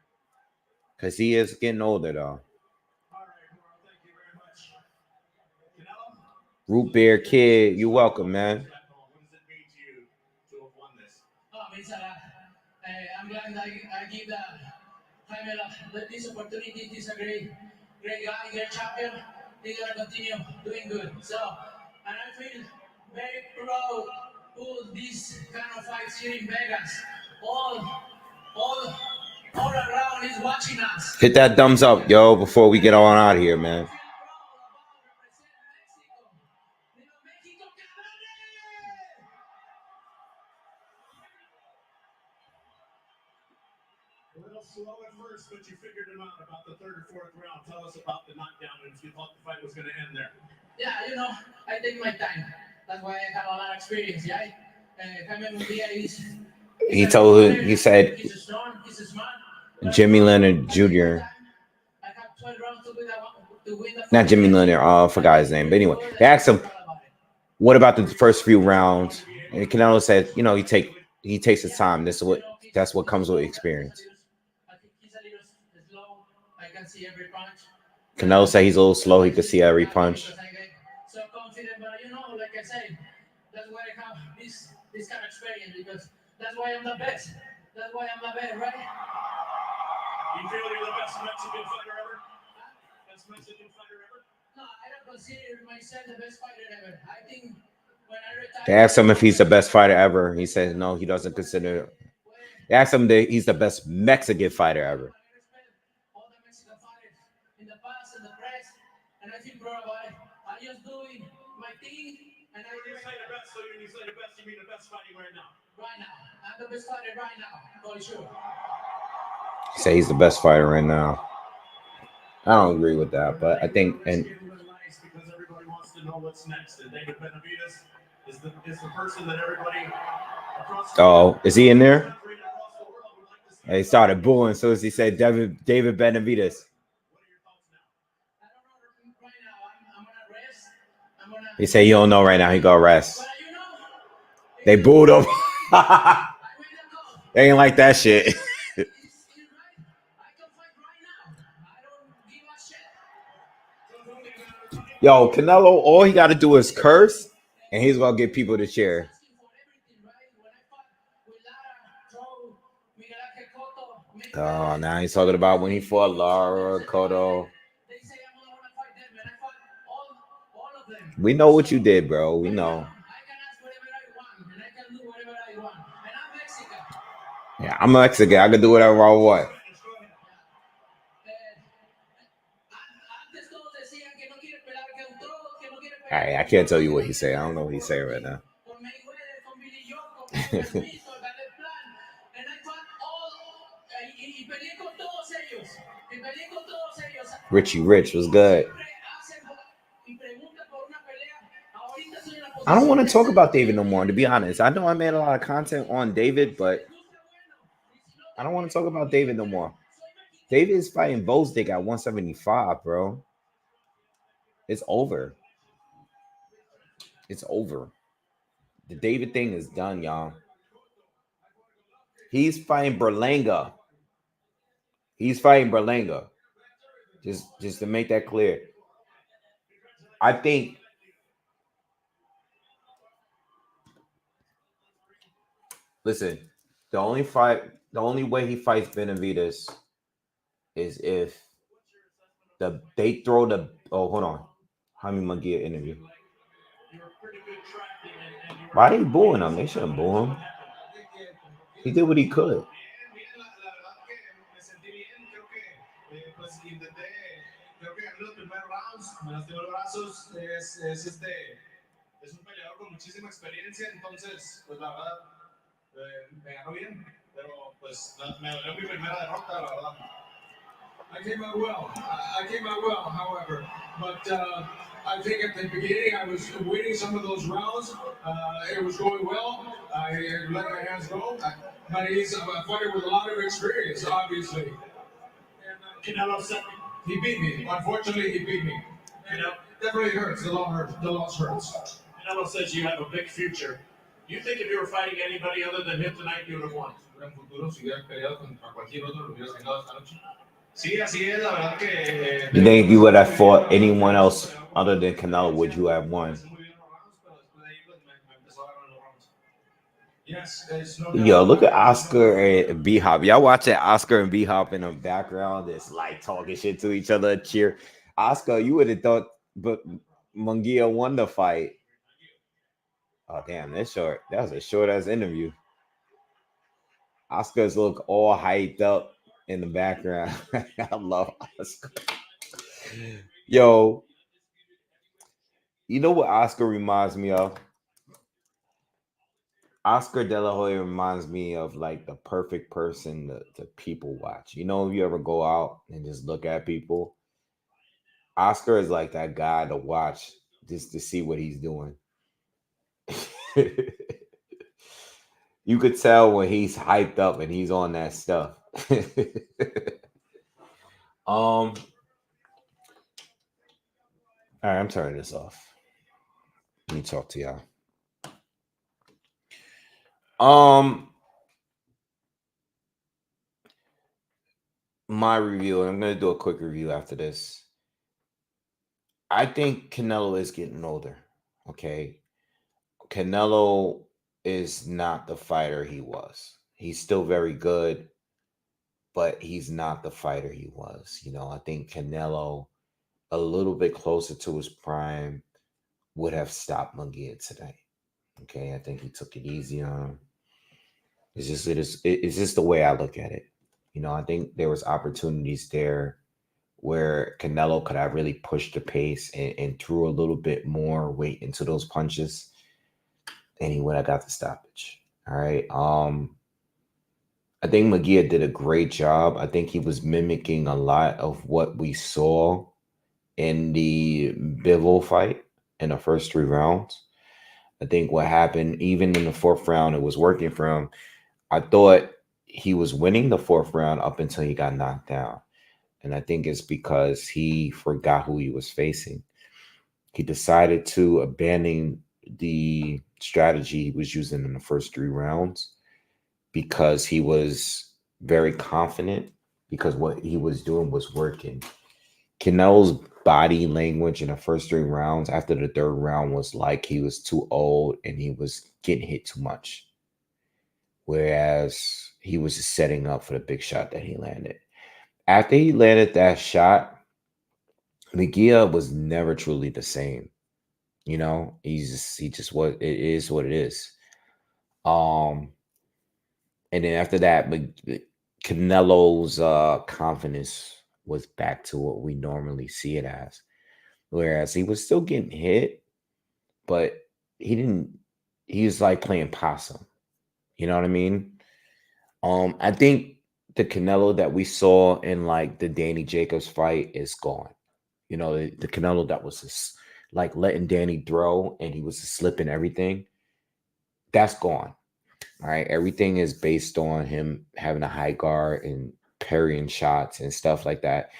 [SPEAKER 1] Because he is getting older, though. Root Beer Kid, you're welcome, man.
[SPEAKER 2] I'm glad I give this opportunity. He's a great guy, great champion. He's gonna continue doing good. So, and I feel very proud to this kind of fights here in Vegas. All around is watching us.
[SPEAKER 1] Hit that thumbs up, yo, before we get on out of here, man.
[SPEAKER 2] Slow at first, but you figured him out about the 3rd or 4th round. Tell us about the knockdown and if you thought the fight was going to end there. Yeah, I take my time. That's why I have a lot of experience, yeah? Munguia
[SPEAKER 1] he said,
[SPEAKER 2] he's strong, he's smart.
[SPEAKER 1] Jimmy Leonard Jr.
[SPEAKER 2] I have 12 rounds to win the fight.
[SPEAKER 1] Not Jimmy Leonard, I forgot his name. But anyway, they asked him, what about the first few rounds? And Canelo said, he takes his time. That's what comes with experience.
[SPEAKER 2] See every punch.
[SPEAKER 1] Canelo said he's a little slow. He could see every punch.
[SPEAKER 2] So confident, but like I said, that's why I have this kind of experience because that's why I'm the best. That's why I'm the best, right? You feel you're the best Mexican fighter ever? Best Mexican fighter ever? No, I don't consider myself the best fighter ever. I think when I retire.
[SPEAKER 1] They asked him if he's the best fighter ever. He said no, he doesn't consider. They asked him that he's the best Mexican fighter ever.
[SPEAKER 2] And I feel proud about it. I'm just doing my thing. And when you say the best, so when you say the best, you mean the best fighting right now? Right now. I'm the best fighter right now, for sure.
[SPEAKER 1] He said he's the best fighter right now. I don't agree with that, but I think
[SPEAKER 2] because everybody wants to know what's next. And David Benavidez is the person that everybody across the
[SPEAKER 1] world. Is he in there? He started booing as soon as he said David Benavidez. He said you don't know right now. He go rest. They booed him. They ain't like that shit. Yo, Canelo, all he got to do is curse, And he's gonna get people to cheer. Oh, now he's talking about when he fought Lara Cotto. We know what you did, bro. We know. Yeah, I'm Mexican. I can do whatever I want. All right, I can't tell you what he's saying. I don't know what he's saying right now. Richie Rich was good. I don't want to talk about David no more, to be honest. I know I made a lot of content on David, but I don't want to talk about David no more. David is fighting Bozdik at 175, bro. It's over. It's over. The David thing is done, y'all. He's fighting Berlanga. He's fighting Berlanga. Just to make that clear. I think listen, the only way he fights Benavidez is if they throw the hold on. Jaime Munguia interview. Why are they booing him? They shouldn't boo him. He did what he could.
[SPEAKER 2] Es un peleador con muchísima experiencia, entonces, pues la verdad, me ganó bien, pero pues me dolió mi primera derrota, la verdad. I came out well, however, but I think at the beginning I was winning some of those rounds. It was going well. I let my hands go, but he's a fighter with a lot of experience, obviously. Canelo said he beat me. Unfortunately, he beat me. And it definitely hurts. The loss hurts. Canelo says you have a big future. You think if you were fighting anybody other than him tonight, you would have won?
[SPEAKER 1] You think if you would have fought anyone else other than Canelo, would you have won? Yo, look at Oscar and B Hop. Y'all watching Oscar and B Hop in the background? It's like talking shit to each other, cheer. Oscar, you would have thought, but Munguia won the fight. Oh damn, that's short. That was a short ass interview. Oscar's look all hyped up in the background. I love Oscar. Yo, you know what Oscar reminds me of? Oscar De La Hoya reminds me of like the perfect person to people watch. You know, if you ever go out and just look at people, Oscar is like that guy to watch just to see what he's doing. You could tell when he's hyped up and he's on that stuff. All right, I'm turning this off. Let me talk to y'all. My review, and I'm gonna do a quick review after this. I think Canelo is getting older. Okay. Canelo is not the fighter he was. He's still very good, but he's not the fighter he was. You know, I think Canelo, a little bit closer to his prime, would have stopped Munguia today. Okay, I think he took it easy on him. It's just the way I look at it. You know, I think there was opportunities there where Canelo could have really pushed the pace and threw a little bit more weight into those punches, and he would have got the stoppage. All right. I think Munguia did a great job. I think he was mimicking a lot of what we saw in the Bivol fight in the first 3 rounds. I think what happened, even in the 4th round, it was working for him. I thought he was winning the 4th round up until he got knocked down. And I think it's because he forgot who he was facing. He decided to abandon the strategy he was using in the first 3 rounds because he was very confident, because what he was doing was working. Canelo's body language in the first 3 rounds, after the third round, was like he was too old and he was getting hit too much. Whereas he was just setting up for the big shot that he landed. After he landed that shot, Munguia was never truly the same. You know, he just was, it is what it is. Um, and then after that, Canelo's confidence was back to what we normally see it as. Whereas he was still getting hit, but he didn't, he was like playing possum. You know what I mean? I think the Canelo that we saw in like the Danny Jacobs fight is gone. You know, the Canelo that was just like letting Danny throw and he was just slipping everything. That's gone. All right. Everything is based on him having a high guard and parrying shots and stuff like that.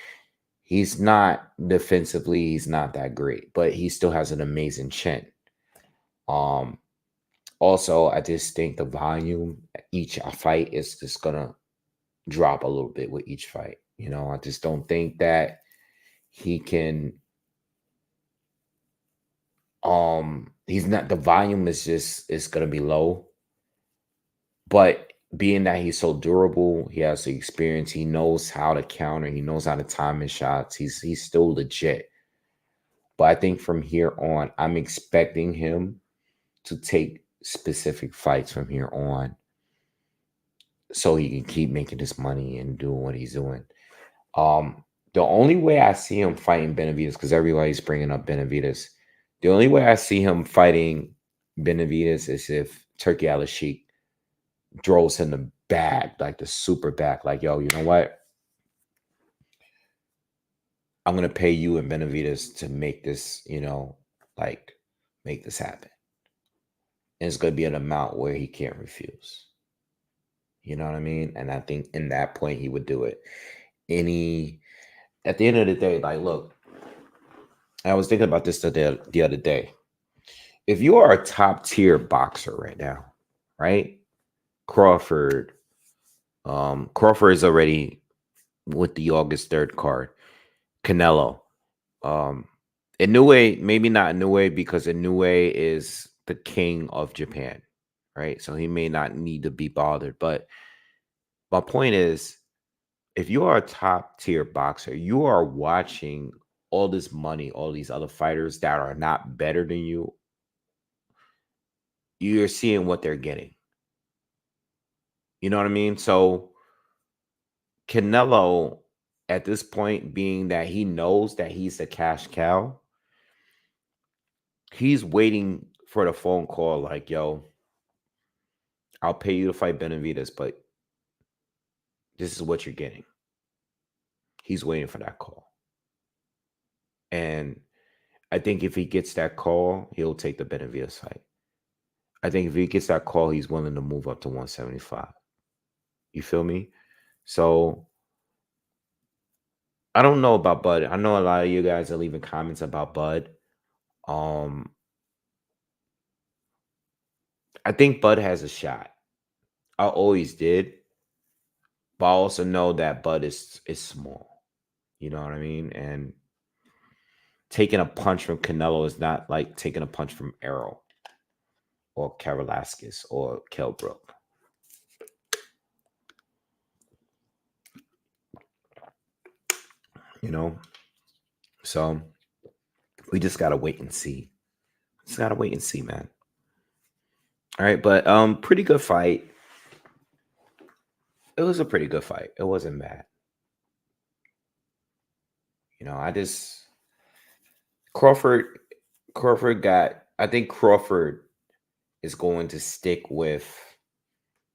[SPEAKER 1] He's not defensively, he's not that great, but he still has an amazing chin. Um, Also, I just think the volume each fight is just gonna drop a little bit with each fight. You know, I just don't think that he can. He's not, the volume is just, it's gonna be low. But being that he's so durable, he has the experience, he knows how to counter, he knows how to time his shots. He's still legit. But I think from here on, I'm expecting him to take specific fights from here on so he can keep making his money and doing what he's doing. The only way I see him fighting Benavidez, because everybody's bringing up Benavidez, the only way I see him fighting Benavidez is if Turkey Al-Sheikh throws him the bag, like the super back, like, yo, you know what? I'm gonna pay you and Benavidez to make this, you know, like make this happen. And it's gonna be an amount where he can't refuse. You know what I mean? And I think in that point he would do it. At the end of the day, like, look, I was thinking about this the other day. If you are a top tier boxer right now, right? Crawford, Crawford is already with the August 3rd card. Canelo, um, Inoue, maybe not Inoue because Inoue is the king of Japan, right? So he may not need to be bothered. But my point is, if you are a top tier boxer, you are watching all this money, all these other fighters that are not better than you. You're seeing what they're getting. You know what I mean? So Canelo, at this point, being that he knows that he's the cash cow, he's waiting for the phone call like, yo, I'll pay you to fight Benavidez, but this is what you're getting. He's waiting for that call. And I think if he gets that call, he'll take the Benavidez fight. I think if he gets that call, he's willing to move up to 175. You feel me? So I don't know about Bud. I know a lot of you guys are leaving comments about Bud. I think Bud has a shot. I always did. But I also know that Bud is small. You know what I mean? And taking a punch from Canelo is not like taking a punch from Errol or Karolaskis or Kell Brook. You know? So we just gotta wait and see. Just gotta wait and see, man. All right, but pretty good fight. It was a pretty good fight. It wasn't bad. You know, Crawford got, I think Crawford is going to stick with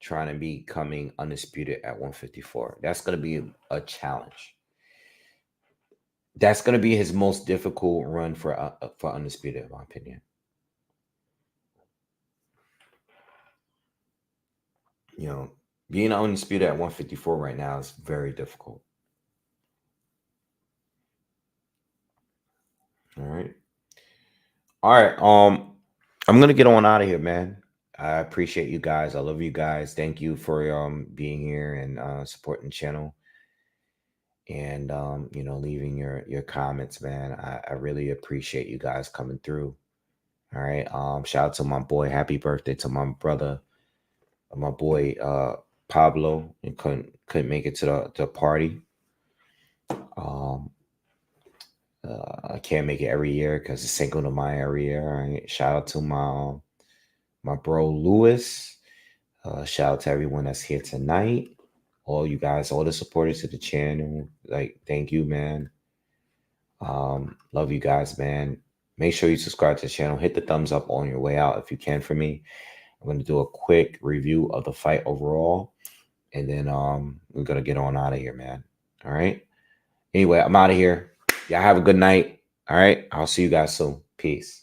[SPEAKER 1] trying to becoming undisputed at 154. That's going to be a challenge. That's going to be his most difficult run for undisputed, in my opinion. You know, being undisputed at 154 right now is very difficult. All right. I'm gonna get on out of here, man. I appreciate you guys. I love you guys. Thank you for being here and supporting the channel. and you know, leaving your comments, man. I really appreciate you guys coming through. All right. Shout out to my boy. Happy birthday to my brother, my boy Pablo, and couldn't make it to the party. Um, I can't make it every year because it's Cinco de Mayo every year. All right. Shout out to my bro Lewis. Shout out to everyone that's here tonight. All you guys, all the supporters to the channel. Like, thank you, man. Love you guys, man. Make sure you subscribe to the channel. Hit the thumbs up on your way out if you can for me. I'm going to do a quick review of the fight overall, and then we're going to get on out of here, man. All right. Anyway, I'm out of here. Y'all have a good night. All right. I'll see you guys soon. Peace.